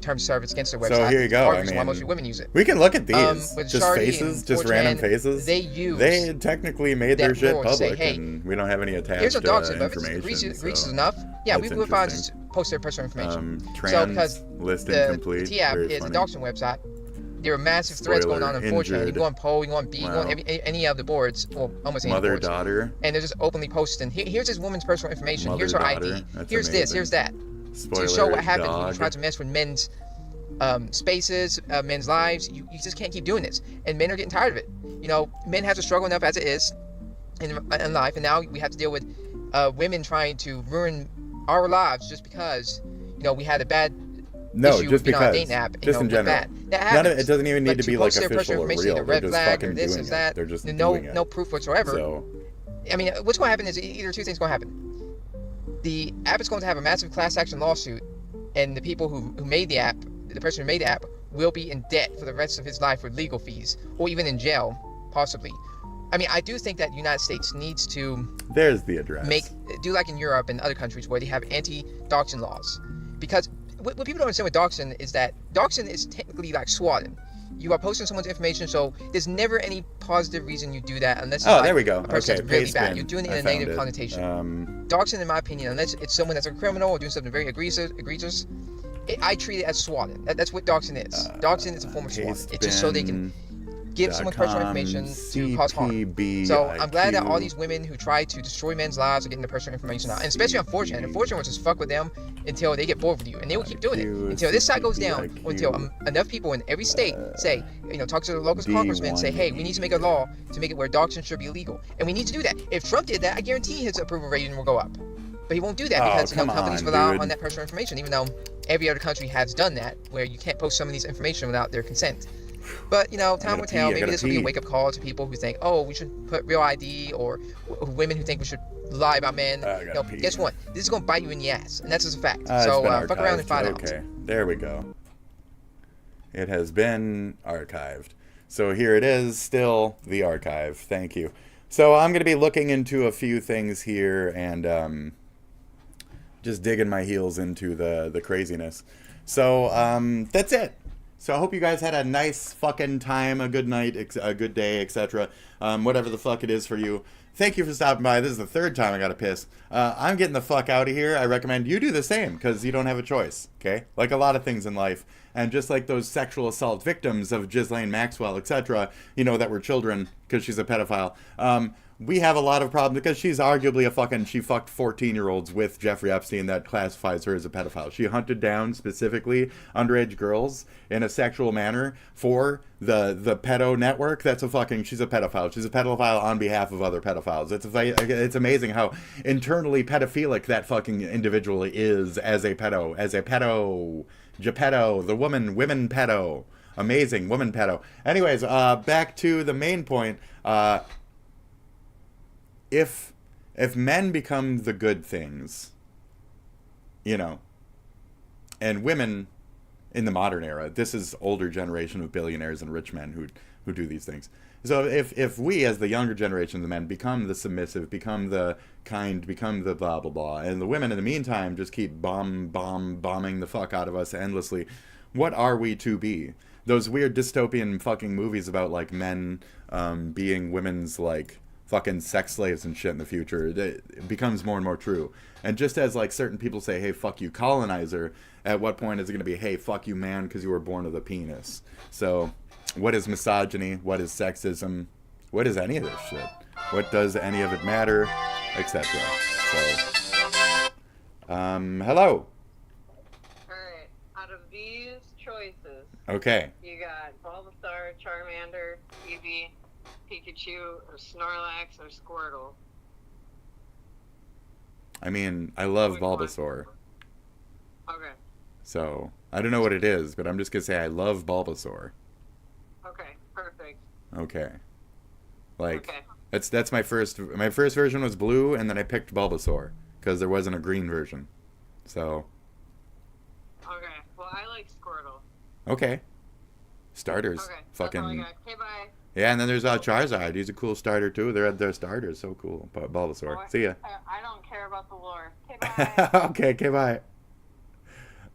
terms of service against their website. So here you go. I mean, why most women use it. We can look at these. Just faces, just random faces. They technically made their shit public, say, hey, and we don't have any attached here's no doxing, but information. If it's egregious enough, yeah, we would find just post their personal information. Trans because listing complete. The T-App is a doxing website. There are massive threats going on 4chan. You can go on Poll, you can go on B, you can go on any of the boards, or almost any boards. Daughter. And they're just openly posting. Here's this woman's personal information. Here's her ID. Here's this. Here's that. To show what happens when you try to mess with men's spaces, men's lives. You just can't keep doing this. And men are getting tired of it. You know, men have to struggle enough as it is in life, and now we have to deal with women trying to ruin our lives just because, you know, we had a bad issue just because. On a dating app, just in general. That happens. It doesn't even need to be like their official or real. Red They're just flag, fucking or this, doing that. it. They're just no doing it. No proof whatsoever. So, I mean, what's going to happen is either two things going to happen. The app is going to have a massive class action lawsuit, and the people who made the app, the person who made the app, will be in debt for the rest of his life with legal fees, or even in jail, possibly. I mean, I do think that the United States needs to there's the address. Do like in Europe and other countries where they have anti-doxing laws, because what people don't understand with doxing is that doxing is technically like swatting. You are posting someone's information, so there's never any positive reason you do that unless it's there we go. A person Okay, that's really bad. You're doing it in a negative connotation. Doxing, in my opinion, unless it's someone that's a criminal or doing something very egregious, I treat it as swatting. That's what doxing is. Doxing is a form of swatting. It's just so they can give someone personal information to cause harm. So I'm glad that all these women who try to destroy men's lives are getting their personal information out, and especially on 4chan. And 4chan will just fuck with them until they get bored with you, and they will keep doing it until this site goes down, or until enough people in every state say, you know, talk to the local congressman and say, hey, we need to make a law to make it where doxing should be illegal, and we need to do that. If Trump did that, I guarantee his approval rating will go up. But he won't do that because companies rely on that personal information, even though every other country has done that, where you can't post some of these information without their consent. But, you know, time will tell. Maybe this will be a wake-up call to people who think, oh, we should put real ID, or women who think we should lie about men. You know, guess what? This is going to bite you in the ass, and that's just a fact. So fuck around and find out. Okay, there we go. It has been archived. So here it is, still the archive. Thank you. So I'm going to be looking into a few things here and just digging my heels into the craziness. So that's it. So I hope you guys had a nice fucking time, a good night, a good day, etc. Whatever the fuck it is for you. Thank you for stopping by. This is the third time I got to piss. I'm getting the fuck out of here. I recommend you do the same because you don't have a choice, okay? Like a lot of things in life. And just like those sexual assault victims of Ghislaine Maxwell, etc., you know, that were children because she's a pedophile. We have a lot of problems because she's arguably she fucked 14-year-olds with Jeffrey Epstein. That classifies her as a pedophile. She hunted down specifically underage girls in a sexual manner for the pedo network. She's a pedophile. She's a pedophile on behalf of other pedophiles. It's amazing how internally pedophilic that fucking individual is as a pedo, Geppetto, the women pedo. Amazing, woman pedo. Anyways, back to the main point. If men become the good things, you know, and women in the modern era, this is older generation of billionaires and rich men who do these things. So if we, as the younger generation of men, become the submissive, become the kind, become the blah, blah, blah, and the women in the meantime just keep bombing the fuck out of us endlessly, what are we to be? those weird dystopian fucking movies about like men being women's like fucking sex slaves and shit in the future, it becomes more and more true. And just as like certain people say, hey, fuck you, colonizer, at what point is it going to be, hey, fuck you, man, because you were born with a penis? So what is misogyny? What is sexism? What is any of this shit? What does any of it matter? Etc. So, hello. Alright, out of these choices, Okay. you got Bulbasaur, Charmander, Eevee, Pikachu, or Snorlax, or Squirtle. I mean, I love Bulbasaur. Okay. So, I don't know what it is, but I'm just going to say I love Bulbasaur. Okay, perfect. Okay. Like, that's my first version was blue, and then I picked Bulbasaur, because there wasn't a green version. So. Okay, well, I like Squirtle. Okay. Starters. Okay, fucking. that's all I got. Okay, bye. Yeah, and then there's Charizard. He's a cool starter, too. Their starters. So cool. Bulbasaur. Oh, See ya. I don't care about the lore. Okay, bye. Okay, bye.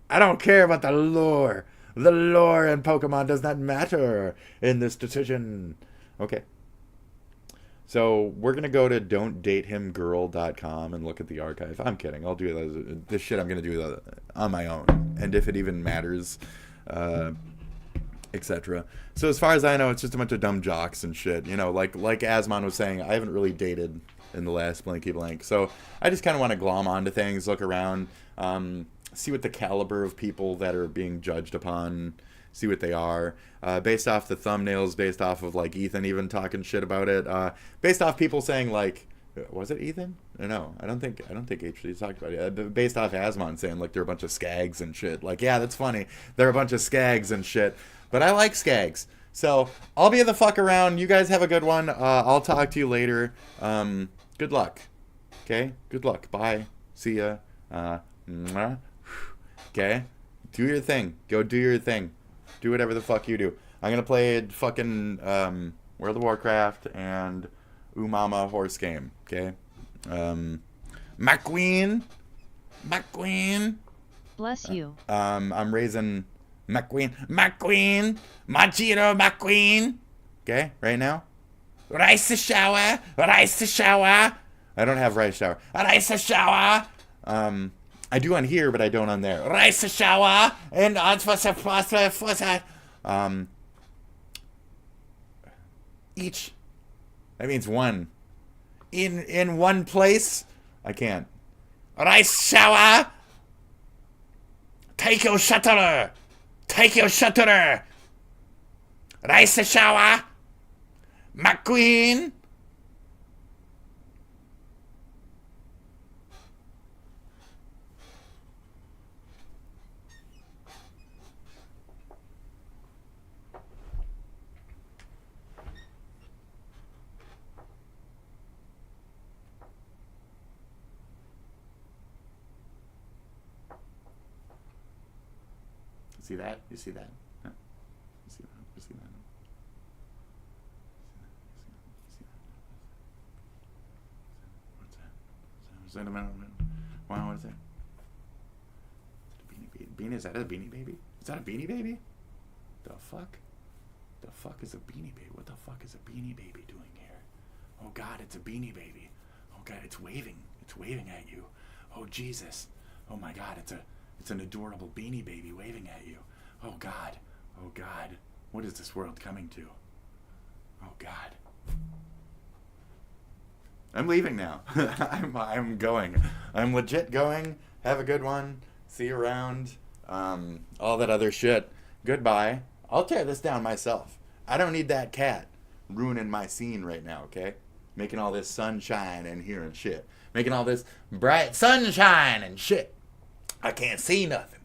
I don't care about the lore. The lore in Pokemon does not matter in this decision. Okay. So we're going to go to don'tdatehimgirl.com and look at the archive. I'm kidding. I'll do this shit I'm going to do on my own. And if it even matters, etc. So as far as I know, it's just a bunch of dumb jocks and shit. You know, like Asmon was saying, I haven't really dated in the last blanky blank. So I just kind of want to glom onto things, look around, see what the caliber of people that are being judged upon, see what they are, based off the thumbnails, based off of like Ethan even talking shit about it, based off people saying like, was it Ethan? No, I don't think HD talked about it. Based off Asmon saying like they're a bunch of skags and shit. Like, yeah, that's funny. They're a bunch of skags and shit. But I like skags. So I'll be the fuck around. You guys have a good one. I'll talk to you later. Good luck. Okay? Good luck. Bye. See ya. Mwah. Okay? Do your thing. Go do your thing. Do whatever the fuck you do. I'm gonna play fucking World of Warcraft and Umama Horse Game. Okay? McQueen. Bless you. I'm raising McQueen. Majiro McQueen. Okay? Right now? Rice to shower. I don't have rice shower. Rice shower. I do on here, but I don't on there. Rice shower and each. That means one. In one place. I can't. Rice shower. Take your shutter. Rice shower. McQueen. See that? You see that? Huh? You see that? You see that? What's that? Wow, what is that? Is it a beanie baby? Is that a beanie baby? Is that a beanie baby? The fuck? The fuck is a beanie baby? What the fuck is a beanie baby doing here? Oh God, it's a beanie baby. Oh God, it's waving. It's waving at you. Oh Jesus. Oh my God, it's an adorable beanie baby waving at you. Oh God. Oh God. What is this world coming to? Oh God. I'm leaving now. I'm going. I'm legit going. Have a good one. See you around. All that other shit. Goodbye. I'll tear this down myself. I don't need that cat ruining my scene right now, okay? Making all this sunshine in here and shit. Making all this bright sunshine and shit. I can't see nothing.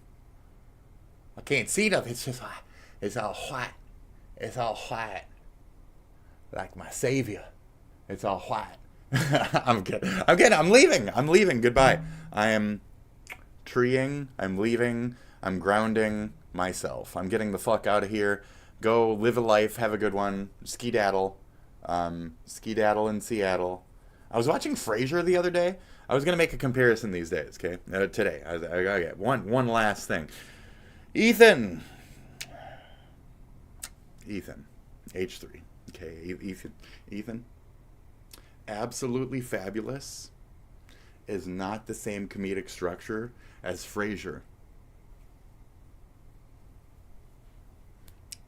It's just like, it's all white. It's all white. Like my savior. It's all white. I'm kidding. I'm leaving. Goodbye. I am treeing. I'm leaving. I'm grounding myself. I'm getting the fuck out of here. Go live a life. Have a good one. Skedaddle. Skedaddle in Seattle. I was watching Frasier the other day. I was gonna make a comparison these days. Okay, today. I got one last thing. Ethan. Ethan. H3. Okay, Ethan. Absolutely Fabulous is not the same comedic structure as Frasier.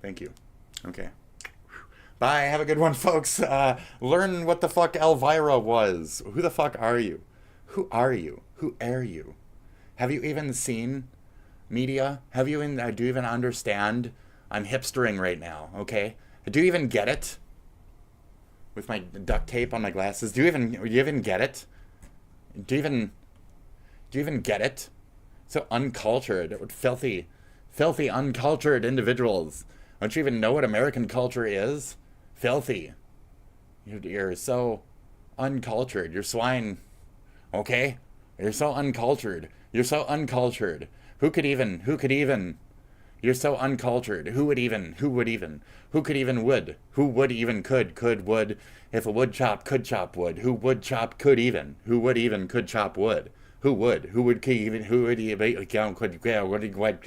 Thank you. Okay. Bye. Have a good one, folks. Learn what the fuck Elvira was. Who the fuck are you? Who are you? Who are you? Have you even seen media? Do you even understand? I'm hipstering right now, okay? Do you even get it? With my duct tape on my glasses. Do you even get it? Do you even get it? So uncultured, filthy, uncultured individuals. Don't you even know what American culture is? Filthy. You're so uncultured. You're swine. Okay? You're so uncultured. You're so uncultured. Who could even? You're so uncultured. Who would even? Who could even would? Who would even could would? If a wood chop could chop wood, who would chop could even? Who would even could chop wood? Who would? Who would even? Who would even? What?